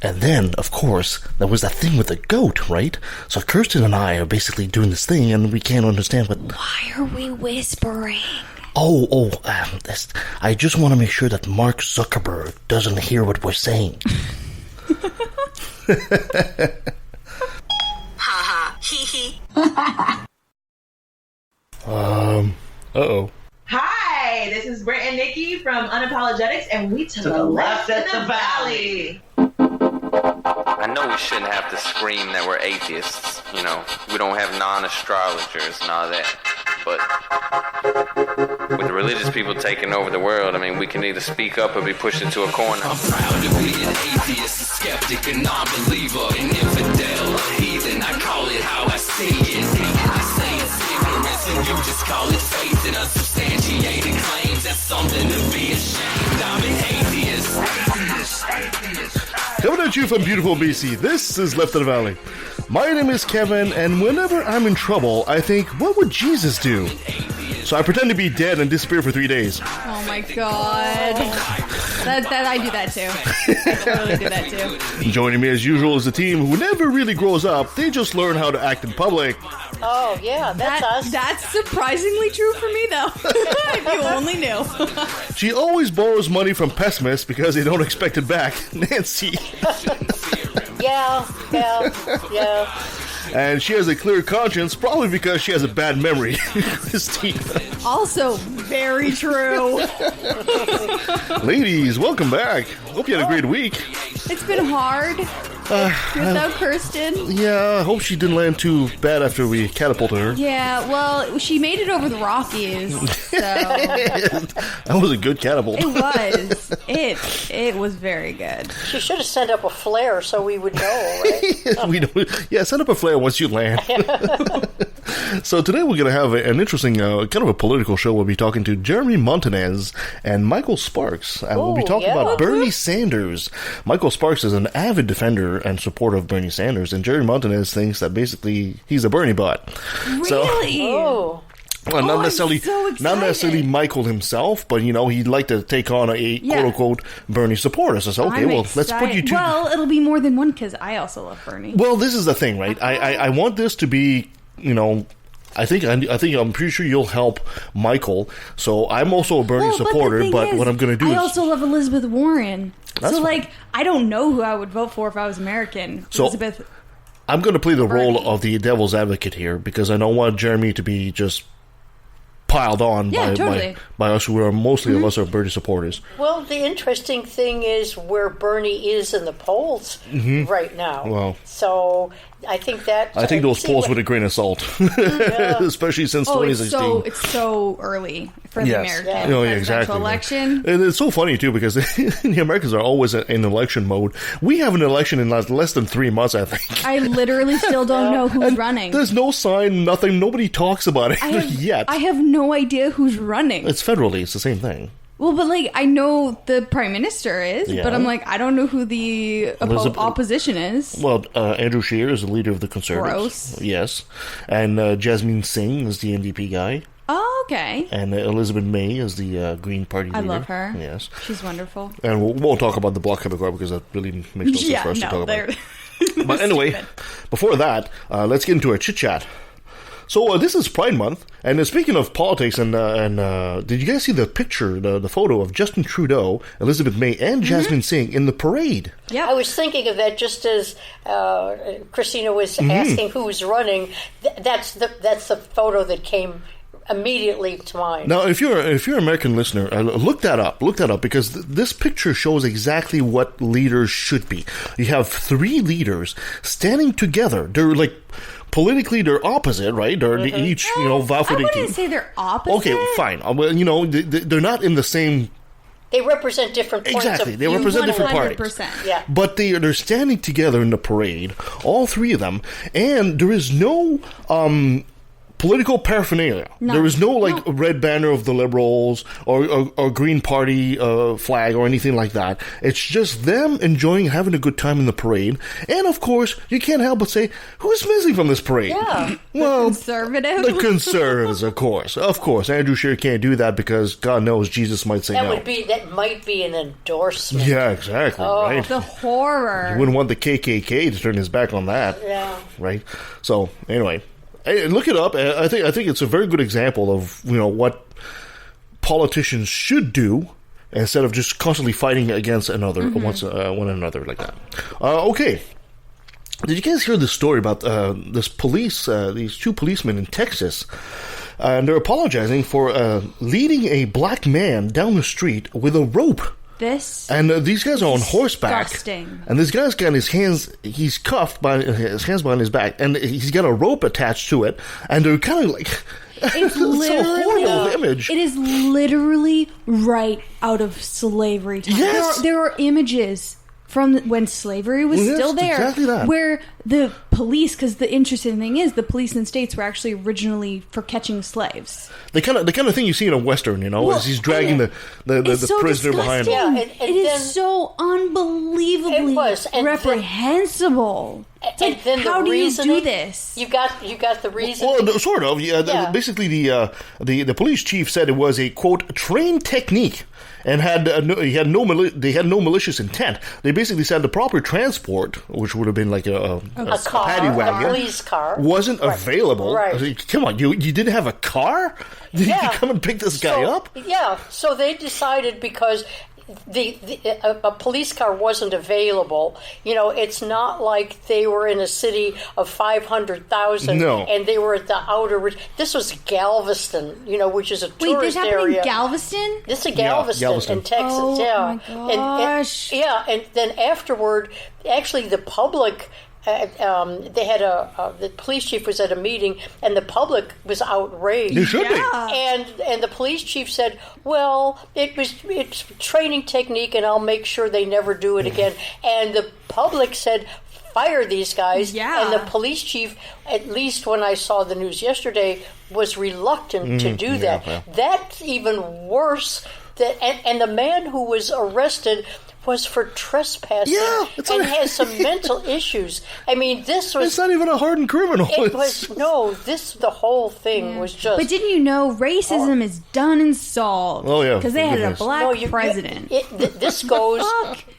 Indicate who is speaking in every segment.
Speaker 1: And then, of course, there was that thing with the goat, right? So Kirsten and I are basically doing this thing, and we can't understand what...
Speaker 2: Why are we whispering?
Speaker 1: I just want to make sure that Mark Zuckerberg doesn't hear what we're saying.
Speaker 3: Haha, hee hee.
Speaker 1: Uh-oh.
Speaker 4: Hi, this is Britt and Nikki from Unapologetics, and we took a left at the valley.
Speaker 5: I know we shouldn't have to scream that we're atheists, you know. We don't have non-astrologers and all that. But with the religious people taking over the world, I mean, we can either speak up or be pushed into a corner.
Speaker 6: I'm proud to be an atheist, a skeptic, a non-believer, an infidel, a heathen. I call it how I see it. I say it's ignorance and you just call it faith in unsubstantiated claims. That's something to be ashamed. I'm an atheist.
Speaker 1: Coming at you from beautiful BC, this is Left of the Valley. My name is Kevin, and whenever I'm in trouble, I think, what would Jesus do? So I pretend to be dead and disappear for 3 days.
Speaker 2: Oh my god. That I do that too. I totally do that too.
Speaker 1: Joining me as usual is a team who never really grows up, they just learn how to act in public.
Speaker 7: Oh, yeah, that's us.
Speaker 2: That's surprisingly true for me, though. If you only knew.
Speaker 1: She always borrows money from pessimists because they don't expect it back. Nancy.
Speaker 7: Yeah.
Speaker 1: And she has a clear conscience, probably because she has a bad memory. Christine.
Speaker 2: Also, very true.
Speaker 1: Ladies, welcome back. Hope you had a great week.
Speaker 2: It's been hard. Without Kirsten.
Speaker 1: Yeah, I hope she didn't land too bad after we catapulted her.
Speaker 2: Yeah, well, she made it over the Rockies, so...
Speaker 1: That was a good catapult.
Speaker 2: It was. It was very good.
Speaker 7: She should have sent up a flare so we would know, right?
Speaker 1: Yeah, send up a flare once you land. So today we're going to have an interesting, kind of a political show. We'll be talking to Jeremy Montanez and Michael Sparks. And we'll be talking about Bernie Sanders. Michael Sparks is an avid defender and supporter of Bernie Sanders, and Jeremy Montanez thinks that basically he's a Bernie bot.
Speaker 2: Really?
Speaker 1: Well, not necessarily Michael himself, but he'd like to take on a quote-unquote Bernie supporter. So okay, let's put you two.
Speaker 2: Well, it'll be more than one because I also love Bernie.
Speaker 1: Well, this is the thing, right? I want this to be, I think I'm pretty sure you'll help Michael. So I'm also a Bernie supporter, but what I'm going to do is...
Speaker 2: I also love Elizabeth Warren.
Speaker 1: That's fine.
Speaker 2: I don't know who I would vote for if I was American.
Speaker 1: So,
Speaker 2: Elizabeth...
Speaker 1: I'm going to play the role of the devil's advocate here because I don't want Jeremy to be just piled on by us who are mostly of us are Bernie supporters.
Speaker 7: Well, the interesting thing is where Bernie is in the polls right now.
Speaker 1: Well,
Speaker 7: so I think
Speaker 1: those polls with a grain of salt, especially since 2016.
Speaker 2: It's so early for the American
Speaker 1: exactly.
Speaker 2: election.
Speaker 1: And it's so funny too because the Americans are always in election mode. We have an election in less than 3 months, I think.
Speaker 2: I literally still don't know who's running.
Speaker 1: There's no sign, nothing. Nobody talks about it yet.
Speaker 2: I have no idea who's running.
Speaker 1: It's federally. It's the same thing.
Speaker 2: Well, but I know the prime minister is, but I'm I don't know who the opposition is.
Speaker 1: Well, Andrew Scheer is the leader of the Conservatives.
Speaker 2: Gross.
Speaker 1: Yes. And Jasmine Singh is the NDP guy.
Speaker 2: Oh, okay.
Speaker 1: And Elizabeth May is the Green Party leader.
Speaker 2: I love her.
Speaker 1: Yes.
Speaker 2: She's wonderful.
Speaker 1: And we won't talk about the Bloc Québécois because that really makes no sense for us to talk about. But anyway, before that, let's get into our chit-chat. So this is Pride Month, and speaking of politics, and did you guys see the picture, the photo of Justin Trudeau, Elizabeth May, and Jasmine Singh in the parade?
Speaker 7: Yeah, I was thinking of that just as Christina was asking who was running. That's the photo that came immediately to mind.
Speaker 1: Now, if you're an American listener, look that up because this picture shows exactly what leaders should be. You have 3 leaders standing together. They're politically, they're opposite, right? They're each, vow for
Speaker 2: I wouldn't say they're opposite.
Speaker 1: Okay, fine. Well, they're not in the same.
Speaker 7: They represent different points
Speaker 1: exactly.
Speaker 7: of
Speaker 1: They represent different parties.
Speaker 2: 100%.
Speaker 7: Yeah.
Speaker 1: But they're standing together in the parade, all 3 of them, and there is no political paraphernalia.
Speaker 2: No.
Speaker 1: There was no red banner of the Liberals or Green Party flag or anything like that. It's just them enjoying having a good time in the parade. And of course, you can't help but say, who's missing from this parade?
Speaker 7: Yeah.
Speaker 1: Well,
Speaker 2: Conservative.
Speaker 1: the conservatives, of course. Of course. Andrew Scheer can't do that because God knows Jesus might say no.
Speaker 7: That might be an endorsement.
Speaker 1: Yeah, exactly. Right.
Speaker 2: The horror.
Speaker 1: You wouldn't want the KKK to turn his back on that.
Speaker 7: Yeah.
Speaker 1: Right. So anyway, look it up. I think it's a very good example of what politicians should do instead of just constantly fighting against one another like that. Okay. Did you guys hear the story about these two policemen in Texas? And they're apologizing for leading a black man down the street with a rope. And these guys are on horseback.
Speaker 2: Disgusting.
Speaker 1: And this guy's got he's cuffed by his hands behind his back, and he's got a rope attached to it, and they're kind of like...
Speaker 2: It's literally
Speaker 1: a horrible image.
Speaker 2: It is literally right out of slavery time.
Speaker 1: Yes.
Speaker 2: There are images from when slavery was still there,
Speaker 1: exactly that.
Speaker 2: where the police, because the interesting thing is the police in states were actually originally for catching slaves.
Speaker 1: The kind of thing you see in a Western, as he's dragging the prisoner behind him.
Speaker 2: Yeah, it is so unbelievably reprehensible.
Speaker 7: And then
Speaker 2: how do you do this?
Speaker 7: You got the reason.
Speaker 1: Well, sort of. Yeah. Basically, the police chief said it was a quote trained technique, and they had no malicious intent. They basically said the proper transport, which would have been like a
Speaker 7: car,
Speaker 1: paddy wagon,
Speaker 7: a police car,
Speaker 1: wasn't available.
Speaker 7: Right.
Speaker 1: I was like, come on, you didn't have a car? Did you come and pick this guy up?
Speaker 7: Yeah. So they decided because a police car wasn't available. It's not like they were in a city of 500,000 and they were at the outer. This was Galveston, which is a tourist area.
Speaker 2: Wait, this happened in Galveston?
Speaker 7: This is Galveston in Texas.
Speaker 2: Oh my gosh!
Speaker 7: And then afterward, actually, the public. They had the police chief was at a meeting, and the public was outraged.
Speaker 1: You should be.
Speaker 7: And the police chief said, "Well, it's training technique, and I'll make sure they never do it again." And the public said, "Fire these guys."
Speaker 2: Yeah.
Speaker 7: And the police chief, at least when I saw the news yesterday, was reluctant to do that.
Speaker 1: Yeah.
Speaker 7: That's even worse. And the man who was arrested was for trespassing and has some mental issues. I mean, this was...
Speaker 1: It's not even a hardened criminal.
Speaker 7: The whole thing was just...
Speaker 2: But didn't you know racism is done and solved?
Speaker 1: Oh, yeah.
Speaker 2: Because they had a black president.
Speaker 7: This goes...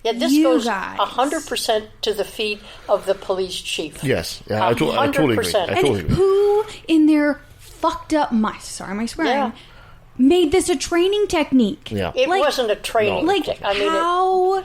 Speaker 7: this goes
Speaker 2: guys.
Speaker 7: 100% to the feet of the police chief.
Speaker 1: Yes. Yeah, I totally agree.
Speaker 2: And who in their fucked up... my swearing...
Speaker 7: Yeah.
Speaker 2: made this a training technique.
Speaker 1: Yeah.
Speaker 7: It wasn't a training technique. I mean, in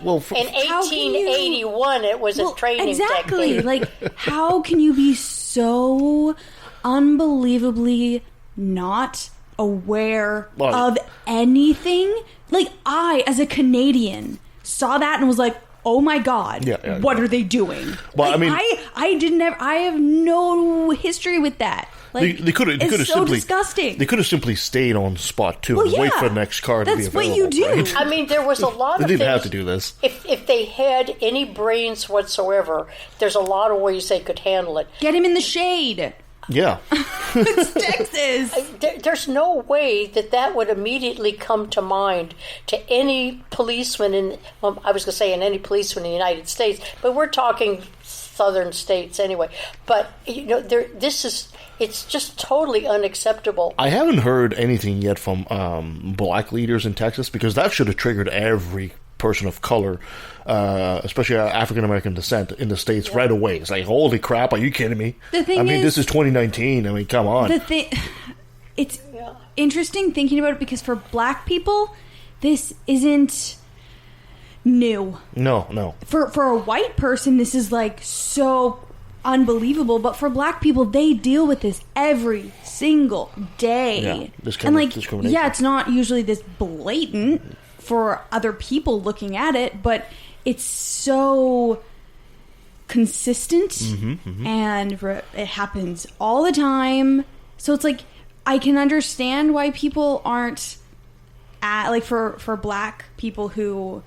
Speaker 7: 1881, it was a training technique.
Speaker 2: Like, how can you be so unbelievably not aware of anything? Like, I, as a Canadian, saw that and was like, oh my God, what are they doing?
Speaker 1: Well,
Speaker 2: like, I have no history with that. Like,
Speaker 1: they could have
Speaker 2: so disgusting.
Speaker 1: They could have simply stayed on spot too and wait for the next car to be available.
Speaker 2: That's what you do.
Speaker 1: Right?
Speaker 7: I mean, there was a lot of
Speaker 1: They didn't
Speaker 7: things,
Speaker 1: have to do this.
Speaker 7: If they had any brains whatsoever, there's a lot of ways they could handle it.
Speaker 2: Get him in the shade.
Speaker 1: Yeah.
Speaker 2: It's Texas.
Speaker 7: There's no way that would immediately come to mind to any policeman I was going to say in any policeman in the United States, but we're talking southern states anyway. But, it's just totally unacceptable.
Speaker 1: I haven't heard anything yet from black leaders in Texas, because that should have triggered every person of color, especially African-American descent in the States right away. It's like, holy crap, are you kidding me? This is 2019. I mean, come on.
Speaker 2: It's interesting thinking about it, because for black people, this isn't new.
Speaker 1: No.
Speaker 2: For a white person, this is like so unbelievable, but for black people, they deal with this every single day.
Speaker 1: Yeah, this kind of discrimination.
Speaker 2: Yeah, it's not usually this blatant for other people looking at it, but it's so consistent and it happens all the time. So it's like, I can understand why people aren't for black people who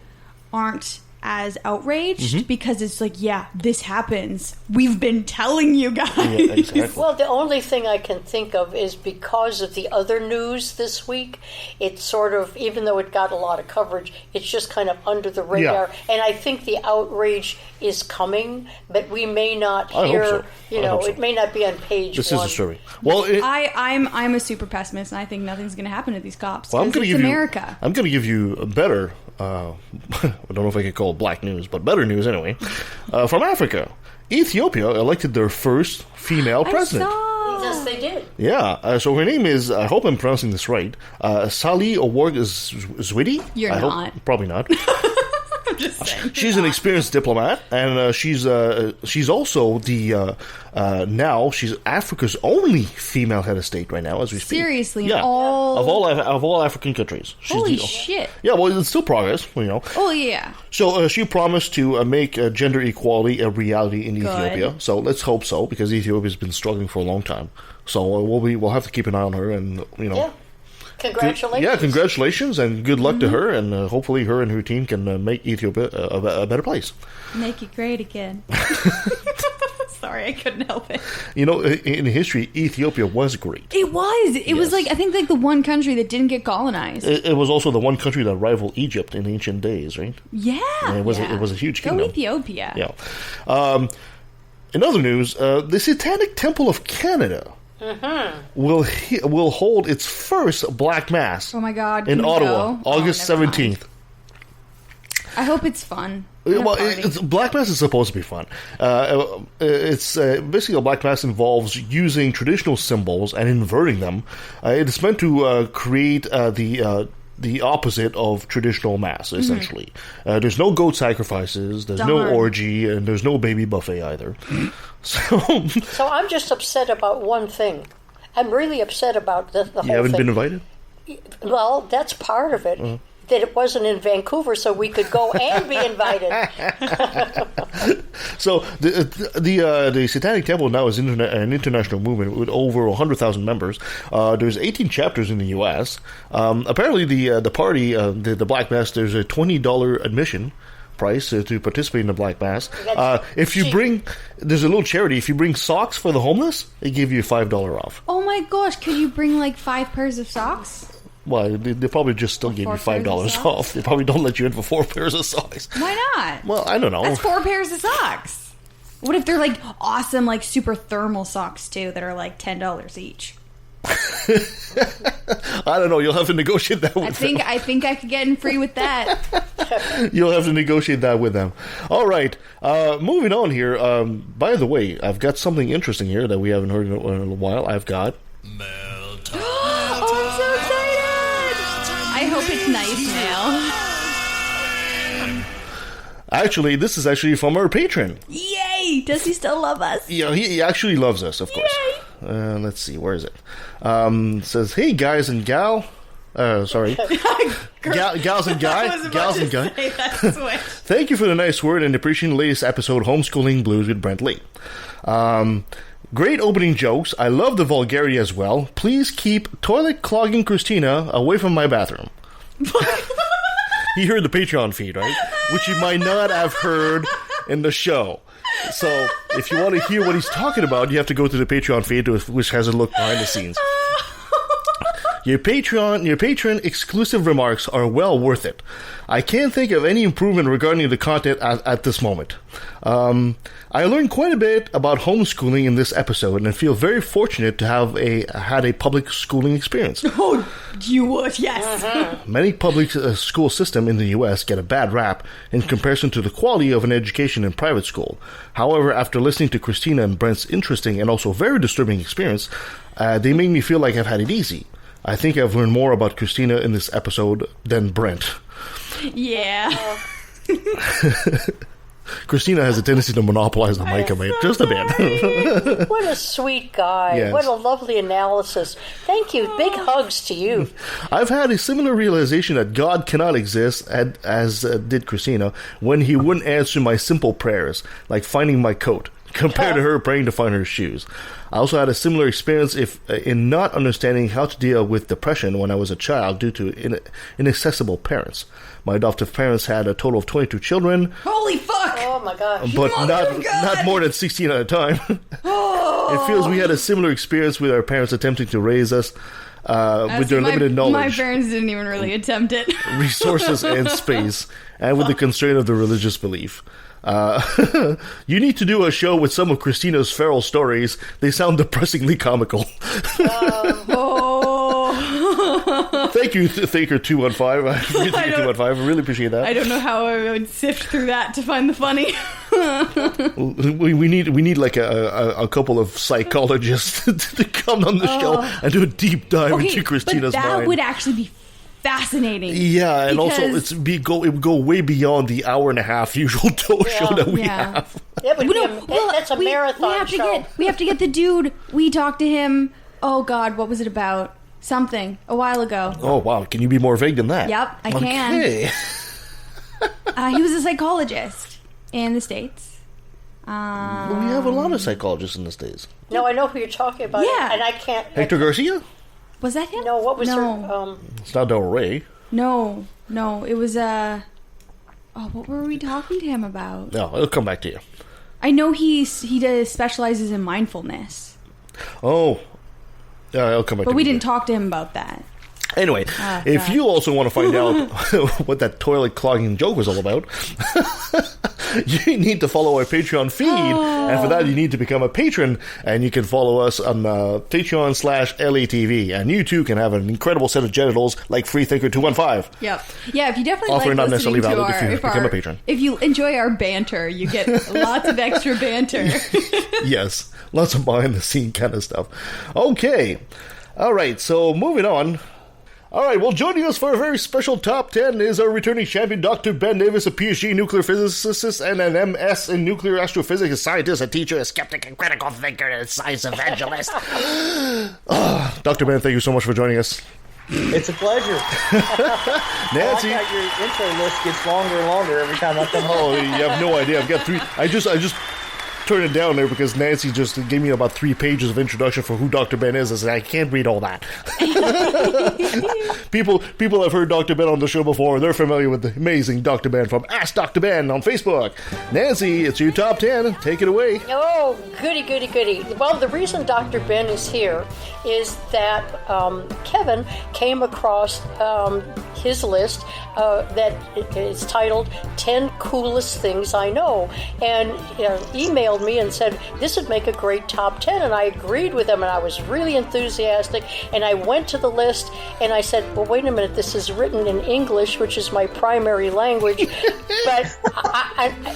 Speaker 2: aren't as outraged because it's like, yeah, this happens. We've been telling you guys.
Speaker 1: Yeah, exactly.
Speaker 7: Well, the only thing I can think of is because of the other news this week, it's sort of, even though it got a lot of coverage, it's just kind of under the radar.
Speaker 1: Yeah.
Speaker 7: And I think the outrage is coming, but we may not
Speaker 1: I hope
Speaker 7: hear,
Speaker 1: so.
Speaker 7: you
Speaker 1: I
Speaker 7: know,
Speaker 1: hope so.
Speaker 7: it may not be on page
Speaker 1: This
Speaker 7: one.
Speaker 1: is a story. Well,
Speaker 2: I'm a super pessimist, and I think nothing's going to happen to these cops.
Speaker 1: well, I'm
Speaker 2: Because
Speaker 1: going to
Speaker 2: it's
Speaker 1: give
Speaker 2: America.
Speaker 1: I'm going to give you a better. I don't know if I could call it black news, but better news anyway. From Africa, Ethiopia elected their first female president.
Speaker 2: I saw.
Speaker 7: Yes, they did.
Speaker 1: Yeah, so her name is, I hope I'm pronouncing this right, Sali Award Zwidi?
Speaker 2: You're
Speaker 1: I
Speaker 2: not.
Speaker 1: Hope, probably not.
Speaker 2: I'm just saying.
Speaker 1: She's an experienced diplomat, and she's also the now she's Africa's only female head of state right now as we speak.
Speaker 2: Seriously,
Speaker 1: yeah,
Speaker 2: of
Speaker 1: all African countries. She's
Speaker 2: Holy
Speaker 1: the,
Speaker 2: shit.
Speaker 1: Yeah, well, it's still progress, you know.
Speaker 2: Oh, yeah.
Speaker 1: So she promised to make gender equality a reality in Ethiopia. So let's hope so, because Ethiopia's been struggling for a long time. So we'll have to keep an eye on her, and you know.
Speaker 7: Yeah. Congratulations.
Speaker 1: Yeah, congratulations, and good luck to her, and hopefully her and her team can make Ethiopia a better place.
Speaker 2: Make it great again. Sorry, I couldn't help it.
Speaker 1: You know, in history, Ethiopia was great.
Speaker 2: It was. It was
Speaker 1: Yes.
Speaker 2: like, I think, like the one country that didn't get colonized.
Speaker 1: It was also the one country that rivaled Egypt in ancient days, right?
Speaker 2: Yeah.
Speaker 1: It was a huge
Speaker 2: Go
Speaker 1: kingdom.
Speaker 2: Ethiopia.
Speaker 1: Yeah. In other news, the Satanic Temple of Canada will hold its first Black Mass
Speaker 2: Oh my God.
Speaker 1: in
Speaker 2: can we
Speaker 1: Ottawa,
Speaker 2: go?
Speaker 1: August
Speaker 2: never mind.
Speaker 1: 17th.
Speaker 2: I hope it's fun.
Speaker 1: Well, Black Mass is supposed to be fun. It's basically a Black Mass involves using traditional symbols and inverting them. It is meant to create the opposite of traditional Mass, essentially. There's no goat sacrifices, there's no
Speaker 2: Darn.
Speaker 1: orgy, and there's no baby buffet either.
Speaker 7: So I'm just upset about one thing. I'm really upset about the whole
Speaker 1: You haven't
Speaker 7: thing.
Speaker 1: been invited?
Speaker 7: Well, that's part of it. That it wasn't in Vancouver, so we could go and be invited.
Speaker 1: So the Satanic Temple now is an international movement with over 100,000 members. There's 18 chapters in the U.S. Apparently, the party, the Black Mass, there's a $20 admission price to participate in the Black Mass. If you bring, there's a little charity. If you bring socks for the homeless, they give you $5 off.
Speaker 2: Oh my gosh. Could you bring like 5 pairs of socks?
Speaker 1: Well, they probably just still give you
Speaker 2: 4 pairs of
Speaker 1: $5
Speaker 2: socks?
Speaker 1: off. They probably don't let you in for 4 pairs of socks.
Speaker 2: Why not?
Speaker 1: Well, I don't know.
Speaker 2: That's 4 pairs of socks. What if they're like awesome, like super thermal socks too, that are like $10 each?
Speaker 1: I don't know. You'll have to negotiate that with them.
Speaker 2: I think I could get in free with that.
Speaker 1: You'll have to negotiate that with them. All right. Moving on here. By the way, I've got something interesting here that we haven't heard in a while. I've got...
Speaker 2: Oh, I'm so excited! I hope it's nice mail.
Speaker 1: Actually, this is actually from our patron.
Speaker 2: Yay! Does he still love us?
Speaker 1: Yeah, he actually loves us, of course. Let's see, where is it? It says, hey, guys and gal... sorry. Gals and guy. Gals and guy. Thank you for the nice word and appreciating the latest episode, Homeschooling Blues with Brent Lee. Great opening jokes. I love the vulgarity as well. Please keep toilet clogging Christina away from my bathroom. He heard the Patreon feed, right? Which you might not have heard in the show. So, if you want to hear what he's talking about, you have to go to the Patreon feed, which has a look behind the scenes. Your patron exclusive remarks are well worth it. I can't think of any improvement regarding the content at this moment. I learned quite a bit about homeschooling in this episode and feel very fortunate to have had a public schooling experience.
Speaker 2: Oh, you would, yes.
Speaker 1: Many public school systems in the U.S. get a bad rap in comparison to the quality of an education in private school. However, after listening to Christina and Brent's interesting and also very disturbing experience, they made me feel like I've had it easy. I think I've learned more about Christina in this episode than Brent.
Speaker 2: Yeah.
Speaker 1: Christina has a tendency to monopolize the mic, just a bit.
Speaker 7: What a sweet guy.
Speaker 1: Yes.
Speaker 7: What a lovely analysis. Thank you. Big hugs to you.
Speaker 1: I've had a similar realization that God cannot exist, as did Christina, when he wouldn't answer my simple prayers, like finding my coat. compared to her praying to find her shoes. I also had a similar experience in not understanding how to deal with depression when I was a child due to inaccessible parents. My adoptive parents had a total of 22 children.
Speaker 2: Holy fuck!
Speaker 7: Oh my gosh.
Speaker 1: But not more than 16 at a time. It feels we had a similar experience with our parents attempting to raise us with their limited knowledge.
Speaker 2: My parents didn't even really attempt it.
Speaker 1: Resources and space, and with the constraint of the religious belief. You need to do a show with some of Christina's feral stories. They sound depressingly comical. Thank you, Thinker215. I really appreciate that.
Speaker 2: I don't know how I would sift through that to find the funny.
Speaker 1: we need like a couple of psychologists to come on the show and do a deep dive into Christina's
Speaker 2: but that
Speaker 1: mind.
Speaker 2: would actually be fascinating.
Speaker 1: Yeah, and also it would go way beyond the hour and a half usual show that we have.
Speaker 7: That would that's a marathon show.
Speaker 2: We have to get the dude. We talked to him. Oh God, what was it about? Something a while ago.
Speaker 1: Oh wow, can you be more vague than that?
Speaker 2: Yep, I can. He was a psychologist in the States.
Speaker 1: Well, we have a lot of psychologists in the States.
Speaker 7: No, I know who you're talking about.
Speaker 2: Yeah.
Speaker 7: And I can't.
Speaker 1: Hector Garcia?
Speaker 2: Was that him?
Speaker 7: No, what was her?
Speaker 1: It's not Del Rey.
Speaker 2: No, it was what were we talking to him about?
Speaker 1: No, it'll come back to you.
Speaker 2: I know he specializes in mindfulness.
Speaker 1: Oh, yeah, it'll come back.
Speaker 2: But
Speaker 1: to
Speaker 2: we
Speaker 1: me.
Speaker 2: didn't talk to him about that.
Speaker 1: Anyway, if you also want to find out what that toilet clogging joke was all about, you need to follow our Patreon feed, and for that you need to become a patron, and you can follow us on Patreon/LATV, and you too can have an incredible set of genitals like Freethinker215.
Speaker 2: Yep. Yeah, if you definitely
Speaker 1: Offer
Speaker 2: like
Speaker 1: not necessarily
Speaker 2: listening to
Speaker 1: valid if you become a patron.
Speaker 2: If you enjoy our banter, you get lots of extra banter.
Speaker 1: Yes, lots of behind-the-scene kind of stuff. Okay, all right, so moving on. All right, well, joining us for a very special top 10 is our returning champion, Dr. Ben Davis, a PhD nuclear physicist and an MS in nuclear astrophysics, a scientist, a teacher, a skeptic, a critical thinker, and a science evangelist. Dr. Ben, thank you so much for joining us.
Speaker 3: It's a pleasure.
Speaker 1: Nancy,
Speaker 3: I like how your intro list gets longer and longer every time I come on.
Speaker 1: Oh, you have no idea. I've got 3. I just turned it down there because Nancy just gave me about 3 pages of introduction for who Dr. Ben is. I said, I can't read all that. People have heard Dr. Ben on the show before, and they're familiar with the amazing Dr. Ben from Ask Dr. Ben on Facebook. Nancy, it's your top 10. Take it away.
Speaker 7: Oh, goody. Well, the reason Dr. Ben is here is that Kevin came across his list that is titled 10 Coolest Things I Know, and emailed me and said this would make a great top 10, and I agreed with him, and I was really enthusiastic, and I went to the list and I said, well, wait a minute, this is written in English, which is my primary language, but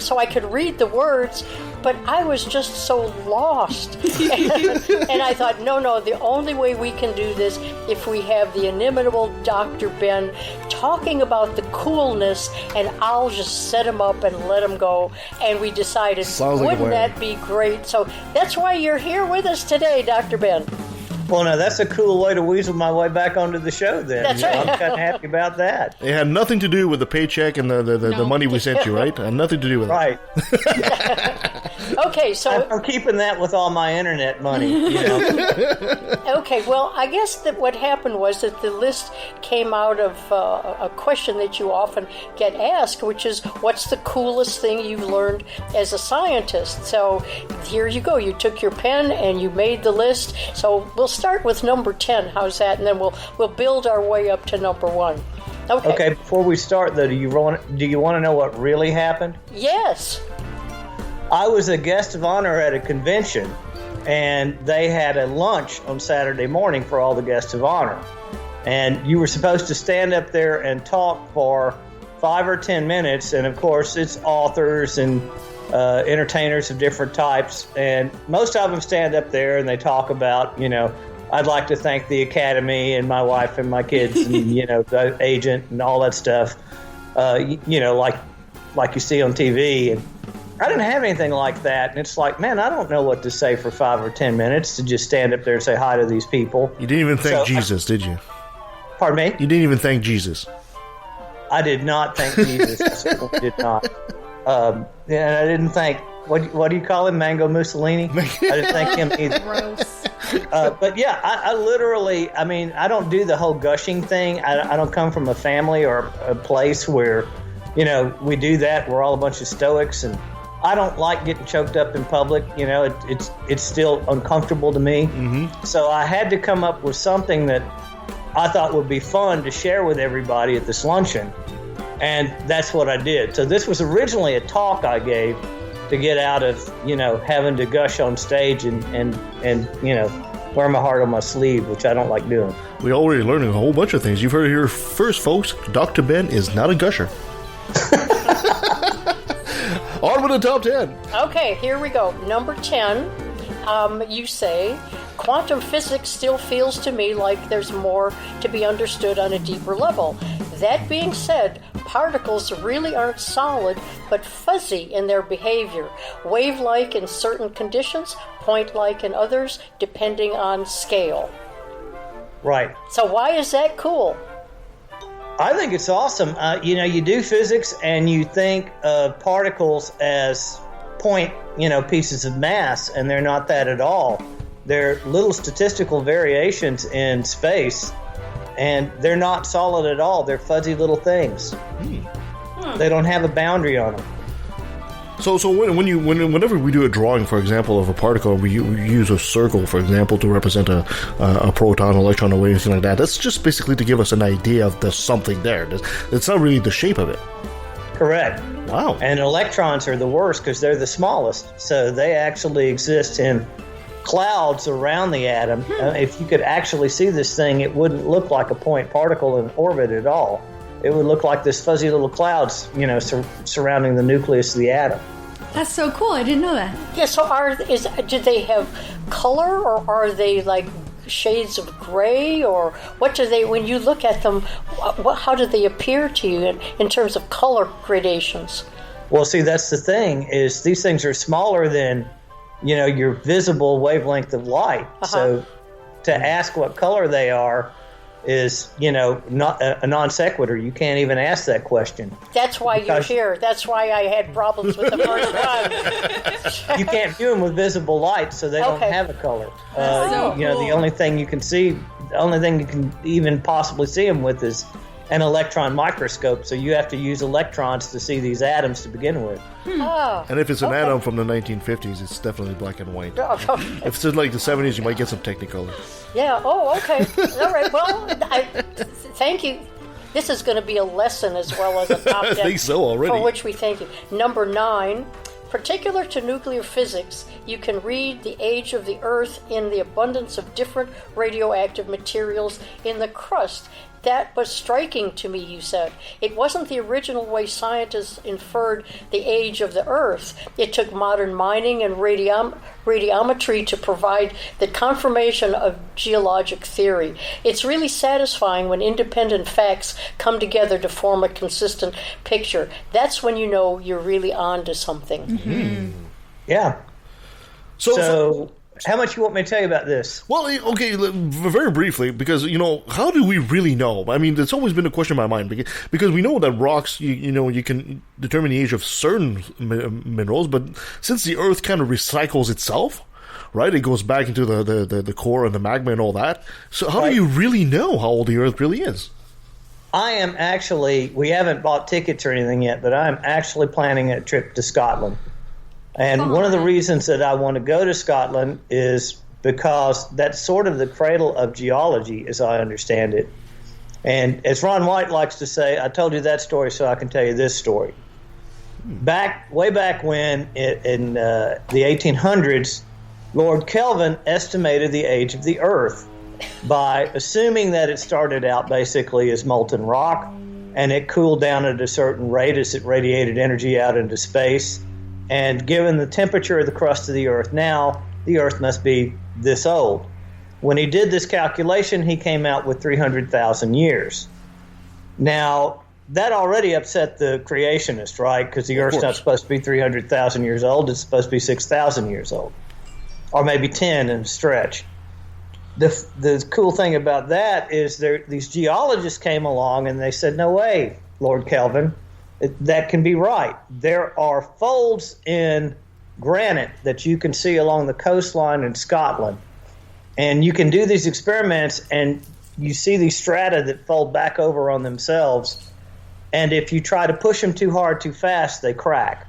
Speaker 7: so I could read the words, but I was just so lost. And I thought, no, the only way we can do this if we have the inimitable Dr. Ben talking about the coolness, and I'll just set him up and let him go. And we decided, wouldn't that be great? So that's why you're here with us today, Dr. Ben.
Speaker 3: Well, no, that's a cool way to weasel my way back onto the show, then.
Speaker 7: That's right.
Speaker 3: I'm kind of happy about that.
Speaker 1: It had nothing to do with the paycheck and the money we sent you, right? It had nothing to do with it.
Speaker 3: Right.
Speaker 7: Okay, so
Speaker 3: I'm keeping that with all my internet money.
Speaker 7: Okay, well, I guess that what happened was that the list came out of a question that you often get asked, which is, what's the coolest thing you've learned as a scientist? So here you go. You took your pen and you made the list. So we'll start with number 10. How's that? And then we'll build our way up to number 1. Okay.
Speaker 3: Before we start, though, do you want to know what really happened?
Speaker 7: Yes.
Speaker 3: I was a guest of honor at a convention, and they had a lunch on Saturday morning for all the guests of honor. And you were supposed to stand up there and talk for 5 or 10 minutes, and of course it's authors and entertainers of different types, and most of them stand up there and they talk about, I'd like to thank the Academy and my wife and my kids and, the agent and all that stuff, like you see on TV. And I didn't have anything like that. And it's like, man, I don't know what to say for 5 or 10 minutes to just stand up there and say hi to these people.
Speaker 1: You didn't even thank Jesus, did you?
Speaker 3: Pardon me?
Speaker 1: You didn't even thank Jesus.
Speaker 3: I did not thank Jesus. I did not. And I didn't thank what do you call him? Mango Mussolini? I didn't think him either.
Speaker 2: Gross.
Speaker 3: But yeah, I literally, I mean, I don't do the whole gushing thing. I don't come from a family or a place where, you know, we do that. We're all a bunch of stoics, and I don't like getting choked up in public. You know, it's still uncomfortable to me. Mm-hmm. So I had to come up with something that I thought would be fun to share with everybody at this luncheon. And that's what I did. So this was originally a talk I gave to get out of, you know, having to gush on stage and you know, wear my heart on my sleeve, which I don't like doing.
Speaker 1: We already learned a whole bunch of things. You've heard it here first, folks. Dr. Ben is not a gusher. On with the top 10.
Speaker 7: Okay, here we go. Number 10, you say, quantum physics still feels to me like there's more to be understood on a deeper level. That being said, particles really aren't solid, but fuzzy in their behavior, wave-like in certain conditions, point-like in others, depending on scale.
Speaker 3: Right.
Speaker 7: So why is that cool?
Speaker 3: I think it's awesome. You know, you do physics and you think of particles as point, you know, pieces of mass, and they're not that at all. They're little statistical variations in space, and they're not solid at all. They're fuzzy little things. They don't have a boundary on them.
Speaker 1: So whenever we do a drawing, for example, of a particle, we use a circle, for example, to represent a proton, electron, or anything like that. That's just basically to give us an idea of there's something there. It's not really the shape of it.
Speaker 3: Correct.
Speaker 1: Wow.
Speaker 3: And electrons are the worst because they're the smallest. So they actually exist in clouds around the atom. If you could actually see this thing, it wouldn't look like a point particle in orbit at all. It would look like this fuzzy little clouds, you know, surrounding the nucleus of the atom.
Speaker 2: That's so cool. I didn't know that.
Speaker 7: Yeah, so do they have color, or are they like shades of gray, or what do they, when you look at them, how do they appear to you in terms of color gradations?
Speaker 3: Well, see, that's the thing, is these things are smaller than, you know, your visible wavelength of light. So to ask what color they are is, you know, not a non sequitur. You can't even ask that question.
Speaker 7: That's why you're here. That's why I had problems with the first time.
Speaker 3: You can't view them with visible light, so they don't have a color.
Speaker 2: So
Speaker 3: you know,
Speaker 2: cool.
Speaker 3: the only thing you can see, the only thing you can even possibly see them with is an electron microscope. So you have to use electrons to see these atoms to begin with.
Speaker 7: Oh,
Speaker 1: And if it's an atom from the 1950s, it's definitely black and white. If it's in like the 70s, you might get some Technicolor.
Speaker 7: yeah. Oh, okay. All right. Well, thank you. This is going to be a lesson as well as a top 10.
Speaker 1: I think so already.
Speaker 7: For which we thank you. Number 9, particular to nuclear physics, you can read the age of the Earth in the abundance of different radioactive materials in the crust. That was striking to me, you said. It wasn't the original way scientists inferred the age of the Earth. It took modern mining and radiometry to provide the confirmation of geologic theory. It's really satisfying when independent facts come together to form a consistent picture. That's when you know you're really on to something.
Speaker 2: Mm-hmm.
Speaker 3: Yeah.
Speaker 1: So
Speaker 3: how much you want me to tell you about this?
Speaker 1: well, okay, very briefly, because, you know, how do we really know? I mean, it's always been a question in my mind, because we know that rocks, you know, you can determine the age of certain minerals, but since the Earth kind of recycles itself, right, it goes back into the core and the magma and all that, so how do you really know how old the Earth really is?
Speaker 3: I am actually, we haven't bought tickets or anything yet, but I'm actually planning a trip to Scotland. And one of the reasons that I want to go to Scotland is because that's sort of the cradle of geology, as I understand it. And as Ron White likes to say, I told you that story so I can tell you this story. Way back when, in the 1800s, Lord Kelvin estimated the age of the Earth by assuming that it started out basically as molten rock, and it cooled down at a certain rate as it radiated energy out into space. And given the temperature of the crust of the Earth now, the Earth must be this old. When he did this calculation, he came out with 300,000 years. Now, that already upset the creationists, right? Because the Earth's not supposed to be 300,000 years old. It's supposed to be 6,000 years old. Or maybe 10 in a stretch. The cool thing about that is these geologists came along and they said, no way, Lord Kelvin. That can be right. There are folds in granite that you can see along the coastline in Scotland. And you can do these experiments, and you see these strata that fold back over on themselves. And if you try to push them too hard, too fast, they crack.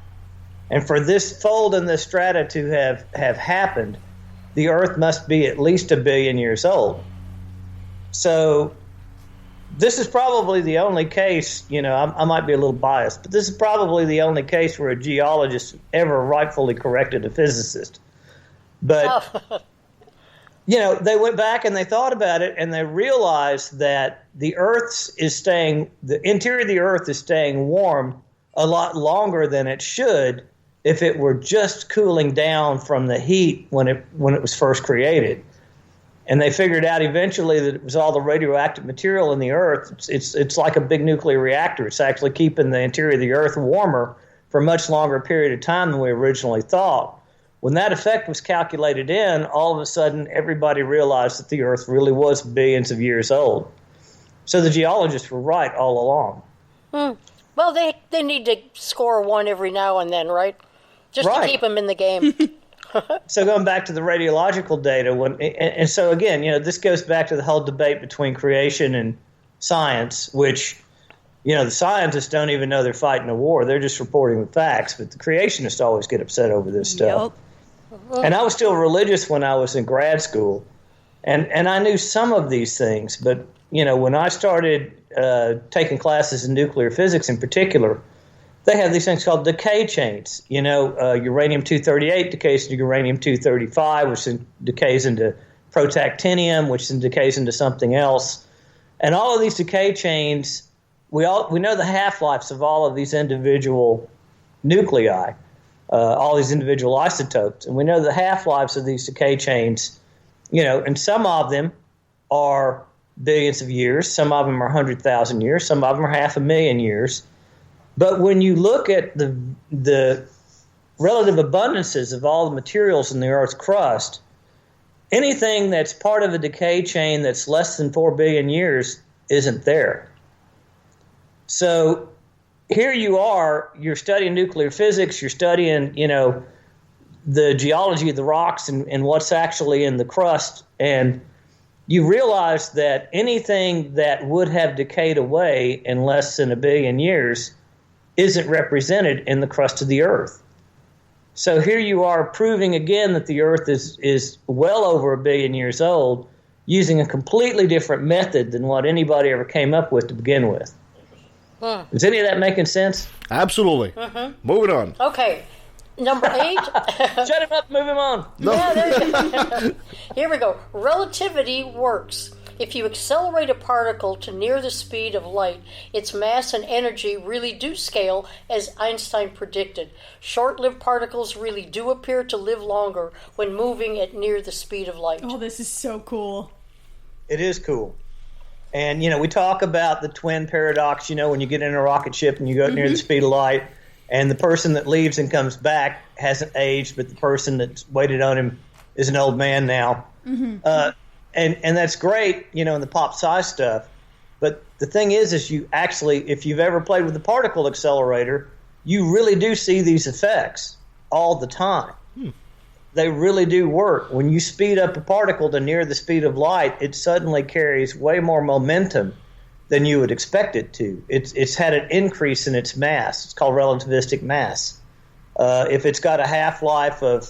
Speaker 3: And for this fold in the strata to have happened, the Earth must be at least 1 billion years old. So this is probably the only case, I might be a little biased, but this is probably the only case where a geologist ever rightfully corrected a physicist. But, they went back and they thought about it, and they realized that the interior of the Earth is staying warm a lot longer than it should if it were just cooling down from the heat when it was first created. And they figured out eventually that it was all the radioactive material in the Earth. It's like a big nuclear reactor. It's actually keeping the interior of the Earth warmer for a much longer period of time than we originally thought. When that effect was calculated in, all of a sudden everybody realized that the Earth really was billions of years old. So the geologists were right all along.
Speaker 7: Well, they need to score one every now and then, right? Just to keep them in the game.
Speaker 3: So going back to the radiological data, and so again, this goes back to the whole debate between creation and science, which, the scientists don't even know they're fighting a war. They're just reporting the facts, but the creationists always get upset over this stuff. Yep. And I was still religious when I was in grad school, and I knew some of these things, but, when I started taking classes in nuclear physics in particular, they have these things called decay chains. Uranium-238 decays into uranium-235, which decays into protactinium, which then decays into something else. And all of these decay chains, we know the half-lives of all of these individual nuclei, all these individual isotopes. And we know the half-lives of these decay chains, and some of them are billions of years, some of them are 100,000 years, some of them are 500,000 years. But when you look at the relative abundances of all the materials in the Earth's crust, anything that's part of a decay chain that's less than 4 billion years isn't there. So here you are, you're studying nuclear physics, you're studying, the geology of the rocks and what's actually in the crust, and you realize that anything that would have decayed away in less than 1 billion years isn't represented in the crust of the Earth. So here you are proving again that the Earth is well over 1 billion years old using a completely different method than what anybody ever came up with to begin with. Is any of that making sense?
Speaker 1: Absolutely. Moving on.
Speaker 7: Okay. Number 8.
Speaker 3: Shut him up, move him on.
Speaker 1: No.
Speaker 7: Yeah, here we go. Relativity works. If you accelerate a particle to near the speed of light, its mass and energy really do scale, as Einstein predicted. Short-lived particles really do appear to live longer when moving at near the speed of light.
Speaker 2: Oh, this is so cool.
Speaker 3: It is cool. And, we talk about the twin paradox, when you get in a rocket ship and you go near the speed of light, and the person that leaves and comes back hasn't aged, but the person that's waited on him is an old man now. And that's great, in the pop size stuff. But the thing is you actually, if you've ever played with the particle accelerator, you really do see these effects all the time. They really do work. When you speed up a particle to near the speed of light, it suddenly carries way more momentum than you would expect it to. It's had an increase in its mass. It's called relativistic mass. If it's got a half-life of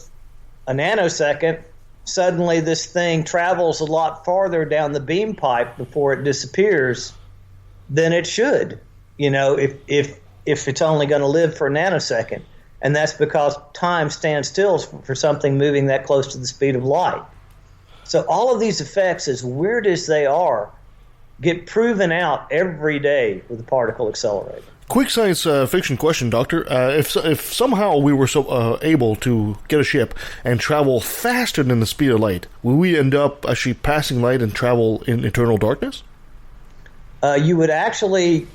Speaker 3: a nanosecond, suddenly this thing travels a lot farther down the beam pipe before it disappears than it should, if it's only going to live for a nanosecond. And that's because time stands still for something moving that close to the speed of light. So all of these effects, as weird as they are, get proven out every day with the particle accelerator.
Speaker 1: Quick science fiction question, Doctor. If somehow we were able to get a ship and travel faster than the speed of light, will we end up actually passing light and travel in eternal darkness?
Speaker 3: You would actually,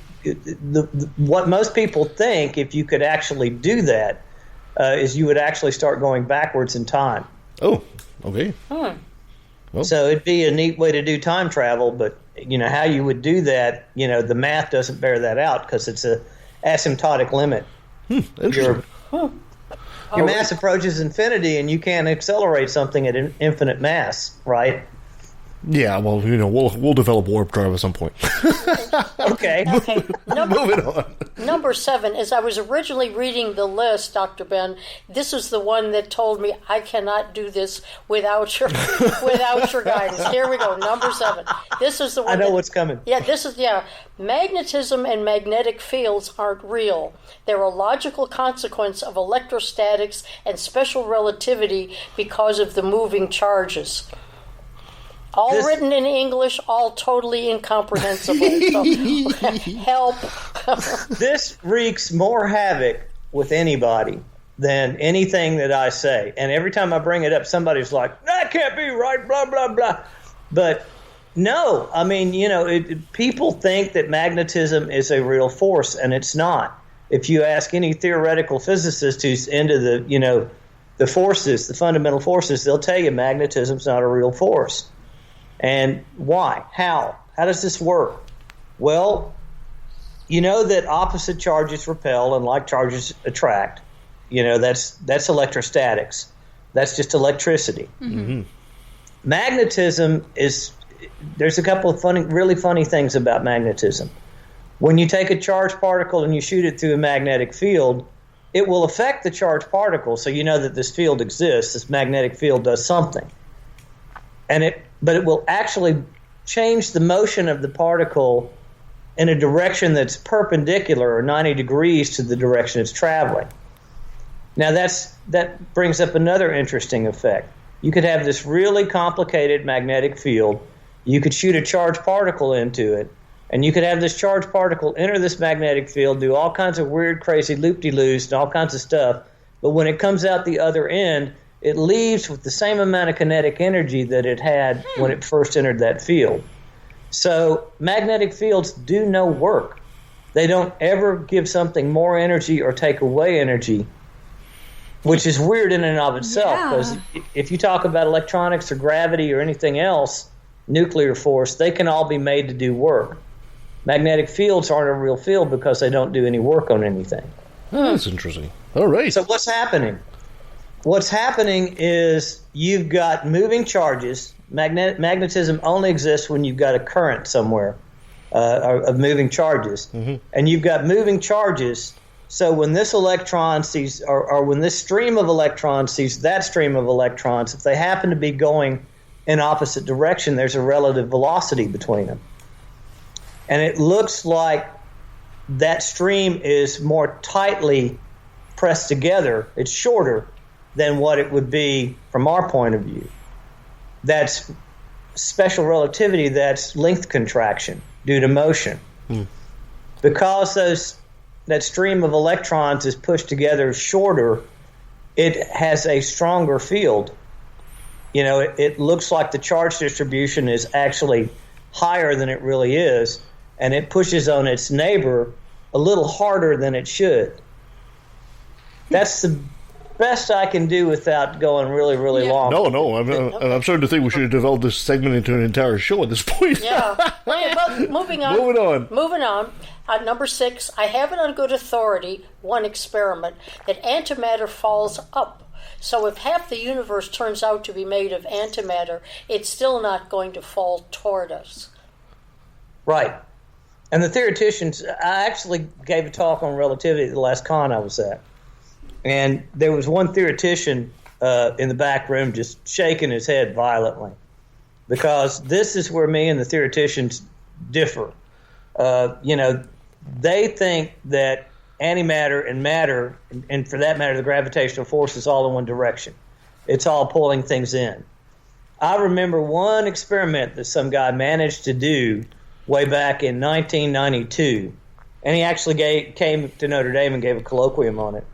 Speaker 3: what most people think, if you could actually do that, is you would actually start going backwards in time.
Speaker 1: Oh, okay.
Speaker 3: Well. So it'd be a neat way to do time travel, but how you would do that, the math doesn't bear that out because it's a asymptotic limit.
Speaker 1: Interesting.
Speaker 3: Your mass approaches infinity, and you can't accelerate something at an infinite mass, right?
Speaker 1: Yeah, well, we'll develop warp drive at some point.
Speaker 3: Okay.
Speaker 1: Moving on.
Speaker 7: Number 7, as I was originally reading the list, Dr. Ben, this is the one that told me I cannot do this without your guidance. Here we go, number 7. This is the one.
Speaker 3: I know what's coming.
Speaker 7: Yeah, magnetism and magnetic fields aren't real. They're a logical consequence of electrostatics and special relativity because of the moving charges. All written in English, all totally incomprehensible. So, help.
Speaker 3: This wreaks more havoc with anybody than anything that I say. And every time I bring it up, somebody's like, that can't be right, blah, blah, blah. But no, I mean, people think that magnetism is a real force, and it's not. If you ask any theoretical physicist who's into the forces, the fundamental forces, they'll tell you magnetism's not a real force. And why? How? How does this work? Well, you know that opposite charges repel and like charges attract. That's electrostatics. That's just electricity.
Speaker 2: Mm-hmm.
Speaker 3: Magnetism there's a couple of really funny things about magnetism. When you take a charged particle and you shoot it through a magnetic field, it will affect the charged particle, so you know that this field exists. This magnetic field does something. But it will actually change the motion of the particle in a direction that's perpendicular or 90 degrees to the direction it's traveling. Now that brings up another interesting effect. You could have this really complicated magnetic field. You could shoot a charged particle into it, and you could have this charged particle enter this magnetic field, do all kinds of weird, crazy loop-de-loos and all kinds of stuff. But when it comes out the other end, it leaves with the same amount of kinetic energy that it had when it first entered that field. So magnetic fields do no work. They don't ever give something more energy or take away energy, which is weird in and of itself, because if you talk about electronics or gravity or anything else, nuclear force, they can all be made to do work. Magnetic fields aren't a real field because they don't do any work on anything.
Speaker 1: Oh, that's interesting. All right.
Speaker 3: So what's happening? What's happening is you've got moving charges. Magnetism only exists when you've got a current somewhere of moving charges. Mm-hmm. And you've got moving charges. So when this electron sees, or when this stream of electrons sees that stream of electrons, if they happen to be going in opposite direction, there's a relative velocity between them. And it looks like that stream is more tightly pressed together. It's shorter than what it would be from our point of view. That's special relativity, that's length contraction due to motion. Because that stream of electrons is pushed together shorter, it has a stronger field. It looks like the charge distribution is actually higher than it really is, and it pushes on its neighbor a little harder than it should. That's the best I can do without going really, really long.
Speaker 1: No. I'm starting to think we should have developed this segment into an entire show at this point.
Speaker 7: Yeah. Okay, well, moving on. At number 6, I have it on good authority, one experiment, that antimatter falls up. So if half the universe turns out to be made of antimatter, it's still not going to fall toward us.
Speaker 3: Right. And the theoreticians, I actually gave a talk on relativity at the last con I was at. And there was one theoretician in the back room just shaking his head violently, because this is where me and the theoreticians differ. They think that antimatter and matter, and for that matter, the gravitational force, is all in one direction. It's all pulling things in. I remember one experiment that some guy managed to do way back in 1992, and he actually came to Notre Dame and gave a colloquium on it,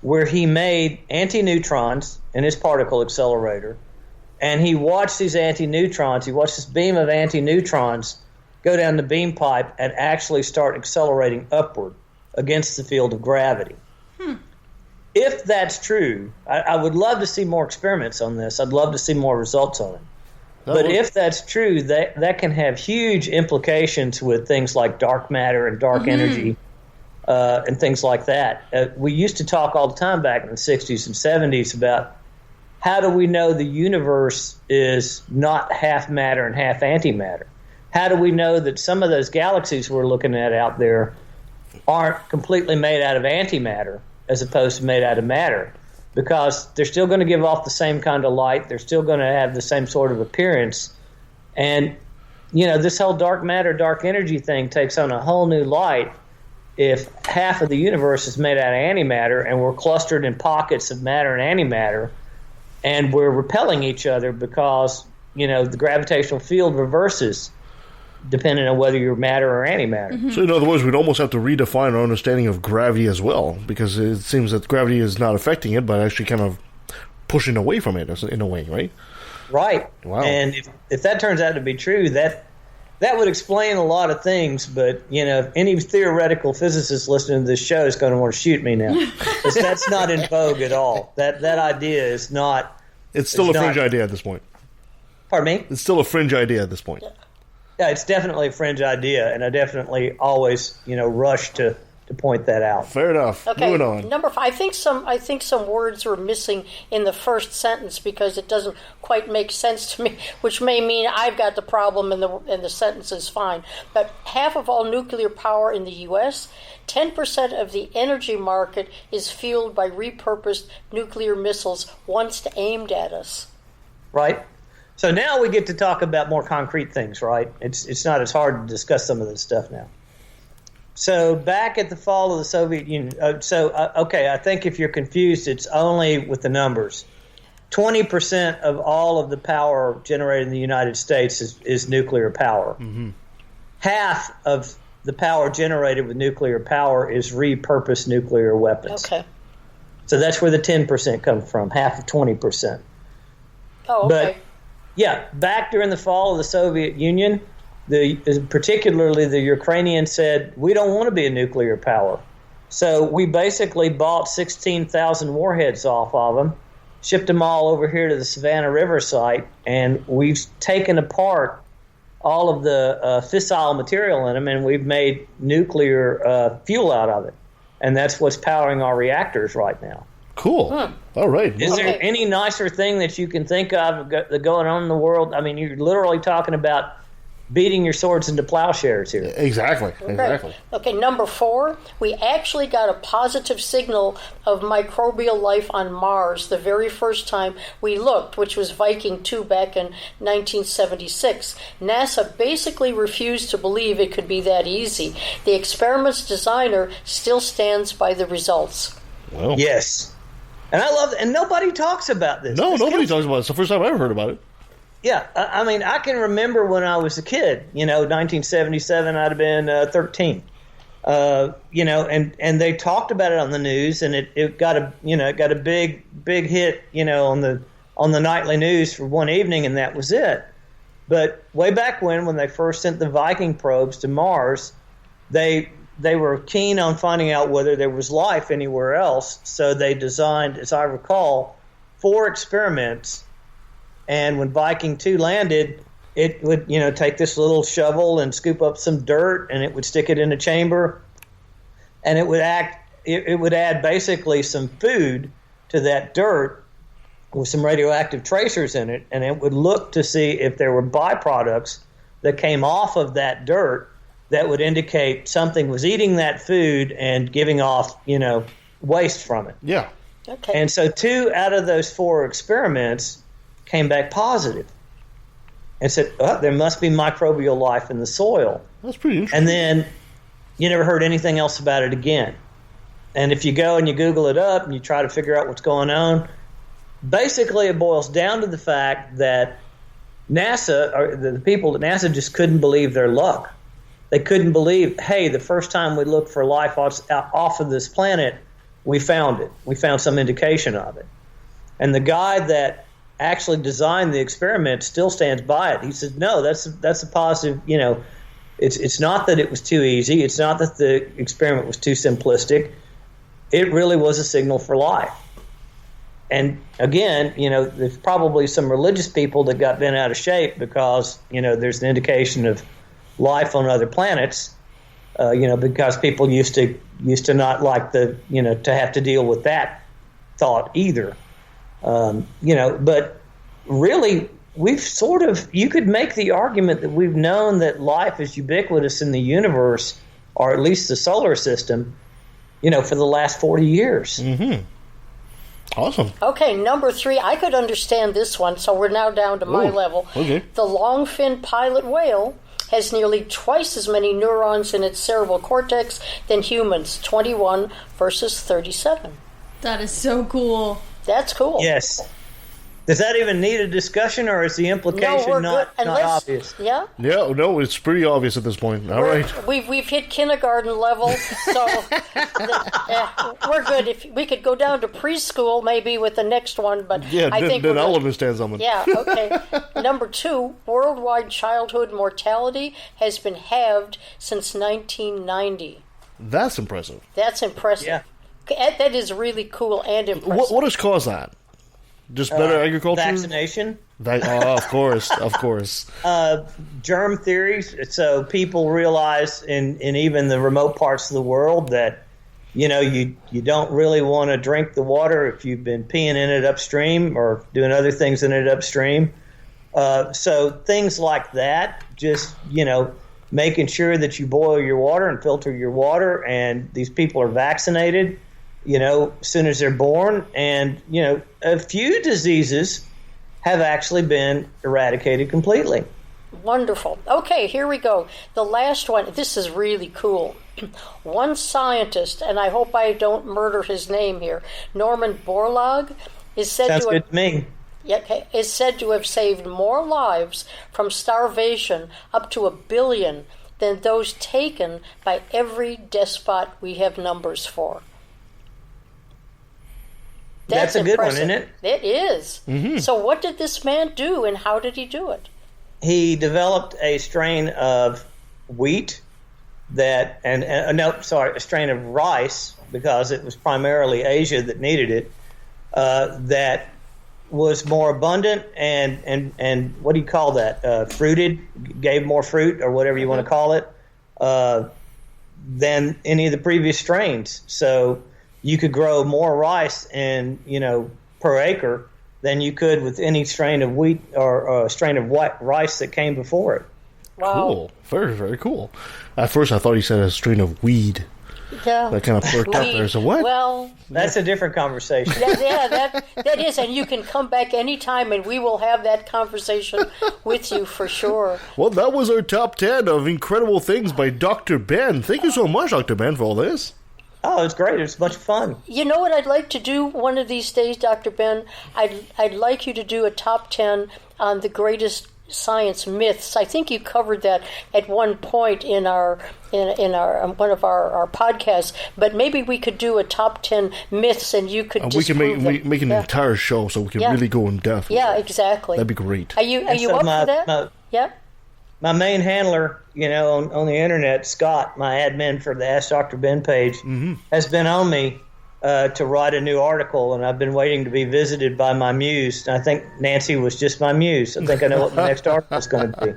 Speaker 3: where he made antineutrons in his particle accelerator, and he watched these antineutrons, he watched this beam of antineutrons go down the beam pipe and actually start accelerating upward against the field of gravity. If that's true, I would love to see more experiments on this. I'd love to see more results on it. But if that's true, that can have huge implications with things like dark matter and dark energy. and things like that. We used to talk all the time back in the 60s and 70s about how do we know the universe is not half matter and half antimatter? How do we know that some of those galaxies we're looking at out there aren't completely made out of antimatter as opposed to made out of matter? Because they're still going to give off the same kind of light. They're still going to have the same sort of appearance. And, this whole dark matter, dark energy thing takes on a whole new light if half of the universe is made out of antimatter and we're clustered in pockets of matter and antimatter, and we're repelling each other because, the gravitational field reverses depending on whether you're matter or antimatter.
Speaker 2: Mm-hmm.
Speaker 1: So in other words, we'd almost have to redefine our understanding of gravity as well, because it seems that gravity is not affecting it, but actually kind of pushing away from it in a way, right?
Speaker 3: Right.
Speaker 1: Wow.
Speaker 3: And if that turns out to be true, that would explain a lot of things, but, any theoretical physicist listening to this show is going to want to shoot me now. Because that's not in vogue at all. That idea is not...
Speaker 1: It's still a fringe idea at this point.
Speaker 3: Pardon me?
Speaker 1: It's still a fringe idea at this point.
Speaker 3: Yeah, it's definitely a fringe idea, and I definitely always, rush to point that out.
Speaker 1: Fair enough.
Speaker 7: Okay,
Speaker 1: Moving on.
Speaker 7: number 5. I think some words were missing in the first sentence because it doesn't quite make sense to me, which may mean I've got the problem and the sentence is fine. But half of all nuclear power in the U.S., 10% of the energy market is fueled by repurposed nuclear missiles once aimed at us.
Speaker 3: Right. So now we get to talk about more concrete things, right? It's not as hard to discuss some of this stuff now. So back at the fall of the Soviet Union, I think if you're confused, it's only with the numbers. 20% of all of the power generated in the United States is nuclear power. Mm-hmm. Half of the power generated with nuclear power is repurposed nuclear weapons.
Speaker 7: Okay.
Speaker 3: So that's where the 10% comes from, half of 20%.
Speaker 7: Oh, okay.
Speaker 3: But, yeah, back during the fall of the Soviet Union, particularly the Ukrainians said, we don't want to be a nuclear power. So we basically bought 16,000 warheads off of them, shipped them all over here to the Savannah River site, and we've taken apart all of the fissile material in them, and we've made nuclear fuel out of it. And that's what's powering our reactors right now.
Speaker 1: Cool. All right.
Speaker 3: Is there any nicer thing that you can think of going on in the world? I mean, you're literally talking about beating your swords into plowshares here.
Speaker 1: Exactly.
Speaker 7: Okay, number 4, we actually got a positive signal of microbial life on Mars the very first time we looked, which was Viking 2 back in 1976. NASA basically refused to believe it could be that easy. The experiment's designer still stands by the results.
Speaker 1: Well.
Speaker 3: Yes. And I love it. And nobody talks about this.
Speaker 1: No, nobody talks about it. It's the first time I ever heard about it.
Speaker 3: Yeah. I mean, I can remember when I was a kid, 1977, I'd have been 13. And they talked about it on the news, and it got a big hit, on the nightly news for one evening, and that was it. But way back when they first sent the Viking probes to Mars, they were keen on finding out whether there was life anywhere else, so they designed, as I recall, 4 experiments. And when Viking 2 landed, it would, take this little shovel and scoop up some dirt, and it would stick it in a chamber, and it would add basically some food to that dirt with some radioactive tracers in it, and it would look to see if there were byproducts that came off of that dirt that would indicate something was eating that food and giving off, waste from it.
Speaker 1: Yeah.
Speaker 7: Okay.
Speaker 3: And so 2 out of those 4 experiments came back positive and said, there must be microbial life in the soil.
Speaker 1: That's pretty interesting.
Speaker 3: And then you never heard anything else about it again. And if you go and you Google it up and you try to figure out what's going on, basically it boils down to the fact that NASA, or the people at NASA, just couldn't believe their luck. They couldn't believe, hey, the first time we looked for life off of this planet, we found it. We found some indication of it. And the guy that actually designed the experiment still stands by it. He says, no, that's a positive, it's not that it was too easy. It's not that the experiment was too simplistic. It really was a signal for life. And again, there's probably some religious people that got bent out of shape because, there's an indication of life on other planets. because people used to not like to have to deal with that thought either. But really, you could make the argument that we've known that life is ubiquitous in the universe, or at least the solar system, for the last 40 years.
Speaker 1: Mm-hmm. Awesome.
Speaker 7: Okay, number 3. I could understand this one, so we're now down to my level.
Speaker 1: Okay.
Speaker 7: The longfin pilot whale has nearly twice as many neurons in its cerebral cortex than humans, 21 versus 37.
Speaker 2: That is so cool.
Speaker 7: That's cool.
Speaker 3: Yes. Does that even need a discussion, or is the implication not obvious?
Speaker 7: Yeah?
Speaker 1: Yeah, no, it's pretty obvious at this point. All right.
Speaker 7: We've hit kindergarten level, so we're good. If we could go down to preschool maybe with the next one, but I think
Speaker 1: then I'll understand something.
Speaker 7: Yeah, okay. Number 2, worldwide childhood mortality has been halved since 1990.
Speaker 1: That's impressive.
Speaker 7: That's impressive.
Speaker 3: Yeah.
Speaker 7: That is really cool and impressive.
Speaker 1: What has caused that? Just better agriculture?
Speaker 3: Vaccination.
Speaker 1: Of course, of course.
Speaker 3: Germ theories. So people realize in even the remote parts of the world that, you don't really want to drink the water if you've been peeing in it upstream or doing other things in it upstream. So things like that, just, making sure that you boil your water and filter your water, and these people are vaccinated, as soon as they're born. And, a few diseases have actually been eradicated completely.
Speaker 7: Wonderful. Okay, here we go. The last one. This is really cool. One scientist, and I hope I don't murder his name here, Norman Borlaug, is said
Speaker 3: Sounds good to me.
Speaker 7: Is said to have saved more lives from starvation, up to 1 billion, than those taken by every despot we have numbers for.
Speaker 3: That's a good one, isn't it?
Speaker 7: It is.
Speaker 3: Mm-hmm.
Speaker 7: So what did this man do, and how did he do it?
Speaker 3: He developed a strain of wheat a strain of rice, because it was primarily Asia that needed it, that was more abundant and what do you call that? Fruited, gave more fruit, or whatever you want to call it, than any of the previous strains. So you could grow more rice per acre than you could with any strain of wheat or strain of white rice that came before it.
Speaker 7: Wow.
Speaker 1: Cool. Very, very cool. At first I thought he said a strain of weed.
Speaker 7: Yeah.
Speaker 1: That kind of perked up there. So what?
Speaker 7: Well,
Speaker 3: that's a different conversation.
Speaker 7: That is, and you can come back anytime and we will have that conversation with you for sure.
Speaker 1: Well, that was our top 10 of incredible things by Dr. Ben. Thank you so much, Dr. Ben, for all this.
Speaker 3: Oh, it's great. It's much fun.
Speaker 7: You know what I'd like to do one of these days, Dr. Ben? I'd like you to do a top 10 on the greatest science myths. I think you covered that at one point in our one of our podcasts, but maybe we could do a top 10 myths and you could
Speaker 1: we can make an entire show so we can really go in depth.
Speaker 7: Yeah, exactly.
Speaker 1: That'd be great.
Speaker 7: Are you up for that? Yeah.
Speaker 3: My main handler, on the internet, Scott, my admin for the Ask Dr. Ben page, has been on me to write a new article, and I've been waiting to be visited by my muse. And I think Nancy was just my muse. I think I know what the next article is going to be.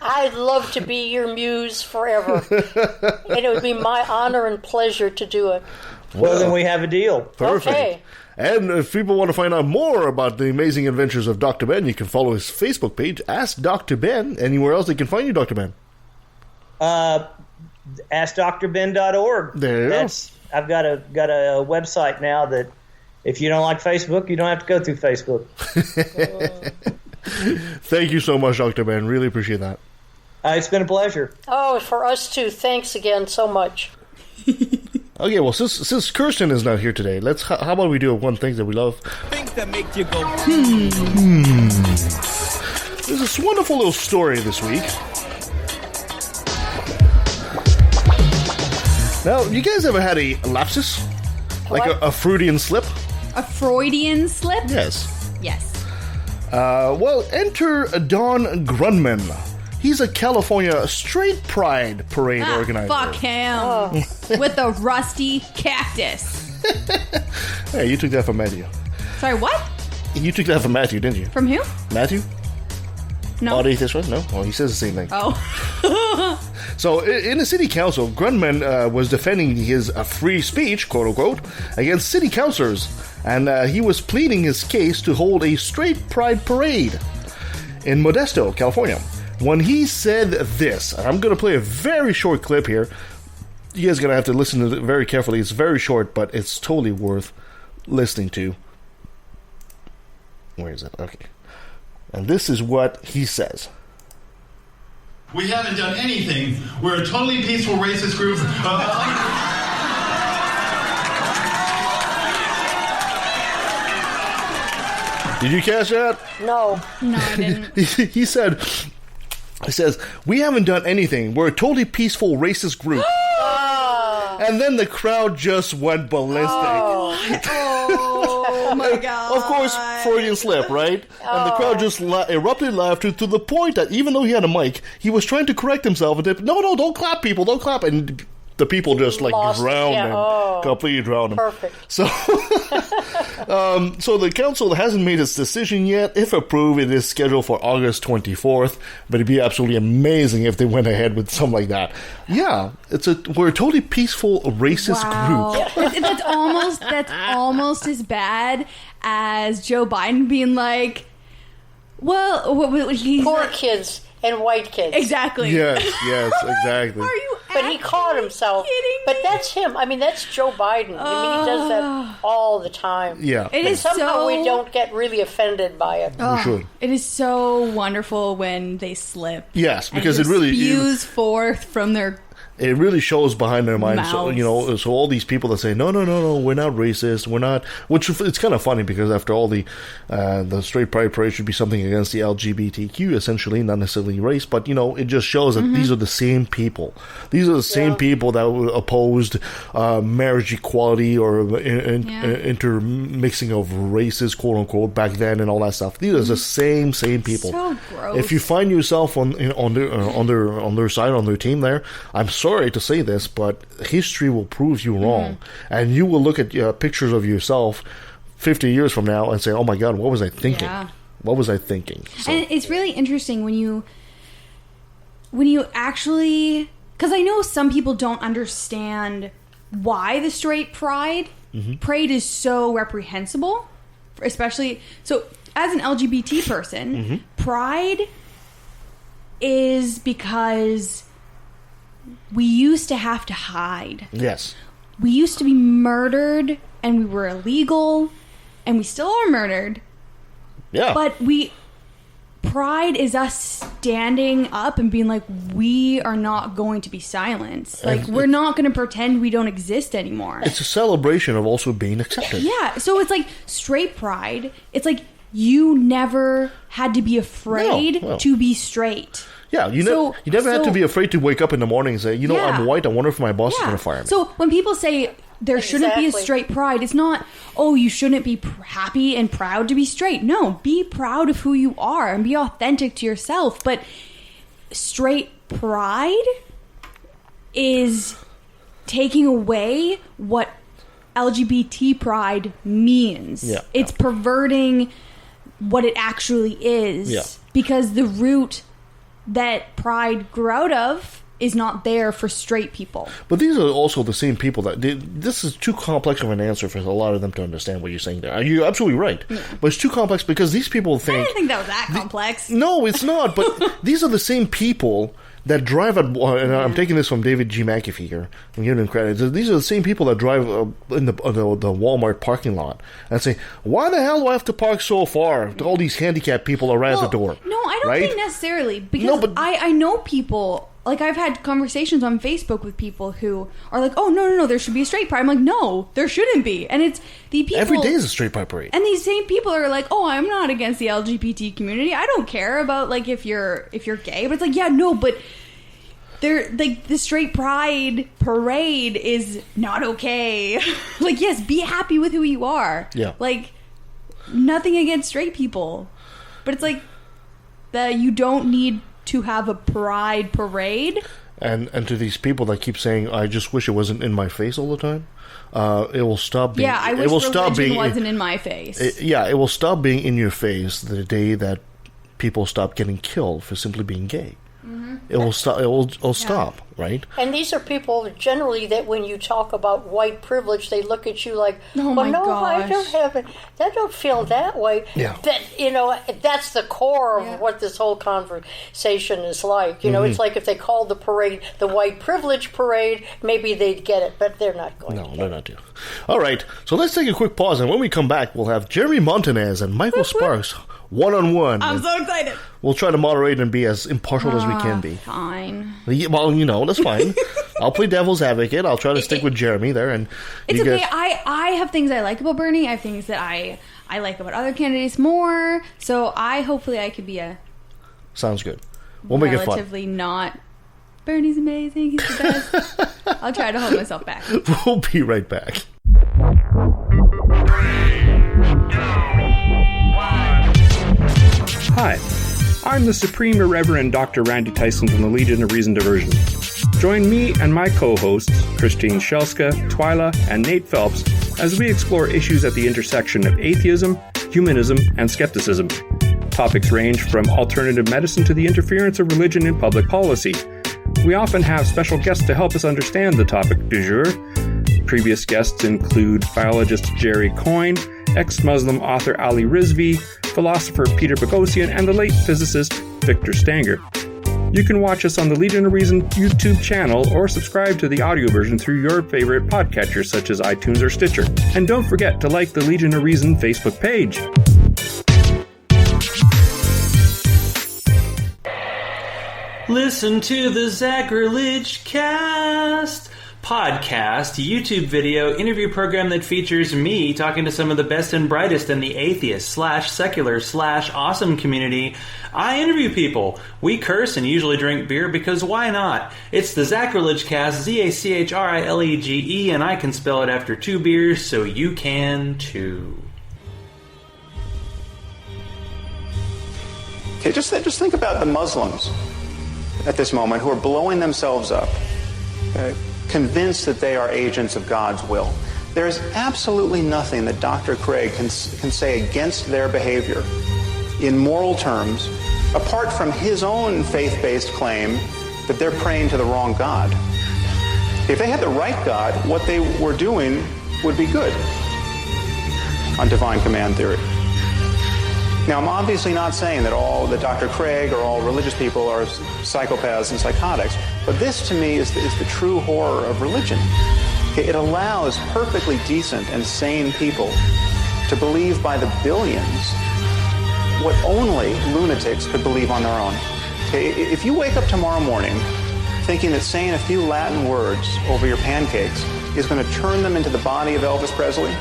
Speaker 7: I'd love to be your muse forever. And it would be my honor and pleasure to do it.
Speaker 3: Well, then we have a deal.
Speaker 1: Perfect.
Speaker 7: Okay.
Speaker 1: And if people want to find out more about the amazing adventures of Dr. Ben, you can follow his Facebook page, Ask Dr. Ben. Anywhere else they can find you, Dr. Ben?
Speaker 3: AskDrBen.org.
Speaker 1: There you go.
Speaker 3: I've got a website now that if you don't like Facebook, you don't have to go through Facebook.
Speaker 1: Thank you so much, Dr. Ben. Really appreciate that.
Speaker 3: It's been a pleasure.
Speaker 7: Oh, for us too. Thanks again so much.
Speaker 1: Okay, well, since Kirsten is not here today, how about we do one thing that we love?
Speaker 8: Things that make you go,
Speaker 1: There's this wonderful little story this week. Now, you guys ever had a lapsus? Like a Freudian slip?
Speaker 2: A Freudian slip?
Speaker 1: Yes.
Speaker 2: Yes.
Speaker 1: Well, enter Don Grunman. He's a California Straight Pride Parade organizer.
Speaker 2: Fuck him. With a rusty cactus.
Speaker 1: Hey, you took that from Matthew.
Speaker 2: Sorry, what?
Speaker 1: You took that from Matthew, didn't you?
Speaker 2: From who?
Speaker 1: Matthew?
Speaker 2: No.
Speaker 1: Odd atheist, right? No. Well, he says the same thing.
Speaker 2: Oh.
Speaker 1: So, in the city council, Grundman was defending his free speech, quote unquote, against city councilors, and he was pleading his case to hold a straight pride parade in Modesto, California. When he said this, and I'm going to play a very short clip here. You guys are going to have to listen to it very carefully. It's very short, but it's totally worth listening to. Where is it? Okay. And this is what he says.
Speaker 8: We haven't done anything. We're a totally peaceful racist group.
Speaker 1: Did you catch that?
Speaker 7: No.
Speaker 2: No, I didn't.
Speaker 1: He says, we haven't done anything. We're a totally peaceful racist group. And then the crowd just went ballistic.
Speaker 2: Oh my god.
Speaker 1: Of course, Freudian slip, right? And the crowd just erupted laughter to the point that even though he had a mic, he was trying to correct himself. And no, don't clap, people, don't clap. And the people just drowned him, completely drowned him.
Speaker 7: Perfect.
Speaker 1: So, so the council hasn't made its decision yet. If approved, it is scheduled for August 24th. But it'd be absolutely amazing if they went ahead with something like that. Yeah, we're a totally peaceful racist group.
Speaker 2: That's almost as bad as Joe Biden being like, well, he's
Speaker 7: poor kids and white kids.
Speaker 2: Exactly.
Speaker 1: Yes, exactly.
Speaker 2: Are you?
Speaker 7: But he caught himself. But that's him. I mean, that's Joe Biden. I mean, he does that all the time.
Speaker 1: Yeah.
Speaker 2: It is
Speaker 7: somehow we don't get really offended by it.
Speaker 1: We should.
Speaker 2: It is so wonderful when they slip.
Speaker 1: Yes, because
Speaker 2: and
Speaker 1: it really
Speaker 2: spews forth from their.
Speaker 1: It really shows behind their minds. So, so all these people that say, no, we're not racist, we're not, which it's kind of funny because after all the straight pride parade should be something against the LGBTQ, essentially, not necessarily race, but, it just shows that these are the same people. These are the same people that opposed marriage equality or intermixing of races, quote unquote, back then and all that stuff. These are the same people.
Speaker 2: So gross.
Speaker 1: If you find yourself on their side, on their team there, I'm sorry to say this, but history will prove you wrong. And you will look at pictures of yourself 50 years from now and say, oh my God, what was I thinking?
Speaker 2: Yeah.
Speaker 1: What was I thinking? So.
Speaker 2: And it's really interesting when you actually, because I know some people don't understand why the straight pride parade is so reprehensible, especially, so as an LGBT person, pride is because we used to have to hide.
Speaker 1: Yes.
Speaker 2: We used to be murdered, and we were illegal, and we still are murdered.
Speaker 1: Yeah.
Speaker 2: But pride is us standing up and being like, we are not going to be silenced. Like, we're not going to pretend we don't exist anymore.
Speaker 1: It's a celebration of also being accepted.
Speaker 2: Yeah. So it's like straight pride. It's like you never had to be afraid to be straight.
Speaker 1: Yeah, you never had to be afraid to wake up in the morning and say, I'm white, I wonder if my boss is going to fire me.
Speaker 2: So when people say there shouldn't be a straight pride, it's not, you shouldn't be happy and proud to be straight. No, be proud of who you are and be authentic to yourself. But straight pride is taking away what LGBT pride means.
Speaker 1: Yeah.
Speaker 2: It's perverting what it actually is.
Speaker 1: Yeah.
Speaker 2: Because the root that pride grew out of is not there for straight people.
Speaker 1: But these are also the same people that this is too complex of an answer for a lot of them to understand what you're saying there. You're absolutely right. Yeah. But it's too complex because these people think...
Speaker 2: I didn't think that was that complex.
Speaker 1: No, it's not. But these are the same people that drive at... And I'm taking this from David G. McAfee here. I'm giving him credit. These are the same people that drive in the Walmart parking lot and say, why the hell do I have to park so far? All these handicapped people are right at the door.
Speaker 2: No, I don't think necessarily. Because I know people... Like, I've had conversations on Facebook with people who are like, oh, no, there should be a straight pride. I'm like, no, there shouldn't be. And it's the people...
Speaker 1: Every day is a straight pride parade.
Speaker 2: And these same people are like, oh, I'm not against the LGBT community. I don't care about, like, if you're gay. But it's like, yeah, no, but... the straight pride parade is not okay. Like, yes, be happy with who you are.
Speaker 1: Yeah.
Speaker 2: Like, nothing against straight people. But it's like, that you don't need to have a pride parade.
Speaker 1: And to these people that keep saying, I just wish it wasn't in my face all the time, it will stop being...
Speaker 2: Yeah, I wish religion wasn't in my face.
Speaker 1: It will stop being in your face the day that people stop getting killed for simply being gay. It will stop. It will stop, right?
Speaker 7: And these are people generally that when you talk about white privilege, they look at you like,
Speaker 2: oh
Speaker 7: well,
Speaker 2: my
Speaker 7: no,
Speaker 2: gosh.
Speaker 7: I don't have it. I don't feel that way.
Speaker 1: Yeah.
Speaker 7: That that's the core of what this whole conversation is like. It's like if they called the parade the white privilege parade, maybe they'd get it, but they're not going.
Speaker 1: No, they're not doing. All right, so let's take a quick pause, and when we come back, we'll have Jeremy Montanez and Michael Sparks one-on-one.
Speaker 2: I'm so excited.
Speaker 1: We'll try to moderate and be as impartial as we can be.
Speaker 2: Fine.
Speaker 1: Well, that's fine. I'll play devil's advocate. I'll try to stick with Jeremy there, and
Speaker 2: it's
Speaker 1: you
Speaker 2: okay.
Speaker 1: guys...
Speaker 2: I have things I like about Bernie. I have things that I like about other candidates more. So hopefully I could be a
Speaker 1: Sounds good. We'll make it fun.
Speaker 2: Relatively not. Bernie's amazing. He's the best. I'll try to hold myself back.
Speaker 1: We'll be right back.
Speaker 9: Hi, I'm the Supreme Irreverend Dr. Randy Tyson from the Legion of Reason Diversion. Join me and my co-hosts, Christine Shelska, Twyla, and Nate Phelps, as we explore issues at the intersection of atheism, humanism, and skepticism. Topics range from alternative medicine to the interference of religion in public policy. We often have special guests to help us understand the topic du jour. Previous guests include biologist Jerry Coyne, ex-Muslim author Ali Rizvi, philosopher Peter Boghossian, and the late physicist Victor Stanger. You can watch us on the Legion of Reason YouTube channel or subscribe to the audio version through your favorite podcatcher such as iTunes or Stitcher. And don't forget to like the Legion of Reason Facebook page.
Speaker 10: Listen to the Sacrilege Cast podcast, YouTube video, interview program that features me talking to some of the best and brightest in the atheist/secular/awesome community. I interview people. We curse and usually drink beer because why not? It's the Sacrilege Cast, Zachrilege, and I can spell it after 2 beers, so you can too.
Speaker 11: Okay, just think about the Muslims at this moment who are blowing themselves up, convinced that they are agents of God's will. There is absolutely nothing that Dr. Craig can say against their behavior in moral terms, apart from his own faith-based claim that they're praying to the wrong God. If they had the right God, what they were doing would be good on divine command theory. Now, I'm obviously not saying that Dr. Craig or all religious people are psychopaths and psychotics, but this to me is the true horror of religion. It allows perfectly decent and sane people to believe by the billions what only lunatics could believe on their own. Okay, if you wake up tomorrow morning thinking that saying a few Latin words over your pancakes is going to turn them into the body of Elvis Presley,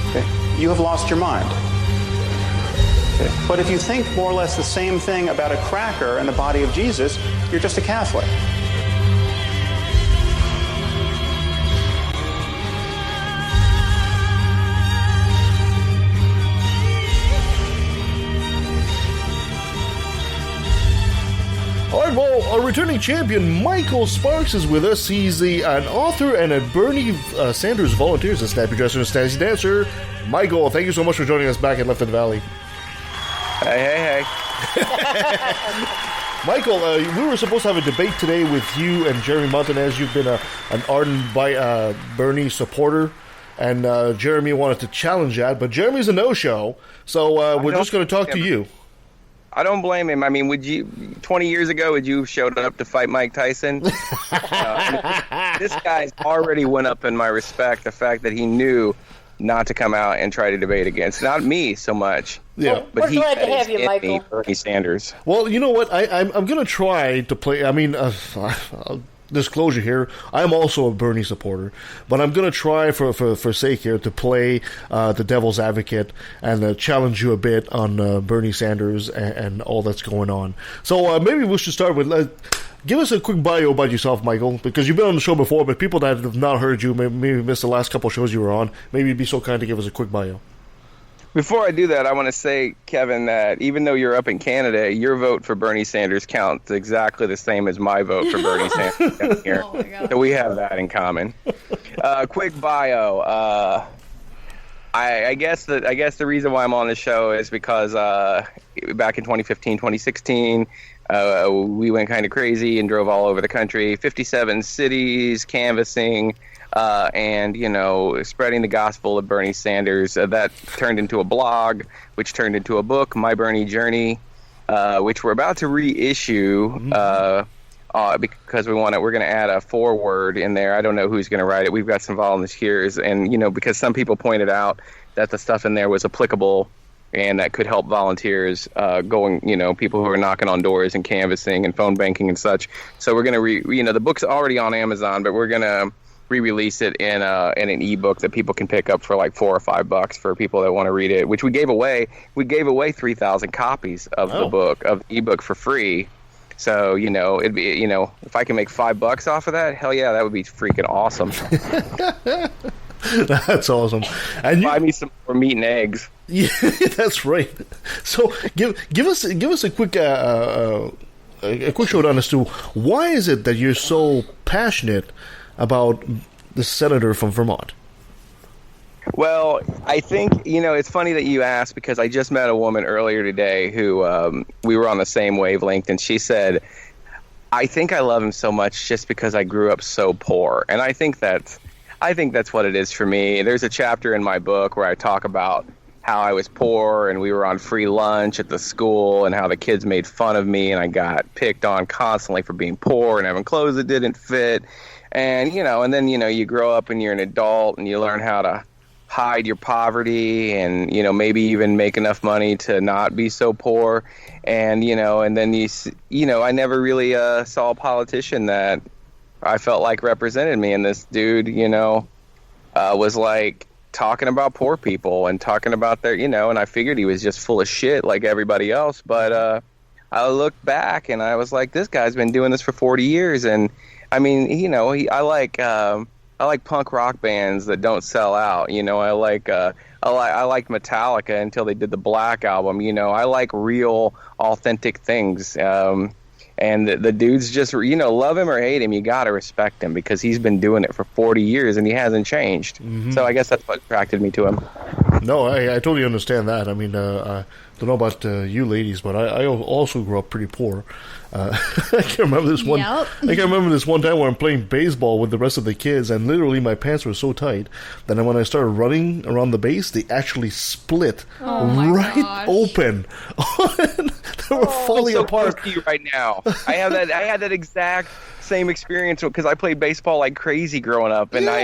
Speaker 11: okay, you have lost your mind. But if you think more or less the same thing about a cracker and the body of Jesus, you're just a Catholic.
Speaker 1: All right, well, our returning champion, Michael Sparks, is with us. He's an author and a Bernie Sanders volunteer, a snappy dresser and snazzy dancer. Michael, thank you so much for joining us back at Left in the Valley.
Speaker 12: Hey.
Speaker 1: Michael, we were supposed to have a debate today with you and Jeremy Montanez. You've been an ardent Bernie supporter, and Jeremy wanted to challenge that, but Jeremy's a no-show, so we're just going to talk to you.
Speaker 12: I don't blame him. I mean, 20 years ago, would you have showed up to fight Mike Tyson? This guy's already went up in my respect, the fact that he knew not to come out and try to debate against. Not me so much.
Speaker 1: Yeah,
Speaker 7: but we're glad to have you, Michael.
Speaker 12: Bernie Sanders.
Speaker 1: Well, you know what? I'm going to try to play. I mean, disclosure here, I'm also a Bernie supporter, but I'm going to try for sake here to play the devil's advocate and challenge you a bit on Bernie Sanders and all that's going on. So maybe we should start with. Give us a quick bio about yourself, Michael, because you've been on the show before, but people that have not heard you, maybe missed the last couple of shows you were on, maybe you'd be so kind to give us a quick bio.
Speaker 12: Before I do that, I want to say, Kevin, that even though you're up in Canada, your vote for Bernie Sanders counts exactly the same as my vote for Bernie Sanders down here. So we have that in common. Quick bio. I guess the reason why I'm on the show is because back in 2015, 2016, we went kind of crazy and drove all over the country, 57 cities, canvassing, and, spreading the gospel of Bernie Sanders. That turned into a blog, which turned into a book, My Bernie Journey, which we're about to reissue because we're going to add a foreword in there. I don't know who's going to write it. We've got some volunteers, and, because some people pointed out that the stuff in there was applicable and that could help volunteers people who are knocking on doors and canvassing and phone banking and such. So we're going to the book's already on Amazon, but we're going to re-release it in an ebook that people can pick up for like $4 or $5 for people that want to read it, which we gave away. We gave away 3,000 copies of the book, of the ebook, for free. So, it'd be, if I can make $5 off of that, hell yeah, that would be freaking awesome.
Speaker 1: That's awesome. And
Speaker 12: buy me some more meat and eggs.
Speaker 1: Yeah, that's right. So give us a quick showdown as to why is it that you're so passionate about the senator from Vermont?
Speaker 12: Well, I think, it's funny that you asked, because I just met a woman earlier today who we were on the same wavelength, and she said, I think I love him so much just because I grew up so poor. And I think that's what it is for me. There's a chapter in my book where I talk about how I was poor and we were on free lunch at the school and how the kids made fun of me and I got picked on constantly for being poor and having clothes that didn't fit. And, and then, you grow up and you're an adult and you learn how to hide your poverty and, maybe even make enough money to not be so poor. And, and then I never really saw a politician that I felt like represented me. And this dude, was like talking about poor people and talking about their, and I figured he was just full of shit like everybody else. But I looked back and I was like, this guy's been doing this for 40 years. And I mean, I like punk rock bands that don't sell out. I like Metallica until they did the Black album. I like real, authentic things. And the dude's just, love him or hate him, you got to respect him because he's been doing it for 40 years and he hasn't changed. Mm-hmm. So I guess that's what attracted me to him.
Speaker 1: No, I totally understand that. I mean, I don't know about you ladies, but I also grew up pretty poor. I can remember this one. Yep. I can remember this one time where I'm playing baseball with the rest of the kids, and literally my pants were so tight that when I started running around the base, they actually split open. They were falling apart.
Speaker 12: Close to you right now. I had that exact same experience because I played baseball like crazy growing up, and I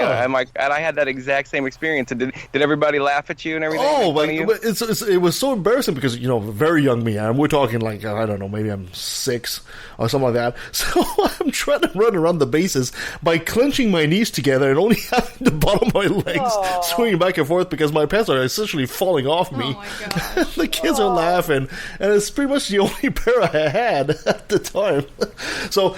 Speaker 12: had that exact same experience. And did everybody laugh at you and everything?
Speaker 1: Oh, but it was so embarrassing because very young me, and we're talking like I don't know, maybe I'm 6 or something like that. So I'm trying to run around the bases by clenching my knees together and only having the bottom of my legs swinging back and forth because my pants are essentially falling off me.
Speaker 2: Oh my gosh.
Speaker 1: The kids are laughing, and it's pretty much the only pair I had at the time. So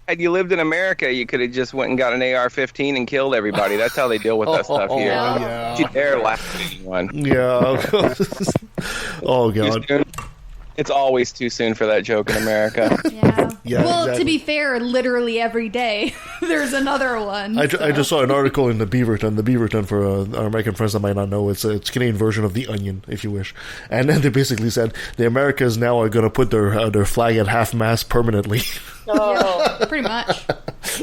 Speaker 12: had you lived in America, you could have just went and got an AR-15 and killed everybody. That's how they deal with that stuff here.
Speaker 1: Yeah.
Speaker 12: You dare laugh at anyone.
Speaker 1: Yeah. Oh, God.
Speaker 12: It's always too soon for that joke in America.
Speaker 2: Yeah. Well, exactly. To be fair, literally every day there's another one.
Speaker 1: I just saw an article in the Beaverton. The Beaverton, for our American friends that might not know, it's a Canadian version of the Onion, if you wish. And then they basically said the Americans now are going to put their flag at half-mast permanently.
Speaker 2: Yeah, pretty much.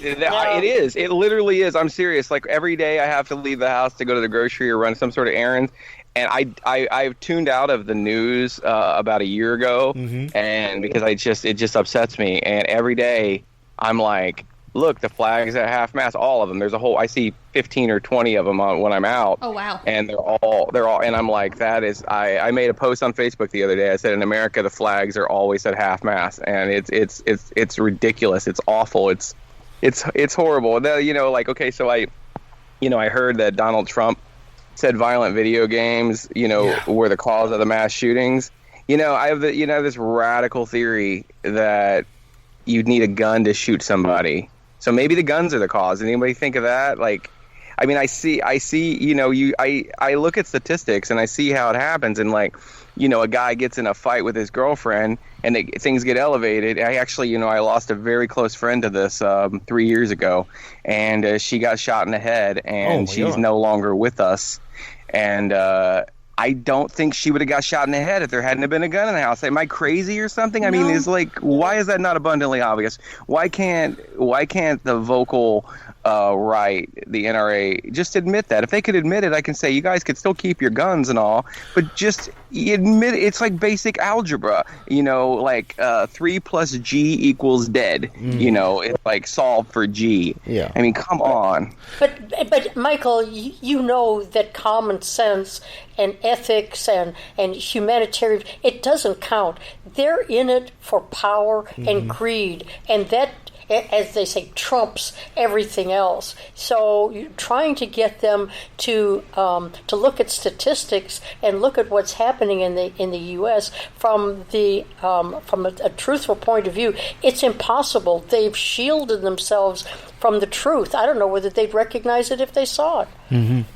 Speaker 12: It is. It literally is. I'm serious. Like every day I have to leave the house to go to the grocery or run some sort of errand. And I've tuned out of the news about a year ago, and because it just upsets me. And every day I'm like, look, the flag's at half mast, all of them. I see 15 or 20 of them when I'm out.
Speaker 2: Oh wow!
Speaker 12: And they're all, and I'm like, that is. I made a post on Facebook the other day. I said in America the flags are always at half mast, and it's ridiculous. It's awful. It's horrible. Okay, so I heard that Donald Trump said violent video games, were the cause of the mass shootings. I have this radical theory that you'd need a gun to shoot somebody. So maybe the guns are the cause. Anybody think of that? Like, I mean, I see, I look at statistics and I see how it happens. And like, a guy gets in a fight with his girlfriend and things get elevated. I actually, I lost a very close friend to this 3 years ago, and she got shot in the head, and she's no longer with us. And I don't think she would have got shot in the head if there hadn't have been a gun in the house. Am I crazy or something? I mean, it's like, why is that not abundantly obvious? Why can't the vocal right, the NRA, just admit that? If they could admit it, I can say you guys could still keep your guns and all, but just admit it. It's like basic algebra, like 3 plus G equals dead. It's like solve for G.
Speaker 1: Yeah.
Speaker 12: I mean, come on.
Speaker 7: But Michael, you know that common sense and ethics and humanitarian, it doesn't count. They're in it for power and greed, and that, as they say, trumps everything else. So you're trying to get them to look at statistics and look at what's happening in the U.S. from a truthful point of view. It's impossible. They've shielded themselves from the truth. I don't know whether they'd recognize it if they saw it.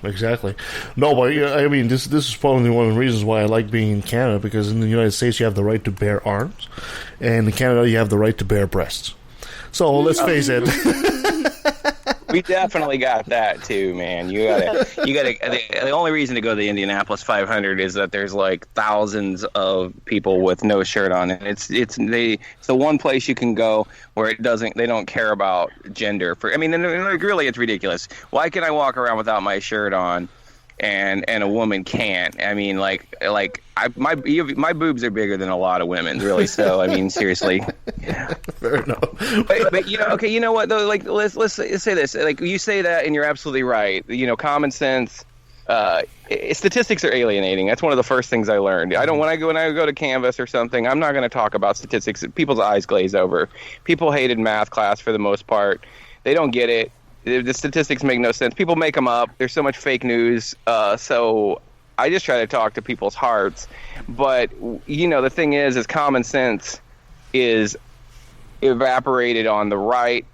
Speaker 1: Exactly. No, but I mean, this is probably one of the reasons why I like being in Canada, because in the United States you have the right to bear arms, and in Canada you have the right to bear breasts. So let's face it.
Speaker 12: We definitely got that too, man. You gotta. The only reason to go to the Indianapolis 500 is that there's like thousands of people with no shirt on, and it's the one place you can go where they don't care about gender. Really, it's ridiculous. Why can I walk around without my shirt on, and a woman can't? I mean, my boobs are bigger than a lot of women, really. So I mean, seriously.
Speaker 1: Fair enough.
Speaker 12: But you know what though? Like let's say this. Like you say that, and you're absolutely right. Common sense. Statistics are alienating. That's one of the first things I learned. When I go to Canvas or something, I'm not going to talk about statistics. People's eyes glaze over. People hated math class for the most part. They don't get it. The statistics make no sense. People make them up. There's so much fake news. So I just try to talk to people's hearts. But the thing is common sense is evaporated on the right,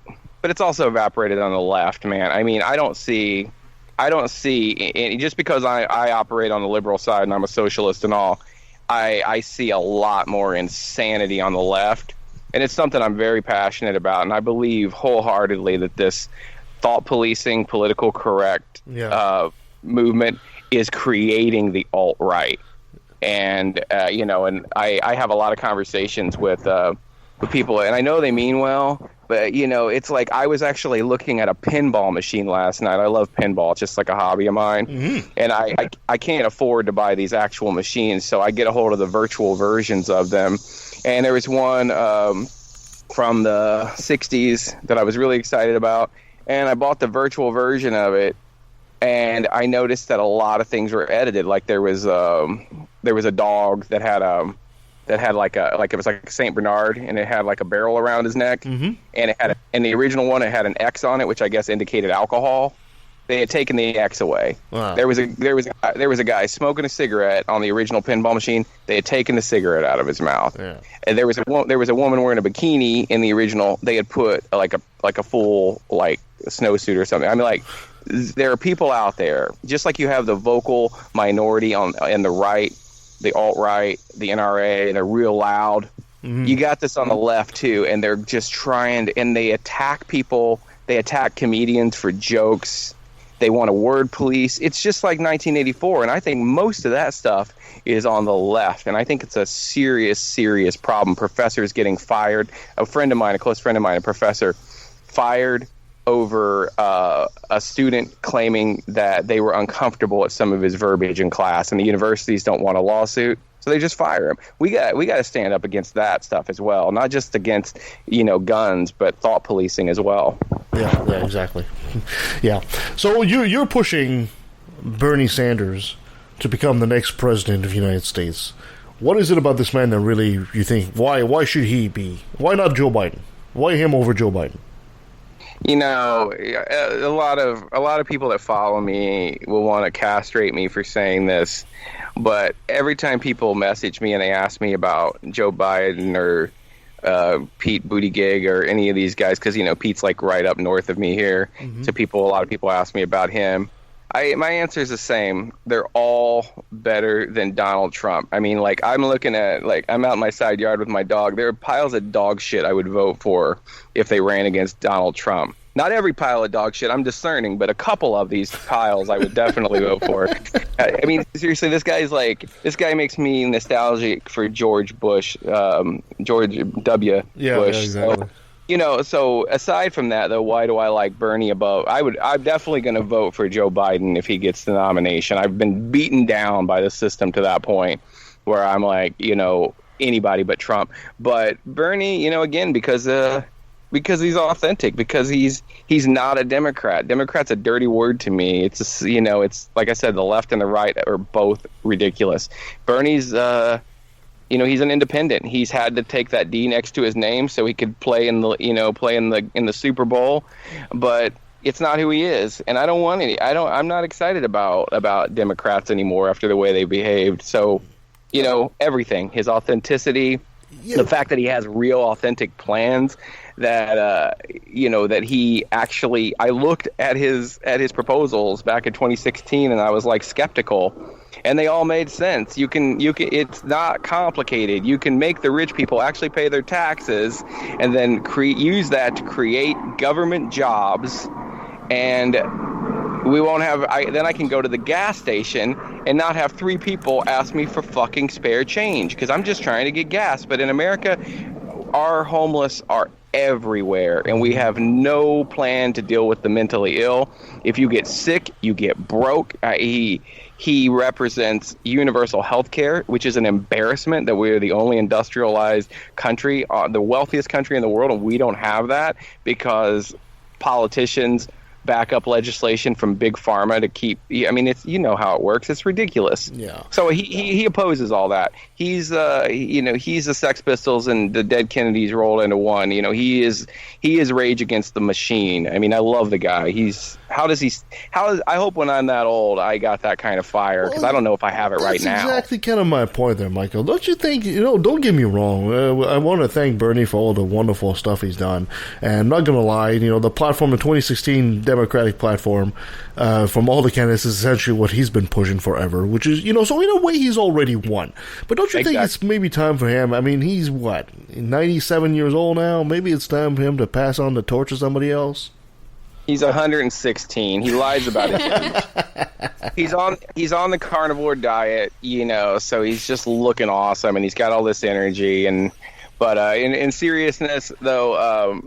Speaker 12: but it's also evaporated on the left, man. I mean, I don't see, just because I operate on the liberal side and I'm a socialist and all, I see a lot more insanity on the left, and it's something I'm very passionate about, and I believe wholeheartedly that this thought policing, political correct movement is creating the alt-right. And, and I have a lot of conversations with people, and I know they mean well, but, it's like I was actually looking at a pinball machine last night. I love pinball. It's just like a hobby of mine. And I can't afford to buy these actual machines, so I get a hold of the virtual versions of them. And there was one from the 60s that I was really excited about, and I bought the virtual version of it, and I noticed that a lot of things were edited. Like there was a dog that had it was like Saint Bernard, and it had like a barrel around his neck, and it had in the original one it had an X on it, which I guess indicated alcohol. They had taken the X away.
Speaker 1: Wow.
Speaker 12: There was a guy smoking a cigarette on the original pinball machine. They had taken the cigarette out of his mouth. Yeah. And there was a woman wearing a bikini in the original. They had put like a full like snowsuit or something. I mean, like, there are people out there, just like you have the vocal minority on the right, the alt-right, the NRA, they're real loud. You got this on the left too, and they're just and they attack people. They attack comedians for jokes. They want a word police. It's just like 1984, and I think most of that stuff is on the left, and I think it's a serious, serious problem. Professors getting fired. A close friend of mine, a professor, fired over a student claiming that they were uncomfortable at some of his verbiage in class, and the universities don't want a lawsuit, so they just fire him. We got to stand up against that stuff as well, not just against guns, but thought policing as well.
Speaker 1: Yeah, exactly. Yeah. So you're pushing Bernie Sanders to become the next president of the United States. What is it about this man that really you think? Why should he be? Why not Joe Biden? Why him over Joe Biden?
Speaker 12: A lot of people that follow me will want to castrate me for saying this, but every time people message me and they ask me about Joe Biden or Pete Buttigieg or any of these guys, because Pete's like right up north of me here, so a lot of people ask me about him. My answer is the same. They're all better than Donald Trump. I mean, like, I'm looking at, like, I'm out in my side yard with my dog. There are piles of dog shit I would vote for if they ran against Donald Trump. Not every pile of dog shit. I'm discerning, but a couple of these piles I would definitely vote for. I mean, seriously, this guy makes me nostalgic for George Bush, George W. Bush.
Speaker 1: Yeah, exactly.
Speaker 12: So, so aside from that, though, why do I like Bernie above? I'm definitely going to vote for Joe Biden if he gets the nomination. I've been beaten down by the system to that point where I'm like, anybody but Trump. But Bernie, again, because he's authentic, because he's not a Democrat. Democrat's a dirty word to me. It's just, it's like I said, the left and the right are both ridiculous. Bernie's, he's an independent. He's had to take that D next to his name so he could play in the Super Bowl, but it's not who he is. And I don't want any. I'm not excited about Democrats anymore after the way they behaved. So, everything, his authenticity, the fact that he has real authentic plans. That that he actually, I looked at his proposals back in 2016 and I was like skeptical, and they all made sense. You can it's not complicated. You can make the rich people actually pay their taxes and then use that to create government jobs, and we won't have then I can go to the gas station and not have 3 people ask me for fucking spare change because I'm just trying to get gas. But in America, our homeless are everywhere, and we have no plan to deal with the mentally ill. If you get sick, you get broke. He represents universal health care, which is an embarrassment that we're the only industrialized country, the wealthiest country in the world, and we don't have that because politicians back up legislation from big pharma to keep. I mean, it's how it works. It's ridiculous.
Speaker 1: Yeah.
Speaker 12: So he opposes all that. He's he's the Sex Pistols and the Dead Kennedys rolled into one. He is Rage Against the Machine. I mean, I love the guy. I hope when I'm that old, I got that kind of fire because I don't know if I have it right now.
Speaker 1: That's exactly kind of my point there, Michael. Don't you think? Don't get me wrong. I want to thank Bernie for all the wonderful stuff he's done, and I'm not going to lie. The platform in 2016. Democratic platform from all the candidates is essentially what he's been pushing forever, which is, so in a way he's already won. But don't you think it's maybe time for him? I mean, he's 97 years old now? Maybe it's time for him to pass on the torch to somebody else?
Speaker 12: He's 116. He lies about his age. He's on the carnivore diet, so he's just looking awesome, and he's got all this energy. But in seriousness, though,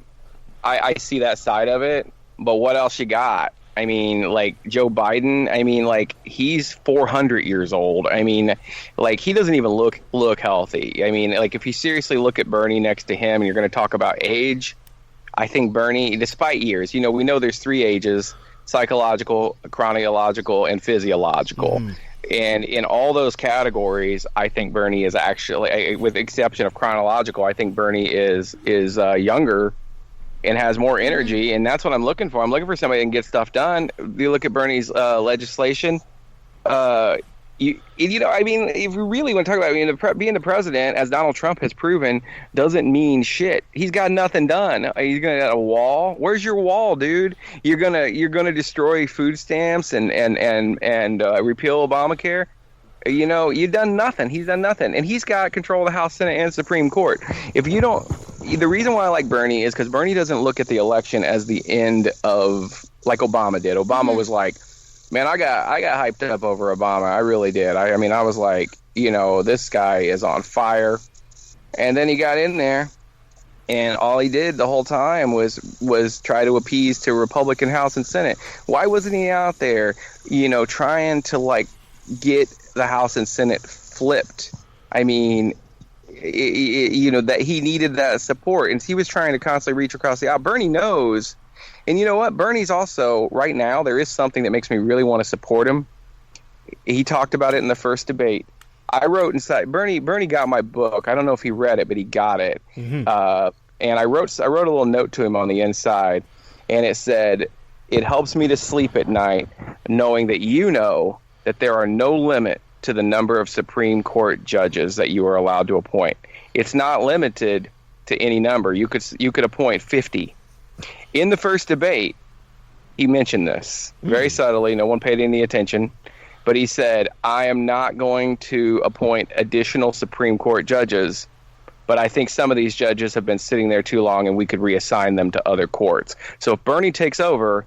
Speaker 12: I see that side of it. But what else you got? I mean, like Joe Biden, he's 400 years old. I mean, he doesn't even look healthy. I mean, if you seriously look at Bernie next to him and you're going to talk about age, I think Bernie, despite years, we know there's 3 ages: psychological, chronological, and physiological. And in all those categories, I think Bernie is actually, with the exception of chronological, I think Bernie is younger and has more energy, and that's what I'm looking for. I'm looking for somebody that can get stuff done. You look at Bernie's legislation. I mean, if we really want to talk about being the president, as Donald Trump has proven, doesn't mean shit. He's got nothing done. He's gonna have a wall. Where's your wall, dude? You're gonna destroy food stamps and repeal Obamacare. You've done nothing. He's done nothing. And he's got control of the House, Senate, and Supreme Court. The reason why I like Bernie is because Bernie doesn't look at the election as the end of, like Obama did. Obama was like, man, I got hyped up over Obama. I really did. I mean, I was like, this guy is on fire. And then he got in there, and all he did the whole time was try to appease to Republican House and Senate. Why wasn't he out there, trying to, get the House and Senate flipped? I mean, that he needed that support, and he was trying to constantly reach across the aisle. Bernie knows, and you know what? Bernie's also, right now, there is something that makes me really want to support him. He talked about it in the first debate. I wrote inside, Bernie got my book. I don't know if he read it, but he got it. And I wrote a little note to him on the inside, and it said, "It helps me to sleep at night knowing that that there are no limit to the number of Supreme Court judges that you are allowed to appoint. It's not limited to any number. You could appoint 50. In the first debate, he mentioned this very subtly. No one paid any attention. But he said, I am not going to appoint additional Supreme Court judges But I think some of these judges have been sitting there too long, and we could reassign them to other courts. So if Bernie takes over,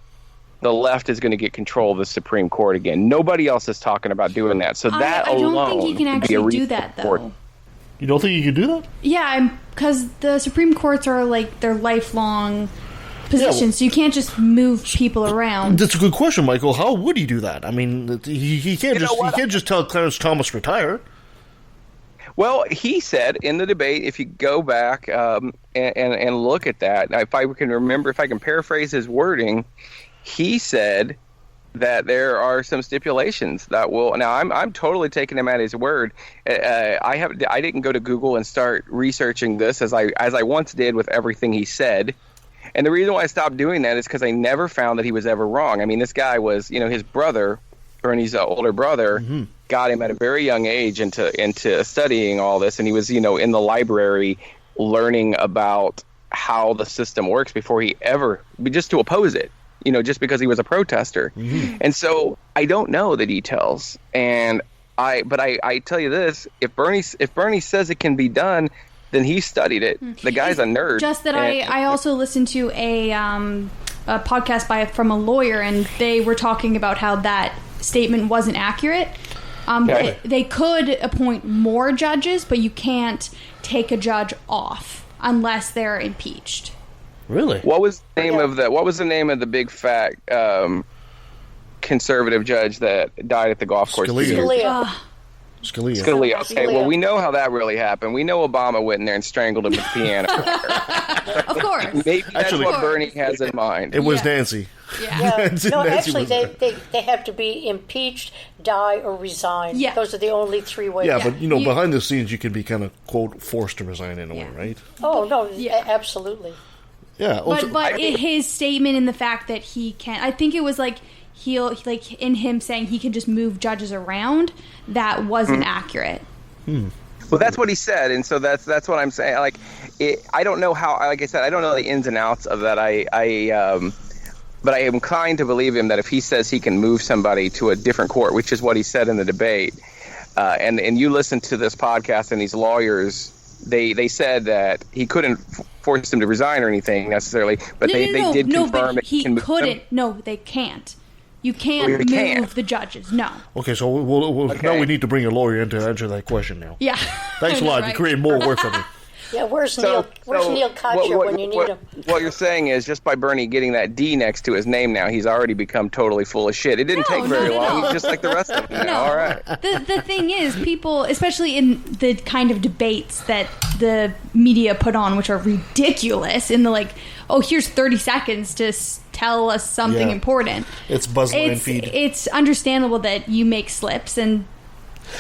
Speaker 12: the left is going to get control of the Supreme Court again. Nobody else is talking about doing that. So that alone,
Speaker 2: I don't think you can actually do that, though.
Speaker 1: You don't think you can do that?
Speaker 2: Yeah, because the Supreme Courts are like they're lifelong positions, so you can't just move people around.
Speaker 1: That's a good question, Michael. How would he do that? I mean, he can't just tell Clarence Thomas retire.
Speaker 12: Well, he said in the debate, if you go back and look at that, if I can remember, if I can paraphrase his wording, he said that there are some stipulations that will. Now, I'm totally taking him at his word. I didn't go to Google and start researching this as I once did with everything he said. And the reason why I stopped doing that is because I never found that he was ever wrong. I mean, this guy was, his brother, Bernie's older brother, got him at a very young age into studying all this, and he was, in the library learning about how the system works before he ever, just to oppose it, just because he was a protester. And so I don't know the details, but I tell you this: if Bernie says it can be done, then he studied it. The guy's a nerd.
Speaker 2: Just that I also listened to a podcast from a lawyer, and they were talking about how that statement wasn't accurate. They could appoint more judges, but you can't take a judge off unless they're impeached.
Speaker 1: Really?
Speaker 12: What was the name of the big fat conservative judge that died at the golf course?
Speaker 1: Scalia.
Speaker 12: Okay, well, we know how that really happened. We know Obama went in there and strangled him with the piano.
Speaker 2: Of course.
Speaker 12: Maybe that's what Bernie has in mind.
Speaker 1: It was Nancy.
Speaker 7: Yeah. No, actually, they have to be impeached, die, or resign. Yeah. Those are the only three ways.
Speaker 1: Yeah, but, behind the scenes, you can be kind of, quote, forced to resign in a way, right?
Speaker 7: Oh, no, absolutely.
Speaker 1: Yeah.
Speaker 2: But his statement in the fact that he can't, I think it was like, in him saying he can just move judges around, that wasn't accurate.
Speaker 12: Well, that's what he said, and so that's what I'm saying. Like, I don't know how. Like I said, I don't know the ins and outs of that. But I am inclined to believe him that if he says he can move somebody to a different court, which is what he said in the debate, and you listen to this podcast and these lawyers, they said that he couldn't force him to resign or anything necessarily, but they did confirm that he couldn't.
Speaker 2: No, they can't. You can't move the judges. No.
Speaker 1: Okay, so now we need to bring a lawyer in to answer that question now.
Speaker 2: Yeah.
Speaker 1: Thanks a lot. Right. You created more work for me.
Speaker 7: Yeah, where's Neil Kotcher when you need him?
Speaker 12: What you're saying is just by Bernie getting that D next to his name now, he's already become totally full of shit. It didn't take very long. He's just like the rest of them.
Speaker 2: No.
Speaker 12: All right.
Speaker 2: The thing is, people, especially in the kind of debates that the media put on, which are ridiculous, in the here's 30 seconds to tell us something important.
Speaker 1: It's buzzline feed.
Speaker 2: It's understandable that you make slips, and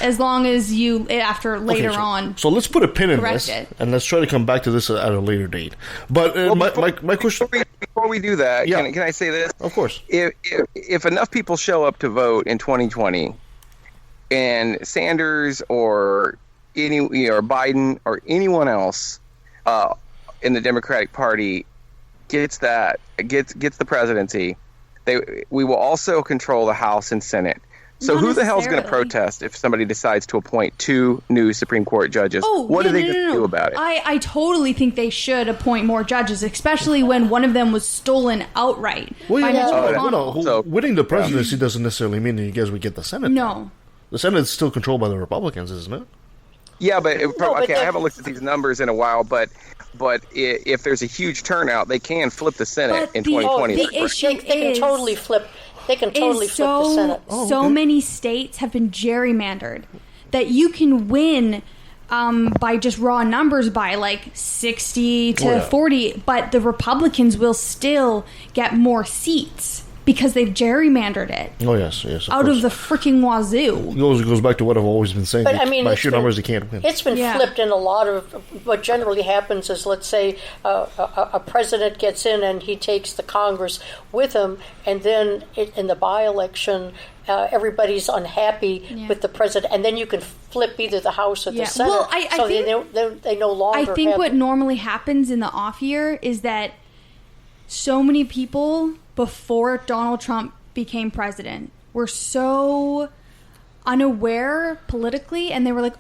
Speaker 2: as long as you, later on.
Speaker 1: So let's put a pin in this, and let's try to come back to this at a later date. But my question...
Speaker 12: Before we do that, can I say this?
Speaker 1: Of course.
Speaker 12: If enough people show up to vote in 2020, and Sanders or Biden or anyone else in the Democratic Party gets the presidency, we will also control the House and Senate. So who the hell's going to protest if somebody decides to appoint 2 new Supreme Court judges? What are they going to do about it?
Speaker 2: I totally think they should appoint more judges, especially when one of them was stolen outright by Mitch McConnell.
Speaker 1: Winning the presidency doesn't necessarily mean that you guys would get the Senate.
Speaker 2: No.
Speaker 1: The Senate is still controlled by the Republicans, isn't it?
Speaker 12: Yeah, but I haven't looked at these numbers in a while, but if there's a huge turnout, they can flip the Senate in 2020.
Speaker 2: The issue
Speaker 7: they can totally flip. They can totally flip the Senate.
Speaker 2: So many states have been gerrymandered that you can win by just raw numbers by 60 to 40, but the Republicans will still get more seats because they've gerrymandered it.
Speaker 1: Oh, yes.
Speaker 2: Out of the freaking wazoo.
Speaker 1: It goes back to what I've always been saying.
Speaker 7: But,
Speaker 1: by sheer numbers, they can't win.
Speaker 7: It's been flipped in a lot of... What generally happens is, let's say, a president gets in and he takes the Congress with him, and then in the by-election, everybody's unhappy with the president, and then you can flip either the House or the Senate.
Speaker 2: Well, I think,
Speaker 7: they no longer
Speaker 2: I think what normally happens in the off year is that so many people... before Donald Trump became president, were so unaware politically, and they were like,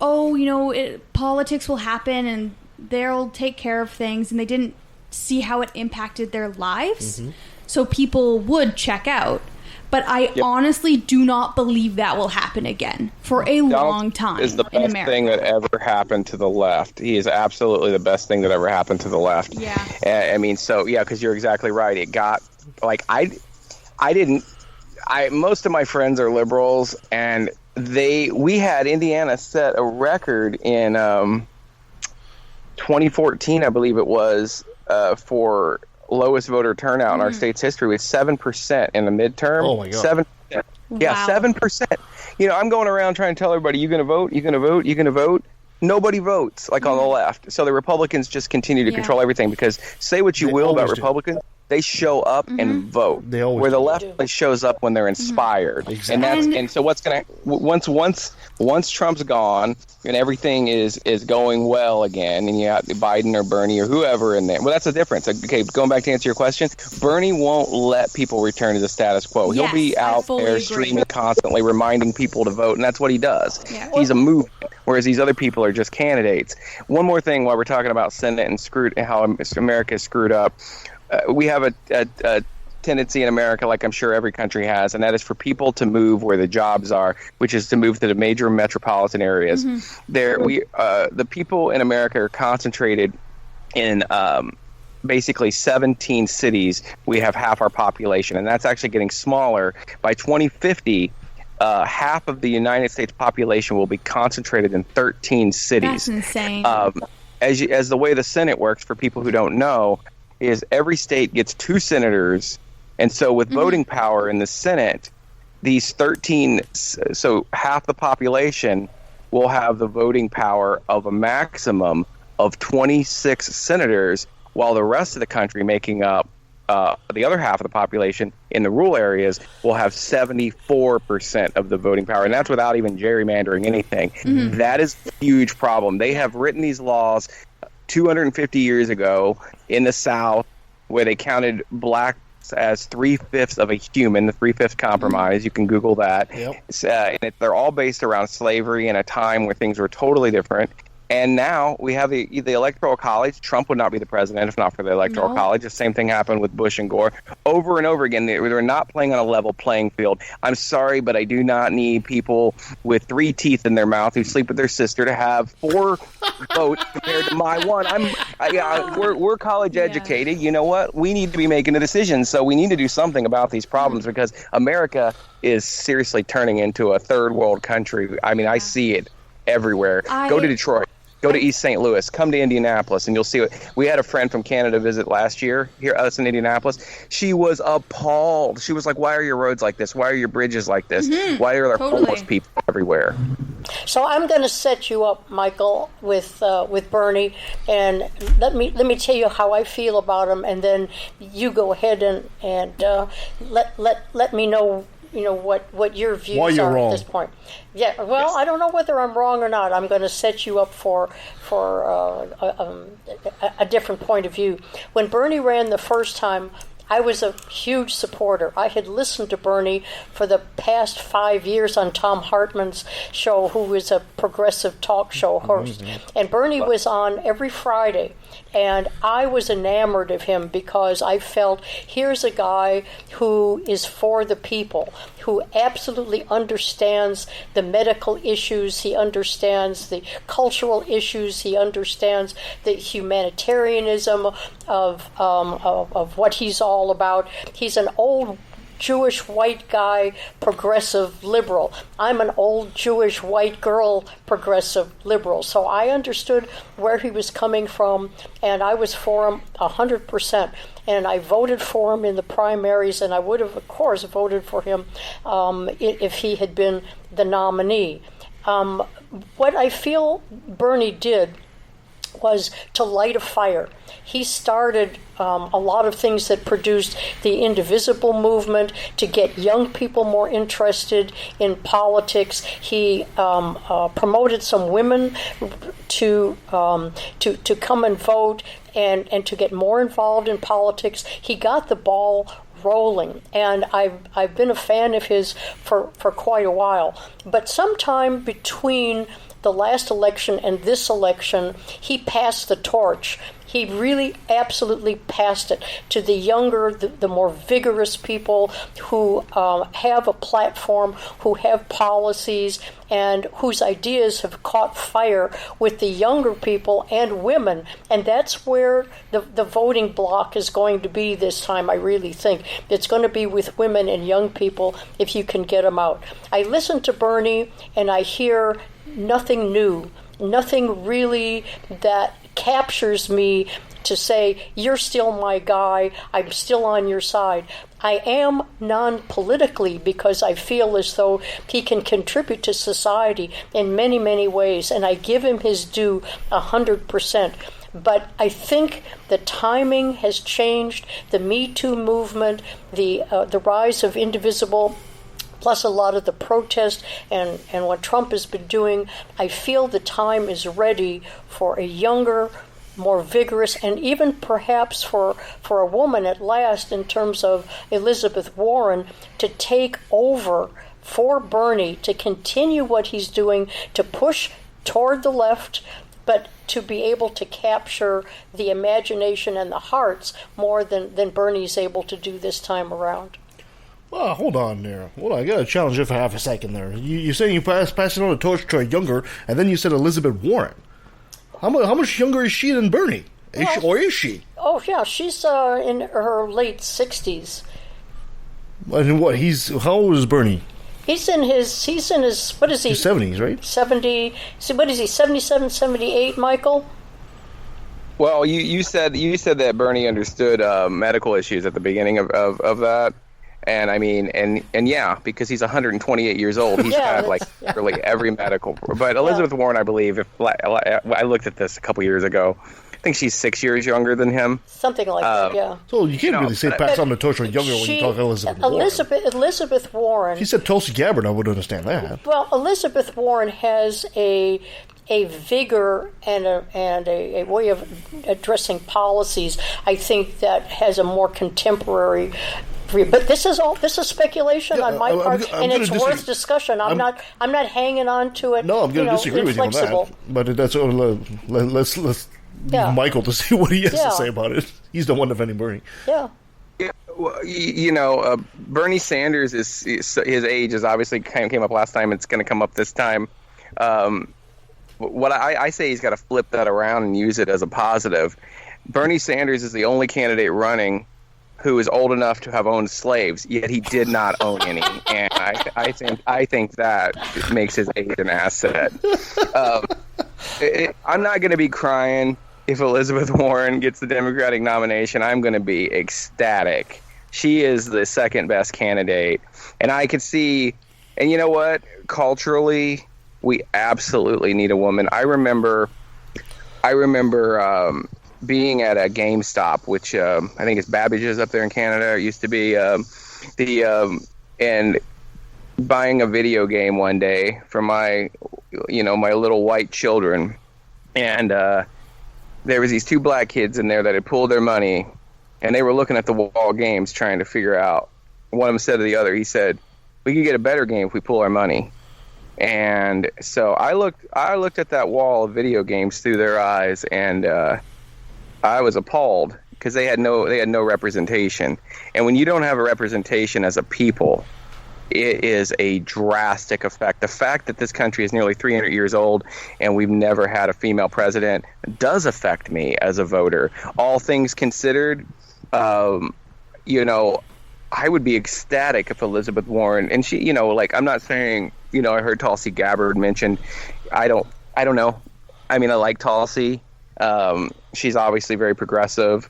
Speaker 2: politics will happen, and they'll take care of things, and they didn't see how it impacted their lives. So people would check out. But I honestly do not believe that will happen again for a long time
Speaker 12: is the best thing that ever happened to the left. He is absolutely the best thing that ever happened to the left.
Speaker 2: Yeah.
Speaker 12: I mean, so, yeah, because you're exactly right. It got, like, most of my friends are liberals, and we had Indiana set a record in 2014, I believe it was, for lowest voter turnout in our state's history with 7% in the midterm.
Speaker 1: Oh my God.
Speaker 12: 7%. Yeah, 7%. You know, I'm going around trying to tell everybody, you going to vote? You going to vote? You going to vote? Nobody votes, like on the left. So the Republicans just continue to control everything, because say what you will about Republicans, they show up and vote.
Speaker 1: They always
Speaker 12: where the left only shows up when they're inspired.
Speaker 1: Exactly.
Speaker 12: And so what's going to once Trump's gone and everything is going well again, and you have Biden or Bernie or whoever in there. Well, that's the difference. Okay, going back to answer your question, Bernie won't let people return to the status quo. He'll be out there streaming constantly, reminding people to vote, and that's what he does. Yeah. He's a movement, whereas these other people are just candidates. One more thing while we're talking about Senate and how America is screwed up. We have a tendency in America, like I'm sure every country has, and that is for people to move where the jobs are, which is to move to the major metropolitan areas. The people in America are concentrated in basically 17 cities. We have half our population, and that's actually getting smaller. By 2050, half of the United States population will be concentrated in 13 cities.
Speaker 2: That's insane.
Speaker 12: As the way the Senate works, for people who don't know, is every state gets 2 senators, and so with voting power in the Senate, these 13, so half the population will have the voting power of a maximum of 26 senators, while the rest of the country, making up the other half of the population in the rural areas, will have 74% of the voting power, and that's without even gerrymandering anything. That is a huge problem. They have written these laws 250 years ago in the South, where they counted blacks as 3/5 of a human, the 3/5 compromise. You can Google that. And they're all based around slavery in a time where things were totally different. And now we have the Electoral College. Trump would not be the president if not for the Electoral College. The same thing happened with Bush and Gore. Over and over again, they're not playing on a level playing field. I'm sorry, but I do not need people with 3 teeth in their mouth who sleep with their sister to have 4 votes compared to my one. We're college educated. You know what? We need to be making a decision. So we need to do something about these problems, because America is seriously turning into a third world country. I mean, I see it everywhere. Go to Detroit. Go to East St. Louis. Come to Indianapolis, and you'll see what we had a friend from Canada visit last year us in Indianapolis. She was appalled. She was like, "Why are your roads like this? Why are your bridges like this? Why are there homeless people everywhere?"
Speaker 7: So I'm going to set you up, Michael, with Bernie, and let me tell you how I feel about him, and then you go ahead and let me know. You know what your views are at this point. Yeah, well, I don't know whether I'm wrong or not. I'm going to set you up for a different point of view. When Bernie ran the first time, I was a huge supporter. I had listened to Bernie for the past 5 years on Tom Hartman's show, who is a progressive talk show host. And Bernie was on every Friday. And I was enamored of him because I felt, here's a guy who is for the people, who absolutely understands the medical issues, he understands the cultural issues, he understands the humanitarianism of what he's all about. He's an old Jewish white guy, progressive liberal. I'm an old Jewish white girl, progressive liberal. So I understood where he was coming from, and I was for him 100%. And I voted for him in the primaries, and I would have, of course, voted for him if he had been the nominee. What I feel Bernie did was to light a fire. He started a lot of things that produced the Indivisible movement to get young people more interested in politics. He promoted some women to come and vote and to get more involved in politics. He got the ball rolling, and I've been a fan of his for quite a while. But sometime between the last election and this election, he passed the torch. He really absolutely passed it to the younger, the more vigorous people who have a platform, who have policies, and whose ideas have caught fire with the younger people and women. And that's where the voting bloc is going to be this time, I really think. It's going to be with women and young people if you can get them out. I listen to Bernie and I hear nothing new, nothing really that captures me to say, you're still my guy, I'm still on your side. I am non-politically because I feel as though he can contribute to society in many, many ways, and I give him his due 100%. But I think the timing has changed, the Me Too movement, the rise of Indivisible, plus a lot of the protest and what Trump has been doing. I feel the time is ready for a younger, more vigorous, and even perhaps for a woman at last, in terms of Elizabeth Warren, to take over for Bernie, to continue what he's doing, to push toward the left, but to be able to capture the imagination and the hearts more than Bernie's able to do this time around.
Speaker 1: Well, hold on there. Hold on, I got to challenge you for half a second there. You're saying you passing on the torch to a younger, and then you said Elizabeth Warren. How much younger is she than Bernie? Is she?
Speaker 7: Oh, yeah, she's in her late 60s.
Speaker 1: And what? How old is Bernie?
Speaker 7: He's in his, what is he?
Speaker 1: His 70s, right?
Speaker 7: 70, what is he, 77, 78, Michael?
Speaker 12: Well, you said that Bernie understood medical issues at the beginning of that. And I mean, and yeah, because he's 128 years old, he's had really every medical. But Elizabeth Warren, I believe, I looked at this a couple years ago, I think she's 6 years younger than him.
Speaker 7: Something like that, yeah.
Speaker 1: So you can't really say pass on the torch to a younger when you talk Elizabeth Warren.
Speaker 7: Elizabeth Warren.
Speaker 1: She said Tulsi Gabbard, I would understand that.
Speaker 7: Well, Elizabeth Warren has a vigor and a way of addressing policies, I think, that has a more contemporary. But this is speculation on my part, and it's worth discussion. I'm not hanging on to it.
Speaker 1: No, I'm going to disagree with you on that. But that's let's leave Michael to see what he has to say about it. He's the one defending Bernie.
Speaker 7: Yeah.
Speaker 12: Yeah, well, Bernie Sanders is his age is obviously came up last time. It's going to come up this time. What I say, he's got to flip that around and use it as a positive. Bernie Sanders is the only candidate running who is old enough to have owned slaves, yet he did not own any, and I think that makes his age an asset. I'm not going to be crying if Elizabeth Warren gets the Democratic nomination. I'm going to be ecstatic. She is the second best candidate, and I could see. And you know what? Culturally, we absolutely need a woman. I remember. Being at a GameStop, which I think is Babbage's up there in Canada. It used to be and buying a video game one day for my little white children, and there was these two black kids in there that had pulled their money, and they were looking at the wall games trying to figure out. One of them said to the other, he said, "We could get a better game if we pull our money." And so I looked at that wall of video games through their eyes, and I was appalled because they had no representation. And when you don't have a representation as a people, it is a drastic effect. The fact that this country is nearly 300 years old and we've never had a female president does affect me as a voter. All things considered, I would be ecstatic if Elizabeth Warren, and she, I'm not saying, I heard Tulsi Gabbard mentioned. I don't know. I mean, I like Tulsi. She's obviously very progressive,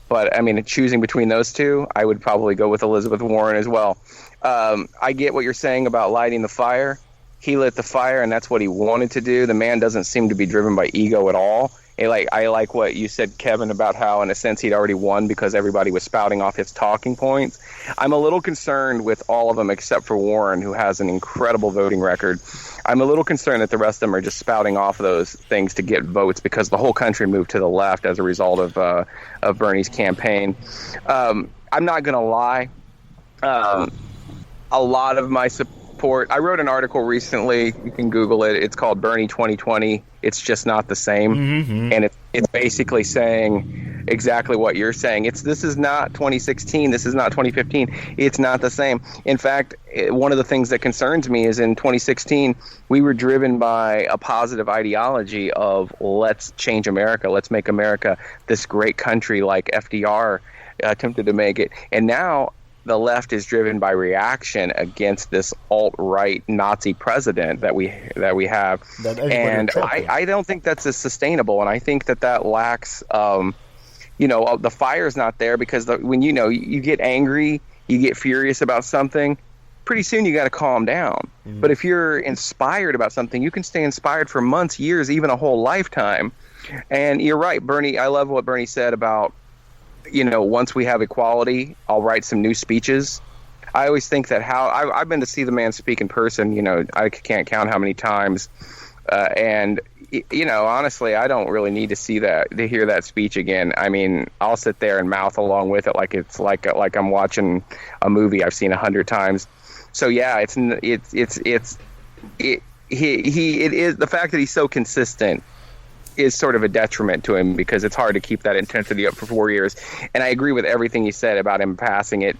Speaker 12: but I mean, choosing between those two, I would probably go with Elizabeth Warren as well. I get what you're saying about lighting the fire. He lit the fire, and that's what he wanted to do. The man doesn't seem to be driven by ego at all. I like what you said, Kevin, about how, in a sense, he'd already won because everybody was spouting off his talking points. I'm a little concerned with all of them except for Warren, who has an incredible voting record. I'm a little concerned that the rest of them are just spouting off those things to get votes because the whole country moved to the left as a result of Bernie's campaign. I'm not going to lie. A lot of my support. I wrote an article recently. You can Google it. It's called Bernie 2020. It's just not the same.
Speaker 1: Mm-hmm.
Speaker 12: And it's basically saying exactly what you're saying. This is not 2016. This is not 2015. It's not the same. In fact, one of the things that concerns me is in 2016, we were driven by a positive ideology of let's change America. Let's make America this great country like FDR attempted to make it. And now the left is driven by reaction against this alt-right Nazi president that we have, and I don't think that's as sustainable. And I think that lacks, the fire's not there, because when you get angry, you get furious about something, pretty soon you got to calm down. Mm-hmm. But if you're inspired about something, you can stay inspired for months, years, even a whole lifetime. And you're right, Bernie. I love what Bernie said about, once we have equality, I'll write some new speeches. I always think that I've been to see the man speak in person, I can't count how many times. And honestly, I don't really need to hear that speech again. I mean, I'll sit there and mouth along with it like it's like I'm watching a movie I've seen 100 times. So yeah, it is the fact that he's so consistent is sort of a detriment to him, because it's hard to keep that intensity up for 4 years. And I agree with everything he said about him passing it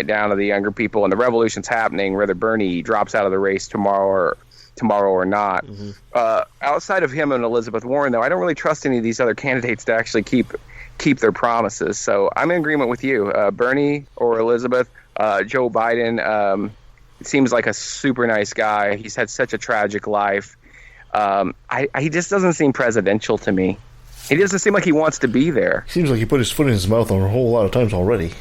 Speaker 12: down to the younger people, and the revolution's happening whether Bernie drops out of the race tomorrow or not. Mm-hmm. Outside of him and Elizabeth Warren, though, I don't really trust any of these other candidates to actually keep their promises. So I'm in agreement with you. Bernie or Elizabeth. Joe Biden seems like a super nice guy. He's had such a tragic life. He just doesn't seem presidential to me. He doesn't seem like he wants to be there.
Speaker 1: Seems like he put his foot in his mouth a whole lot of times already.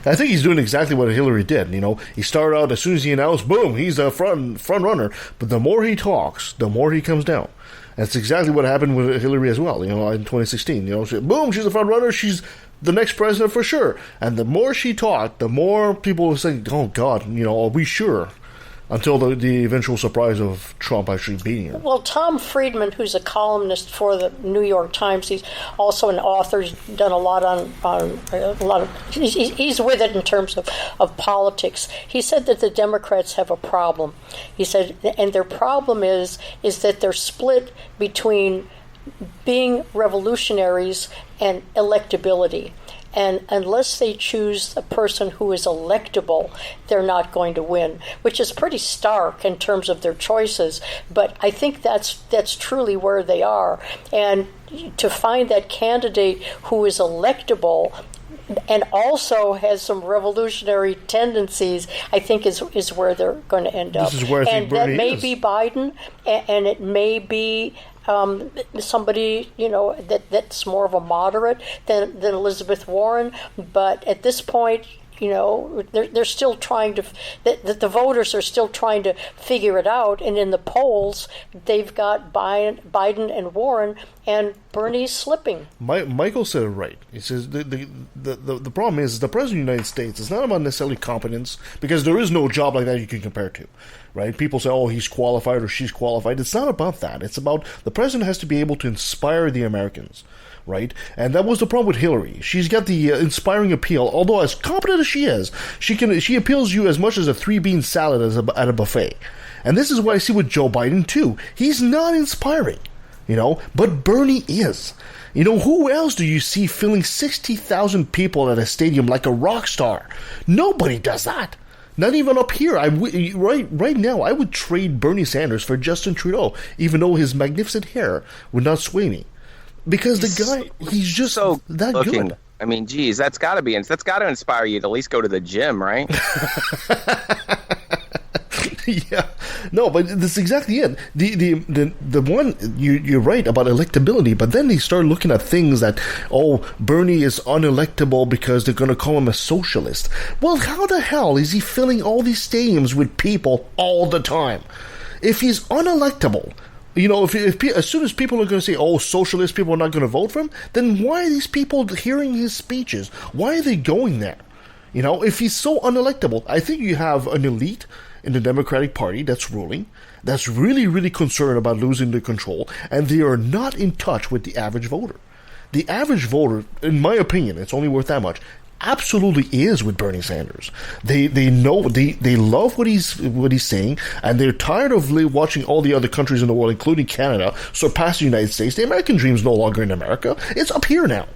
Speaker 1: I think he's doing exactly what Hillary did. He started out, as soon as he announced, boom, he's a front runner. But the more he talks, the more he comes down. That's exactly what happened with Hillary as well. In 2016, boom, she's a front runner. She's the next president for sure. And the more she talked, the more people were saying, "Oh God, are we sure?" Until the eventual surprise of Trump actually beating her.
Speaker 7: Well, Tom Friedman, who's a columnist for the New York Times, he's also an author. He's done a lot on a lot of. He's with it in terms of politics. He said that the Democrats have a problem. He said, and their problem is that they're split between being revolutionaries and electability. And unless they choose a person who is electable, they're not going to win, which is pretty stark in terms of their choices. But I think that's truly where they are. And to find that candidate who is electable and also has some revolutionary tendencies, I think is where they're going to end up.
Speaker 1: This is where I think
Speaker 7: that
Speaker 1: Bernie
Speaker 7: may
Speaker 1: is.
Speaker 7: be Biden, and it may be somebody that's more of a moderate than Elizabeth Warren. But at this point, they're still trying to. The voters are still trying to figure it out. And in the polls, they've got Biden and Warren, and Bernie's slipping.
Speaker 1: Michael said it right. He says the problem is the president of the United States is not about necessarily competence, because there is no job like that you can compare to. Right? People say, oh, he's qualified or she's qualified. It's not about that. It's about the president has to be able to inspire the Americans, right? And that was the problem with Hillary. She's got the inspiring appeal. Although as competent as she is, she appeals you as much as a 3-bean salad at a buffet. And this is what I see with Joe Biden too. He's not inspiring, but Bernie is. Who else do you see filling 60,000 people at a stadium like a rock star? Nobody does that. Not even up here. Right now, I would trade Bernie Sanders for Justin Trudeau, even though his magnificent hair would not sway me. Because the guy, he's just so that
Speaker 12: looking.
Speaker 1: Good.
Speaker 12: I mean, geez, that's got to inspire you to at least go to the gym, right?
Speaker 1: Yeah, no, but that's exactly it. The one you're right about electability, but then they start looking at things that Bernie is unelectable because they're going to call him a socialist. Well, how the hell is he filling all these stadiums with people all the time? If he's unelectable, if as soon as people are going to say, socialist people are not going to vote for him, then why are these people hearing his speeches? Why are they going there? If he's so unelectable, I think you have an elite in the Democratic Party that's ruling, that's really, really concerned about losing the control, and they are not in touch with the average voter. The average voter, in my opinion, it's only worth that much, absolutely is with Bernie Sanders. They know they love what he's saying, and they're tired of watching all the other countries in the world, including Canada, surpass the United States. The American dream is no longer in America; it's up here now.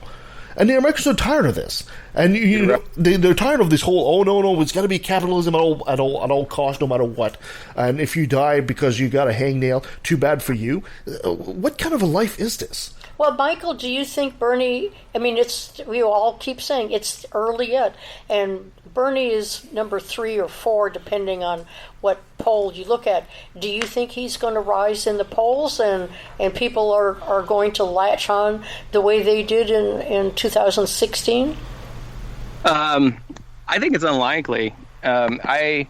Speaker 1: And the Americans are tired of this, and you know, they're tired of this whole no, it's got to be capitalism at all costs, no matter what. And if you die because you got a hangnail, too bad for you. What kind of a life is this?
Speaker 7: Well, Michael, do you think Bernie? I mean, we all keep saying it's early yet, and Bernie is number 3 or 4, depending on what poll you look at. Do you think he's going to rise in the polls, and people are going to latch on the way they did in 2016?
Speaker 12: I think it's unlikely. I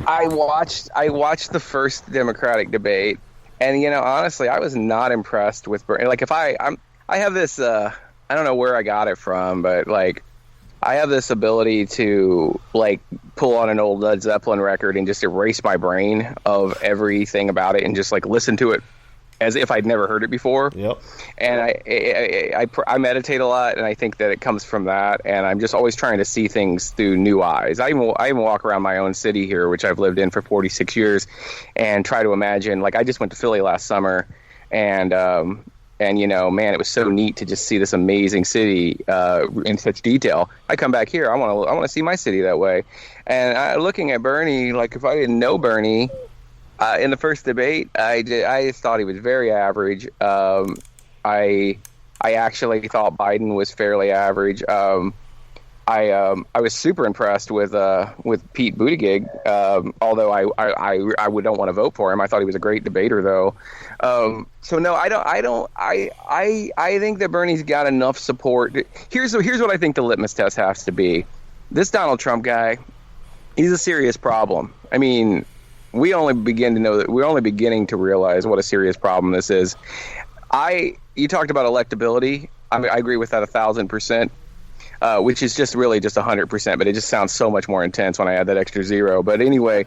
Speaker 12: watched the first Democratic debate, and you know, honestly, I was not impressed with Bernie. Like, if I have this, I don't know where I got it from, but like, I have this ability to like pull on an old Led Zeppelin record and just erase my brain of everything about it and just like listen to it as if I'd never heard it before.
Speaker 1: Yep.
Speaker 12: And I meditate a lot, and I think that it comes from that. And I'm just always trying to see things through new eyes. I even walk around my own city here, which I've lived in for 46 years, and try to imagine. Like, I just went to Philly last summer, and you know, man, it was so neat to just see this amazing city in such detail. I come back here, I want to see my city that way. And looking at Bernie, like, if I didn't know Bernie. In the first debate, I just thought he was very average. I actually thought Biden was fairly average. I was super impressed with Pete Buttigieg, although I don't want to vote for him. I thought he was a great debater, though. So no, I think that Bernie's got enough support. Here's what I think the litmus test has to be. This Donald Trump guy, he's a serious problem. I mean, we're only beginning to realize what a serious problem this is. You talked about electability. I agree with that 1,000%, which is just really just 100%, but it just sounds so much more intense when I add that extra zero. But anyway,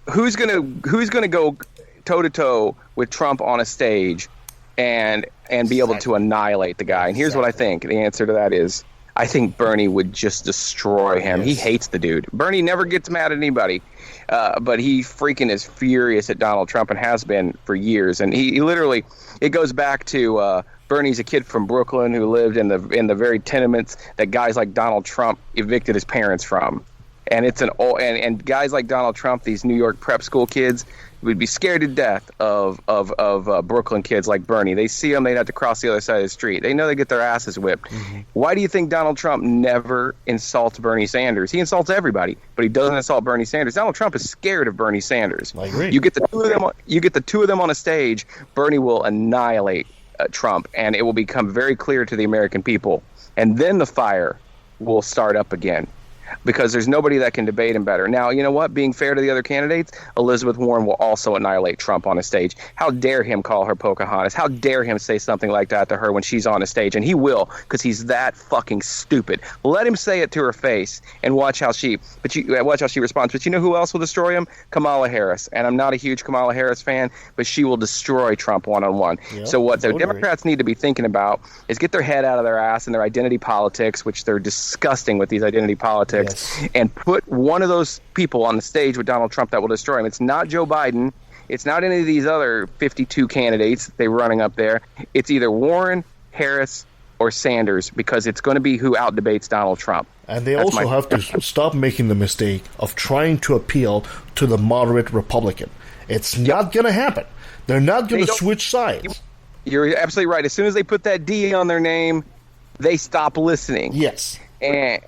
Speaker 12: who's gonna go toe to toe with Trump on a stage and be able to annihilate the guy? And here's what I think. The answer to that is, I think Bernie would just destroy him. Yes. He hates the dude. Bernie never gets mad at anybody, but he freaking is furious at Donald Trump and has been for years. And he literally, it goes back to Bernie's a kid from Brooklyn who lived in the very tenements that guys like Donald Trump evicted his parents from. And it's and guys like Donald Trump, these New York prep school kids, would be scared to death of Brooklyn kids like Bernie. They see him, they'd have to cross the other side of the street. They know they get their asses whipped. Mm-hmm. Why do you think Donald Trump never insults Bernie Sanders? He insults everybody, but he doesn't insult Bernie Sanders. Donald Trump is scared of Bernie Sanders.
Speaker 1: I agree.
Speaker 12: You get the two of them on a stage, Bernie will annihilate Trump, and it will become very clear to the American people. And then the fire will start up again, because there's nobody that can debate him better. Now, you know what? Being fair to the other candidates, Elizabeth Warren will also annihilate Trump on a stage. How dare him call her Pocahontas? How dare him say something like that to her when she's on a stage? And he will, because he's that fucking stupid. Let him say it to her face and watch how she responds. But you know who else will destroy him? Kamala Harris. And I'm not a huge Kamala Harris fan, but she will destroy Trump one-on-one. Yep, so what the Democrats need to be thinking about is get their head out of their ass and their identity politics, which they're disgusting with these identity politics. Yes. And put one of those people on the stage with Donald Trump that will destroy him. It's not Joe Biden. It's not any of these other 52 candidates they're running up there. It's either Warren, Harris, or Sanders, because it's going to be who out-debates Donald Trump.
Speaker 1: And they also have to stop making the mistake of trying to appeal to the moderate Republican. It's not going to happen. They're not going to switch sides.
Speaker 12: You're absolutely right. As soon as they put that D on their name, they stop listening.
Speaker 1: Yes.
Speaker 12: And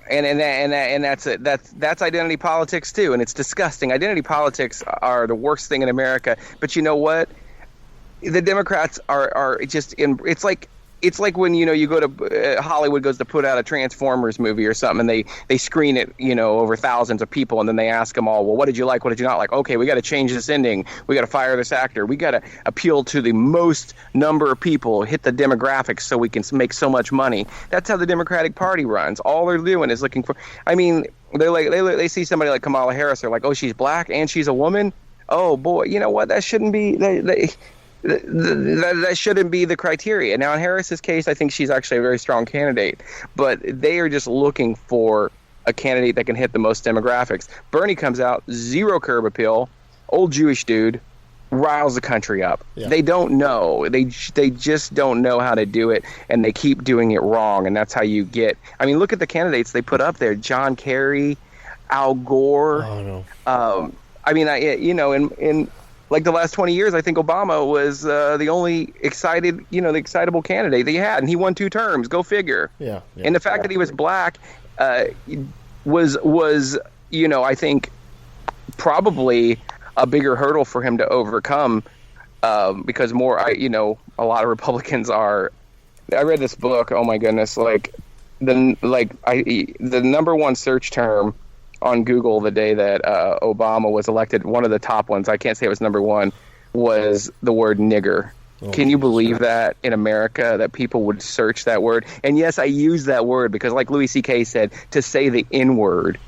Speaker 12: that's it. That's identity politics too, and it's disgusting. Identity politics are the worst thing in America. But you know what? The Democrats are just in. It's like when you go to Hollywood goes to put out a Transformers movie or something, and they screen it over thousands of people, and then they ask them all, well, what did you like, what did you not like? Okay, we got to change this ending, we got to fire this actor, we got to appeal to the most number of people, hit the demographics so we can make so much money. That's how the Democratic Party runs. All they're doing is looking for. I mean, they're like they see somebody like Kamala Harris, they're like, oh, she's black and she's a woman. Oh boy, you know what? That shouldn't be. that shouldn't be the criteria. Now, in Harris's case, I think she's actually a very strong candidate, but they are just looking for a candidate that can hit the most demographics. Bernie comes out, zero curb appeal, old Jewish dude, riles the country up. Yeah. They don't know. They just don't know how to do it, and they keep doing it wrong, and that's how you get... I mean, look at the candidates they put up there. John Kerry, Al Gore.
Speaker 1: Oh, no.
Speaker 12: I mean, in like the last 20 years, I think Obama was the only the excitable candidate that you had, and he won 2 terms. Go figure.
Speaker 1: Yeah.
Speaker 12: And the fact that he was black was I think probably a bigger hurdle for him to overcome because a lot of Republicans are. I read this book. Oh my goodness! The number one search term on Google the day that Obama was elected, one of the top ones, I can't say it was number one, was the word nigger. Oh, can you believe that in America that people would search that word? And yes, I use that word because, like Louis C.K. said, to say the N-word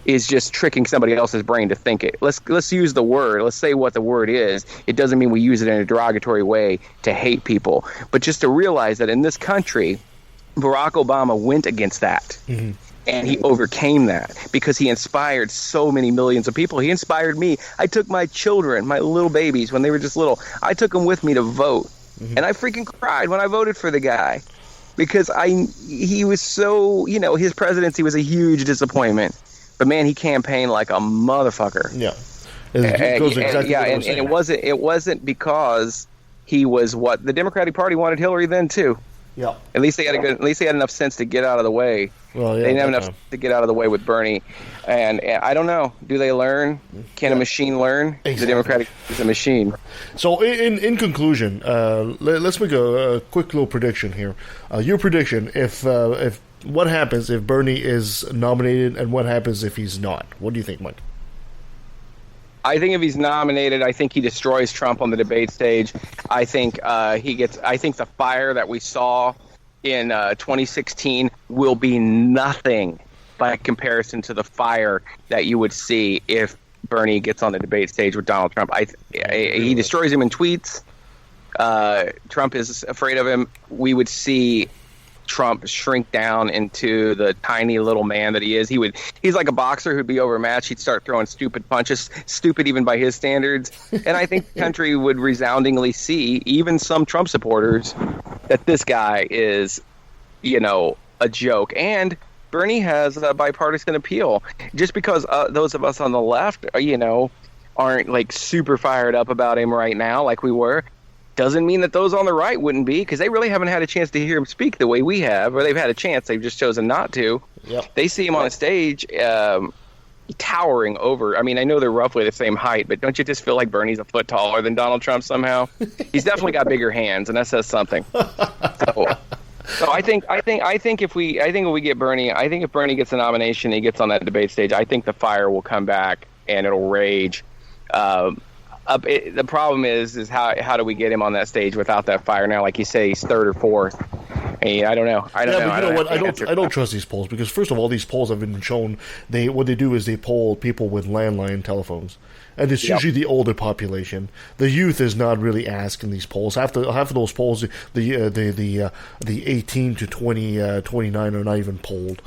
Speaker 12: is just tricking somebody else's brain to think it. Let's use the word. Let's say what the word is. It doesn't mean we use it in a derogatory way to hate people, but just to realize that in this country, Barack Obama went against that. Mm-hmm. And he overcame that because he inspired so many millions of people. He inspired me. I took my children, my little babies, when they were just little, I took them with me to vote. Mm-hmm. And I freaking cried when I voted for the guy because he was so, his presidency was a huge disappointment. But, man, he campaigned like a motherfucker.
Speaker 1: Yeah. And
Speaker 12: it wasn't because he was what the Democratic Party wanted Hillary then, too.
Speaker 1: Yeah.
Speaker 12: At least they had enough sense to get out of the way. Well, yeah, they didn't have enough to get out of the way with Bernie. And I don't know. Do they learn? Can a machine learn? Exactly. The Democratic is a machine.
Speaker 1: So in conclusion, let's make a quick little prediction here. Your prediction, if what happens if Bernie is nominated and what happens if he's not? What do you think, Mike?
Speaker 12: I think if he's nominated, I think he destroys Trump on the debate stage. I think I think the fire that we saw in 2016 will be nothing by comparison to the fire that you would see if Bernie gets on the debate stage with Donald Trump. He destroys him in tweets. Trump is afraid of him. We would see Trump shrink down into the tiny little man that he is. He's like a boxer who'd be overmatched. He'd start throwing stupid punches, stupid even by his standards. And I think the country would resoundingly see, even some Trump supporters, that this guy is, a joke. And Bernie has a bipartisan appeal. Just because those of us on the left, aren't like super fired up about him right now like we were, doesn't mean that those on the right wouldn't be, because they really haven't had a chance to hear him speak the way we have, or they've had a chance, they've just chosen not to.
Speaker 1: Yep.
Speaker 12: They see him on a stage towering over. I mean, I know they're roughly the same height, but don't you just feel like Bernie's a foot taller than Donald Trump somehow? He's definitely got bigger hands, and that says something. So I think if we get Bernie, I think if Bernie gets a nomination, he gets on that debate stage, I think the fire will come back and it'll rage. The problem is how do we get him on that stage without that fire now? Like you say, he's third or fourth. I don't know.
Speaker 1: But you know what? I don't trust these polls because first of all, these polls have been shown. What they do is they poll people with landline telephones, and it's usually the older population. The youth is not really asked in these polls. Half of those polls, the 18 to 29 are not even polled.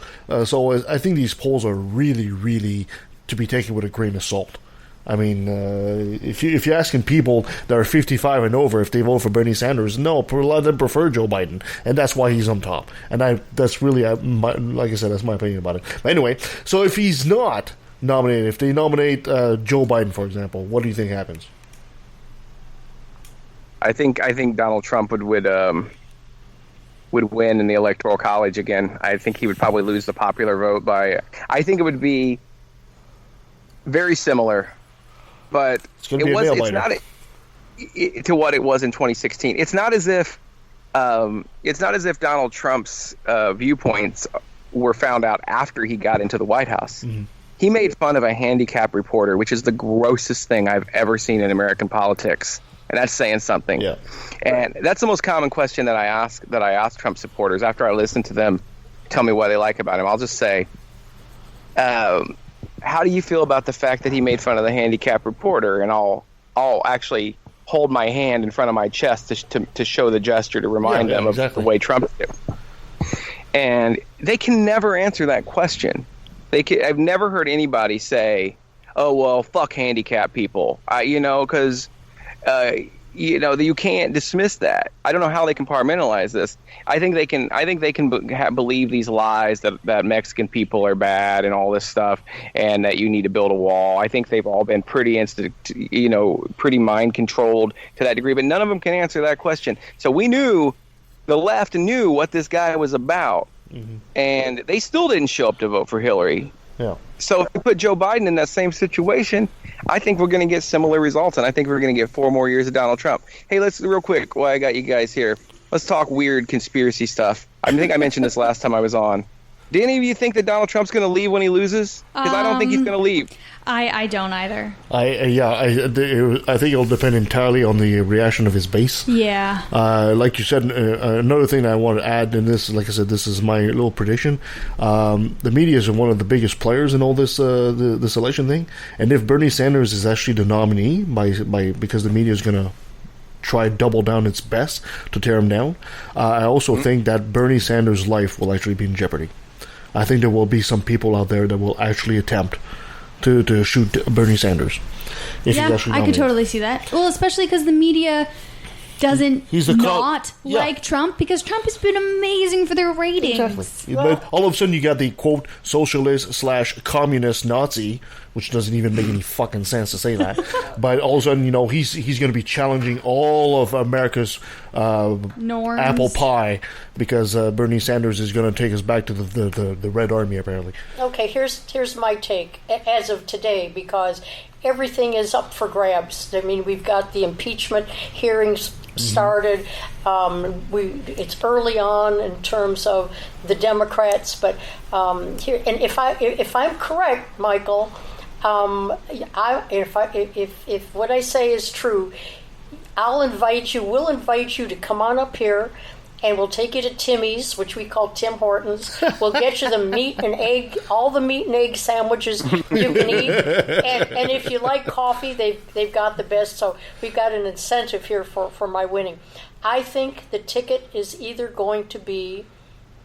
Speaker 1: So I think these polls are really, really to be taken with a grain of salt. I mean, if you're asking people that are 55 and over if they vote for Bernie Sanders, no, a lot of them prefer Joe Biden, and that's why he's on top. And that's really, like I said, that's my opinion about it. But anyway, so if he's not nominated, if they nominate Joe Biden, for example, what do you think happens?
Speaker 12: I think Donald Trump would win in the Electoral College again. I think he would probably lose the popular vote by. I think it would be very similar. But it's not to what it was in 2016. It's not as if Donald Trump's viewpoints were found out after he got into the White House. Mm-hmm. He made fun of a handicap reporter, which is the grossest thing I've ever seen in American politics, and that's saying something.
Speaker 1: Yeah.
Speaker 12: And that's the most common question that I ask Trump supporters after I listen to them tell me what they like about him. I'll just say, how do you feel about the fact that he made fun of the handicapped reporter? And I'll actually hold my hand in front of my chest to show the gesture to remind them of the way Trump did. And they can never answer that question. I've never heard anybody say, "Oh well, fuck handicapped people," because you can't dismiss that. I don't know how they compartmentalize this. I think they can believe these lies that Mexican people are bad and all this stuff, and that you need to build a wall. I think they've all been pretty pretty mind controlled to that degree, but none of them can answer that question. So the left knew what this guy was about, and they still didn't show up to vote for Hillary.
Speaker 1: Yeah.
Speaker 12: So if we put Joe Biden in that same situation, I think we're going to get similar results, and I think we're going to get 4 more years of Donald Trump. Hey, let's real quick, while I got you guys here, let's talk weird conspiracy stuff. I think I mentioned this last time I was on. Do any of you think that Donald Trump's going to leave when he loses? Because I don't think he's going to leave.
Speaker 2: I don't either.
Speaker 1: I think it'll depend entirely on the reaction of his base.
Speaker 2: Yeah.
Speaker 1: Like you said, another thing I want to add in this, like I said, this is my little prediction. The media is one of the biggest players in all this this election thing, and if Bernie Sanders is actually the nominee because the media is going to try double down its best to tear him down, I also think that Bernie Sanders' life will actually be in jeopardy. I think there will be some people out there that will actually attempt to shoot Bernie Sanders.
Speaker 2: Yeah, I could totally see that. Well, especially because the media doesn't like Trump, because Trump has been amazing for their ratings.
Speaker 1: Exactly. But all of a sudden you got the, quote, socialist/communist Nazi, which doesn't even make any fucking sense to say that. But all of a sudden, he's going to be challenging all of America's
Speaker 2: norms,
Speaker 1: apple pie, because Bernie Sanders is going to take us back to the Red Army, apparently.
Speaker 7: Okay, here's my take as of today, because everything is up for grabs. I mean, we've got the impeachment hearings started. It's early on in terms of the Democrats, but here, and if I'm correct, Michael, if what I say is true, we'll invite you to come on up here, and we'll take you to Timmy's, which we call Tim Hortons. We'll get you the meat and egg, all the meat and egg sandwiches you can eat. And if you like coffee, they've got the best. So we've got an incentive here for my winning. I think the ticket is either going to be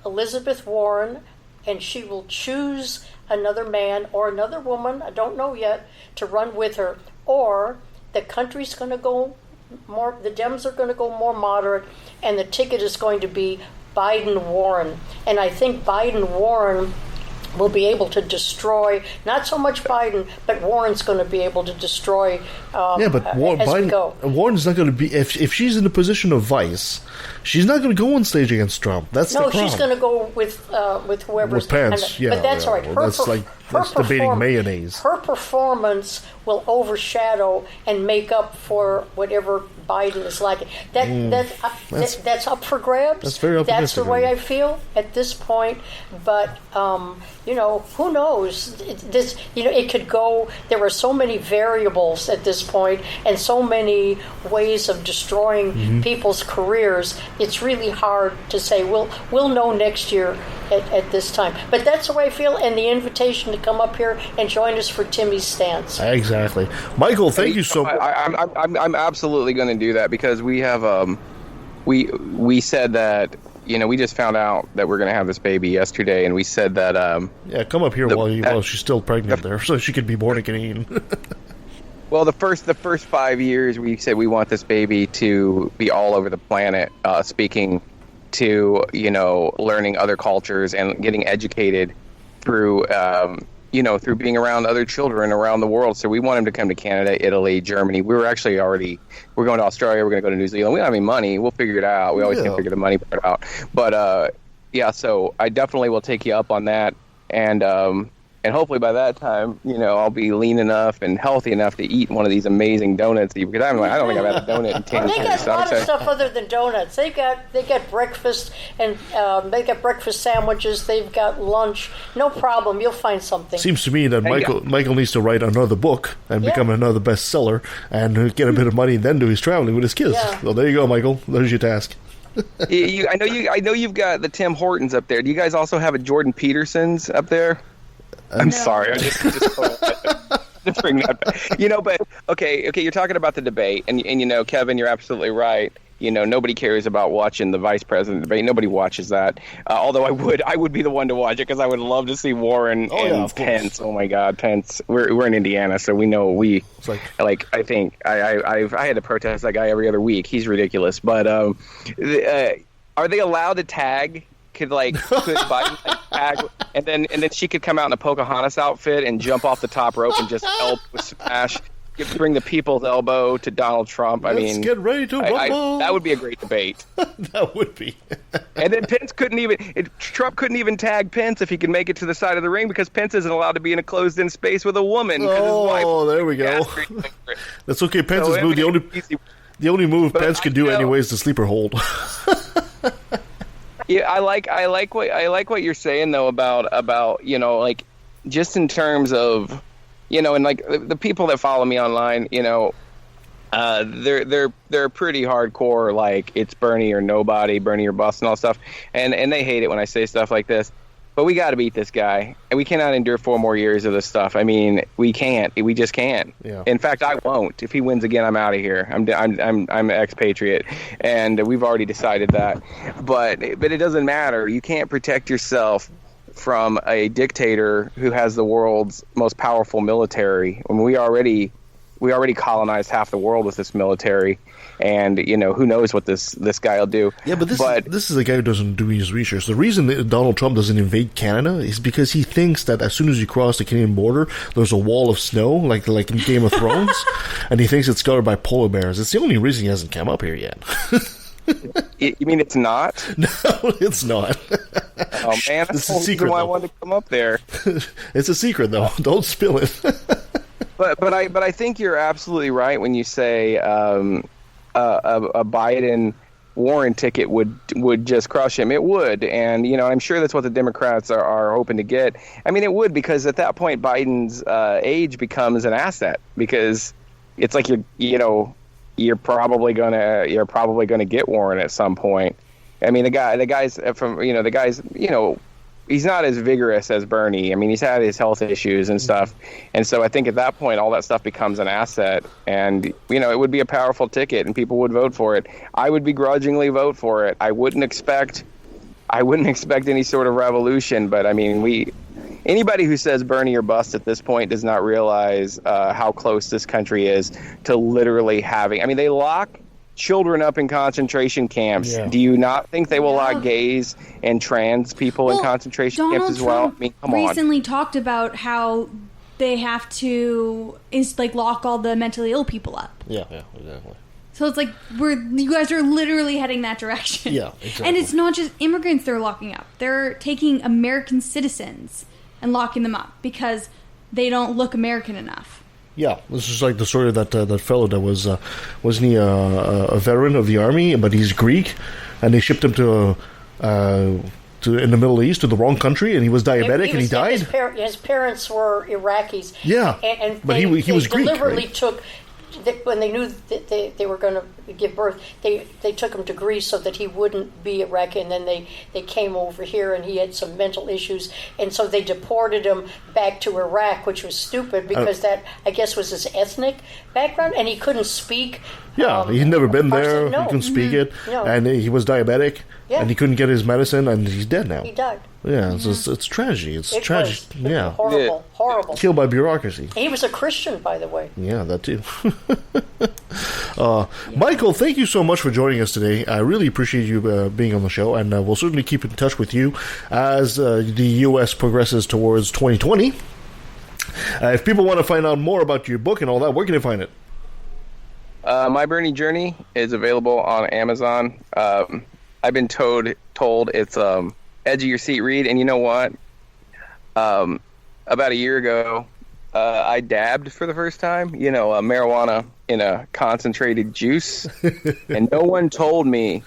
Speaker 7: Elizabeth Warren, and she will choose another man or another woman, I don't know yet, to run with her. Or the country's going to go more, the Dems are going to go more moderate, and the ticket is going to be Biden-Warren. And I think Biden-Warren will be able to destroy, not so much Biden, but Warren's going to be able to destroy
Speaker 1: Warren's not going to be, if she's in a position of vice, she's not going to go on stage against Trump. That's the problem.
Speaker 7: No, she's going to go with whoever's...
Speaker 1: With Pence,
Speaker 7: but that's all right.
Speaker 1: That's debating mayonnaise.
Speaker 7: Her performance will overshadow and make up for whatever Biden is lacking. That's up for grabs.
Speaker 1: That's very optimistic.
Speaker 7: That's the way I feel at this point. But who knows? It could go. There are so many variables at this point, and so many ways of destroying people's careers. It's really hard to say. We'll know next year at this time. But that's the way I feel. And the invitation to come up here and join us for Timmy's Stance.
Speaker 1: Exactly, Michael. Thank you so much.
Speaker 12: I'm absolutely going to do that, because we have we said that we just found out that we're going to have this baby yesterday, and we said that
Speaker 1: come up here while she's still pregnant there, so she could be born again.
Speaker 12: Well, the first 5 years we said we want this baby to be all over the planet, speaking to learning other culturs and getting educated through through being around other children around the world. So we want him to come to Canada, Italy, Germany. We're going to Australia. We're going to go to New Zealand. We don't have any money. We'll figure it out. We always can figure the money part out. But so I definitely will take you up on that, and hopefully by that time, I'll be lean enough and healthy enough to eat one of these amazing donuts. Because I don't think I've had a donut in 10 years.
Speaker 7: They got a lot of stuff other than donuts. They got breakfast, and they got breakfast sandwiches. They've got lunch. No problem. You'll find something.
Speaker 1: Seems to me that Michael needs to write another book and become another bestseller and get a bit of money and then do his traveling with his kids. Yeah. Well, there you go, Michael. There's your task.
Speaker 12: I know you've got the Tim Hortons up there. Do you guys also have a Jordan Peterson's up there? I'm sorry. I just to bring that back. But okay, you're talking about the debate, and Kevin, you're absolutely right. Nobody cares about watching the vice president debate. Nobody watches that. Although I would be the one to watch it because I would love to see Warren and Pence. Oh my God, Pence. We're in Indiana, so we know I think I had to protest that guy every other week. He's ridiculous. But are they allowed to tag? Could Biden tag, and then she could come out in a Pocahontas outfit and jump off the top rope and just elbow smash. Bring the people's elbow to Donald Trump.
Speaker 1: Let's get ready to rumble.
Speaker 12: That would be a great debate.
Speaker 1: That would be.
Speaker 12: And then Trump couldn't even tag Pence if he could make it to the side of the ring because Pence isn't allowed to be in a closed-in space with a woman.
Speaker 1: Oh, there we go. That's okay. Pence's move. The only move Pence can do anyway is the sleeper hold.
Speaker 12: Yeah, I like what you're saying though about just in terms of. And like the people that follow me online, they're pretty hardcore. Like it's Bernie or nobody, Bernie or bust, and all stuff. And they hate it when I say stuff like this. But we got to beat this guy, and we cannot endure 4 more years of this stuff. I mean, we can't. We just can't.
Speaker 1: Yeah.
Speaker 12: In fact, I won't. If he wins again, I'm out of here. I'm an expatriate, and we've already decided that. But it doesn't matter. You can't protect yourself from a dictator who has the world's most powerful military. I mean, we already colonized half the world with this military, and who knows what this guy will do.
Speaker 1: Yeah, but this is a guy who doesn't do his research. The reason that Donald Trump doesn't invade Canada is because he thinks that as soon as you cross the Canadian border, there's a wall of snow, like in Game of Thrones, and he thinks it's covered by polar bears. It's the only reason he hasn't come up here yet.
Speaker 12: You mean it's not?
Speaker 1: No, it's not.
Speaker 12: Oh man, that's the secret why I wanted to come up there.
Speaker 1: It's a secret, though. Don't spill it.
Speaker 12: But I think you're absolutely right when you say a Biden Warren ticket would just crush him. It would, and I'm sure that's what the Democrats are hoping to get. I mean, it would, because at that point Biden's age becomes an asset, because it's like you're probably gonna get Warren at some point. I mean, the guy's he's not as vigorous as Bernie. I mean, he's had his health issues and stuff, and so I think at that point all that stuff becomes an asset, and it would be a powerful ticket, and people would vote for it. I would begrudgingly vote for it. I wouldn't expect any sort of revolution, but I mean, anybody who says Bernie or bust at this point does not realize how close this country is to literally having. I mean, they lock children up in concentration camps. Yeah. Do you not think they will lock gays and trans people in concentration camps as well? I mean, come on.
Speaker 2: Recently talked about how they have to lock all the mentally ill people up.
Speaker 1: Yeah, exactly.
Speaker 2: So it's like you guys are literally heading that direction.
Speaker 1: Yeah, exactly.
Speaker 2: And it's not just immigrants they're locking up. They're taking American citizens and locking them up because they don't look American enough.
Speaker 1: Yeah, this is like the story of that fellow that wasn't he a veteran of the army, but he's Greek, and they shipped him to in the Middle East to the wrong country, and he was diabetic and he died.
Speaker 7: His parents were Iraqis.
Speaker 1: Yeah, but he was Greek.
Speaker 7: Deliberately
Speaker 1: right?
Speaker 7: took. When they knew that they were going to give birth, they took him to Greece so that he wouldn't be Iraqi, and then they came over here, and he had some mental issues, and so they deported him back to Iraq, which was stupid because that, I guess, was his ethnic background, and he couldn't speak.
Speaker 1: Yeah, he'd never been there.
Speaker 7: No.
Speaker 1: He couldn't speak it,
Speaker 7: No.
Speaker 1: and he was diabetic, and he couldn't get his medicine, and he's dead now.
Speaker 7: He died.
Speaker 1: Yeah, it's tragedy. It's tragic. Yeah,
Speaker 7: horrible.
Speaker 1: Killed by bureaucracy.
Speaker 7: He was a Christian, by the way.
Speaker 1: Yeah, that too. Michael, thank you so much for joining us today. I really appreciate you being on the show, and we'll certainly keep in touch with you as the U.S. progresses towards 2020. If people want to find out more about your book and all that, where can they find it?
Speaker 12: My Bernie Journey is available on Amazon. I've been told it's edge of your seat read, and you know what? About a year ago, I dabbed for the first time, marijuana in a concentrated juice, and no one told me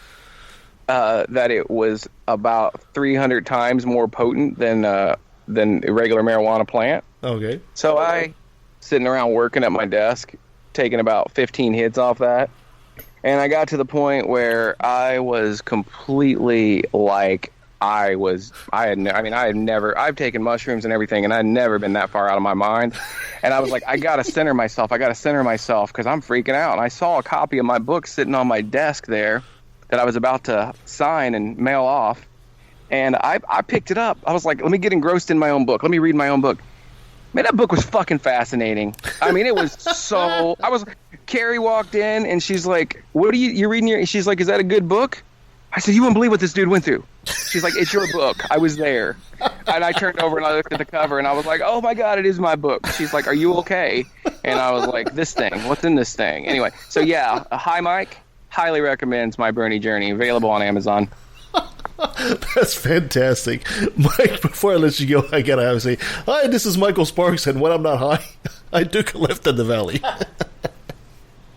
Speaker 12: that it was about 300 times more potent than a regular marijuana plant.
Speaker 1: Okay.
Speaker 12: So I, sitting around working at my desk, taking about 15 hits off that, and I got to the point where I was completely I've taken mushrooms and everything, and I'd never been that far out of my mind. And I was like, I got to center myself because I'm freaking out. And I saw a copy of my book sitting on my desk there that I was about to sign and mail off. And I picked it up. I was like, let me get engrossed in my own book. Let me read my own book. Man, that book was fucking fascinating. I mean, it was so... Carrie walked in, and she's like, what are you reading? She's like, is that a good book? I said, you won't believe what this dude went through. She's like, it's your book. I was there. And I turned over and I looked at the cover, and I was like, oh, my God, it is my book. She's like, are you okay? And I was like, this thing. What's in this thing? Anyway, so yeah, Hi, Mike. Highly recommends My Bernie Journey. Available on Amazon.
Speaker 1: That's fantastic. Mike, before I let you go, I gotta have to say, hi, this is Michael Sparks, and when I'm not high, I took a left in the valley.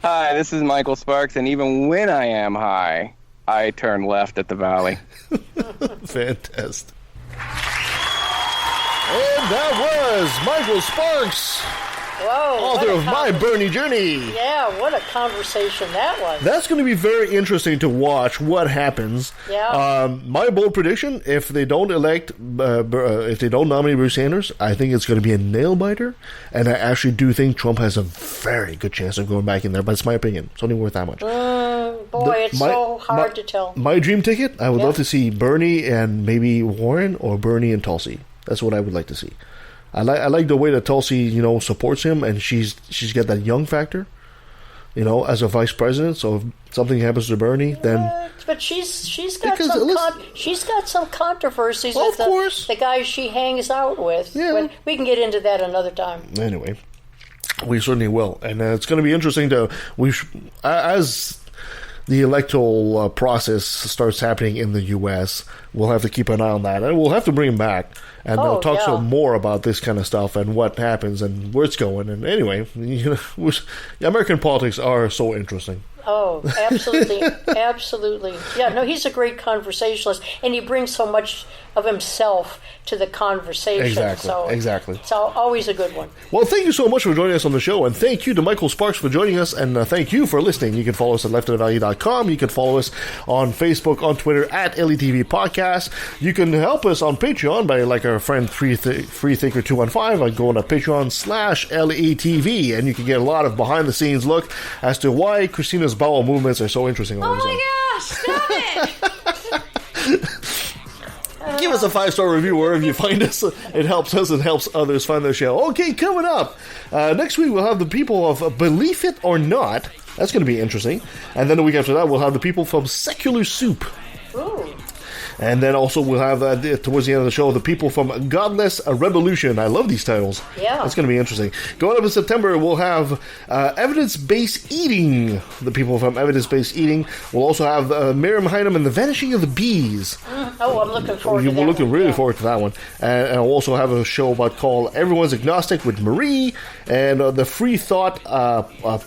Speaker 12: Hi, this is Michael Sparks, and even when I am high, I turn left at the valley.
Speaker 1: Fantastic. And that was Michael Sparks,
Speaker 7: Whoa,
Speaker 1: author of My Bernie Journey.
Speaker 7: Yeah, what a conversation that was.
Speaker 1: That's going to be very interesting to watch what happens.
Speaker 7: Yeah.
Speaker 1: My bold prediction, if they don't nominate Bruce Sanders, I think it's going to be a nail-biter, and I actually do think Trump has a very good chance of going back in there, but it's my opinion. It's only worth that much.
Speaker 7: It's so hard to tell.
Speaker 1: My dream ticket, I would love to see Bernie and maybe Warren, or Bernie and Tulsi. That's what I would like to see. I like the way that Tulsi, supports him, and she's got that young factor, as a vice president. So if something happens to Bernie, then
Speaker 7: but she's got some controversies with the guys she hangs out with.
Speaker 1: Yeah.
Speaker 7: We can get into that another time.
Speaker 1: Anyway, we certainly will, and it's going to be interesting as the electoral process starts happening in the U.S., we'll have to keep an eye on that, and we'll have to bring him back. And they'll talk some more about this kind of stuff and what happens and where it's going. And anyway, American politics are so interesting.
Speaker 7: Oh, absolutely. Absolutely. Yeah, no, he's a great conversationalist, and he brings so much of himself to the conversation.
Speaker 1: Exactly.
Speaker 7: It's always a good one.
Speaker 1: Well, thank you so much for joining us on the show, and thank you to Michael Sparks for joining us, and thank you for listening. You can follow us at leftofthevalley.com. You can follow us on Facebook, on Twitter, at LETV Podcast. You can help us on Patreon by, like our friend Freethinker215, by going to Patreon/LETV, and you can get a lot of behind-the-scenes look as to why Christina's bowel movements are so interesting.
Speaker 2: Oh my gosh, stop it!
Speaker 1: Give us a 5-star review wherever you find us. It helps us and helps others find the show. Okay, coming up. Next week we'll have the people of Believe It or Not. That's going to be interesting. And then the week after that we'll have the people from Secular Soup.
Speaker 7: Ooh.
Speaker 1: And then also we'll have, towards the end of the show, the people from Godless Revolution. I love these titles.
Speaker 7: Yeah.
Speaker 1: That's going to be interesting. Going up in September, we'll have Evidence-Based Eating. The people from Evidence-Based Eating. We'll also have Miriam Heinem and the Vanishing of the Bees.
Speaker 7: Oh, I'm looking forward to that.
Speaker 1: We're looking really forward to that one. And I'll also have a show called Everyone's Agnostic with Marie, and the Free Thought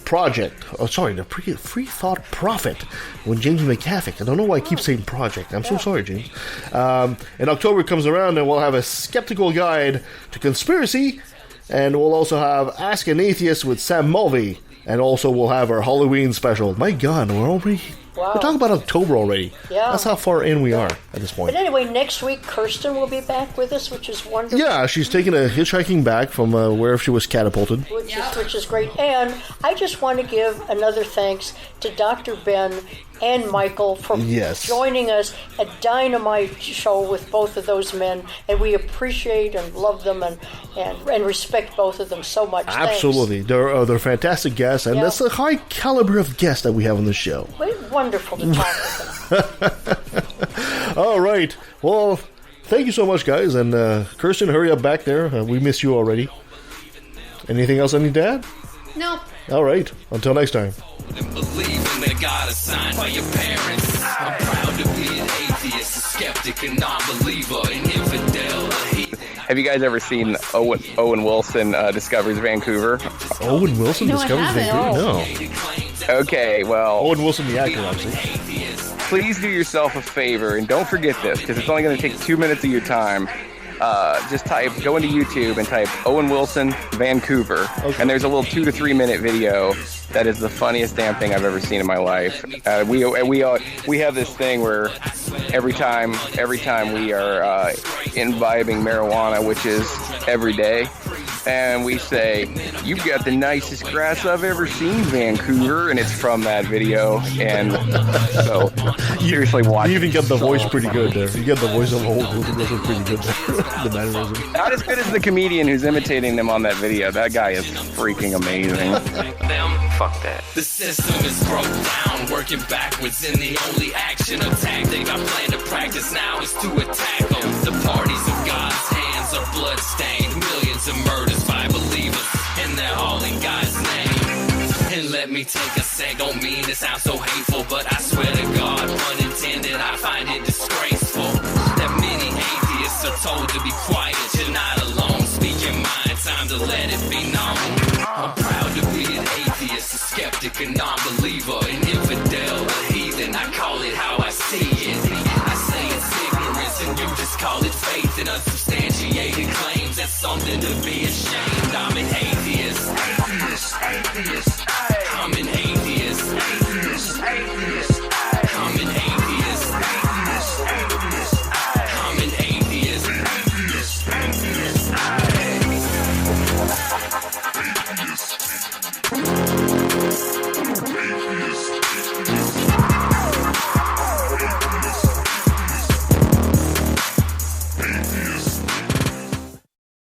Speaker 1: Project. Oh, sorry, the Free Thought Prophet with James McCaffrey. I don't know why I keep saying project. I'm so sorry, James. In October comes around, and we'll have a skeptical guide to conspiracy, and we'll also have Ask an Atheist with Sam Mulvey, and also we'll have our Halloween special. My God, we're talking about October already.
Speaker 7: Yeah.
Speaker 1: That's how far in we are at this point.
Speaker 7: But anyway, next week Kirsten will be back with us, which is wonderful.
Speaker 1: Yeah, she's taking a hitchhiking back from where she was catapulted.
Speaker 7: Which is great. And I just want to give another thanks to Dr. Ben and Michael for joining us. A dynamite show with both of those men, and we appreciate and love them and respect both of them so much.
Speaker 1: Absolutely.
Speaker 7: Thanks.
Speaker 1: They're fantastic guests, and that's a high caliber of guests that we have on the show.
Speaker 7: Wonderful to talk with
Speaker 1: them. All right. Well, thank you so much, guys. And Kirsten, hurry up back there. We miss you already. Anything else I need to add?
Speaker 2: No.
Speaker 1: All right. Until next time.
Speaker 12: Have you guys ever seen Owen Wilson Discovers Vancouver?
Speaker 1: Owen Wilson Discovers Vancouver? No.
Speaker 12: Okay, well...
Speaker 1: Owen Wilson, the actor, obviously.
Speaker 12: Please do yourself a favor, and don't forget this, because it's only going to take 2 minutes of your time. just go into YouTube and type Owen Wilson, Vancouver, and there's a little 2 to 3 minute video that is the funniest damn thing I've ever seen in my life. We have this thing where every time we are imbibing marijuana, which is every day, and we say, "You've got the nicest grass I've ever seen, Vancouver," and it's from that video. And so, seriously, watch.
Speaker 1: You even get the voice pretty good there. You get the voice of Owen Wilson pretty good there. The mannerism.
Speaker 12: Not as good as the comedian who's imitating them on that video. That guy is freaking amazing.
Speaker 5: Fuck that.
Speaker 6: The system is broke down, working backwards, and the only action or tactic I plan to practice now is to attack them. The parties of God's hands are bloodstained, millions of murders by believers, and they're all in God's name. And let me take a sec, don't mean to sound so hateful, but I swear to God, unintended, I find it disgraceful that many atheists are told to be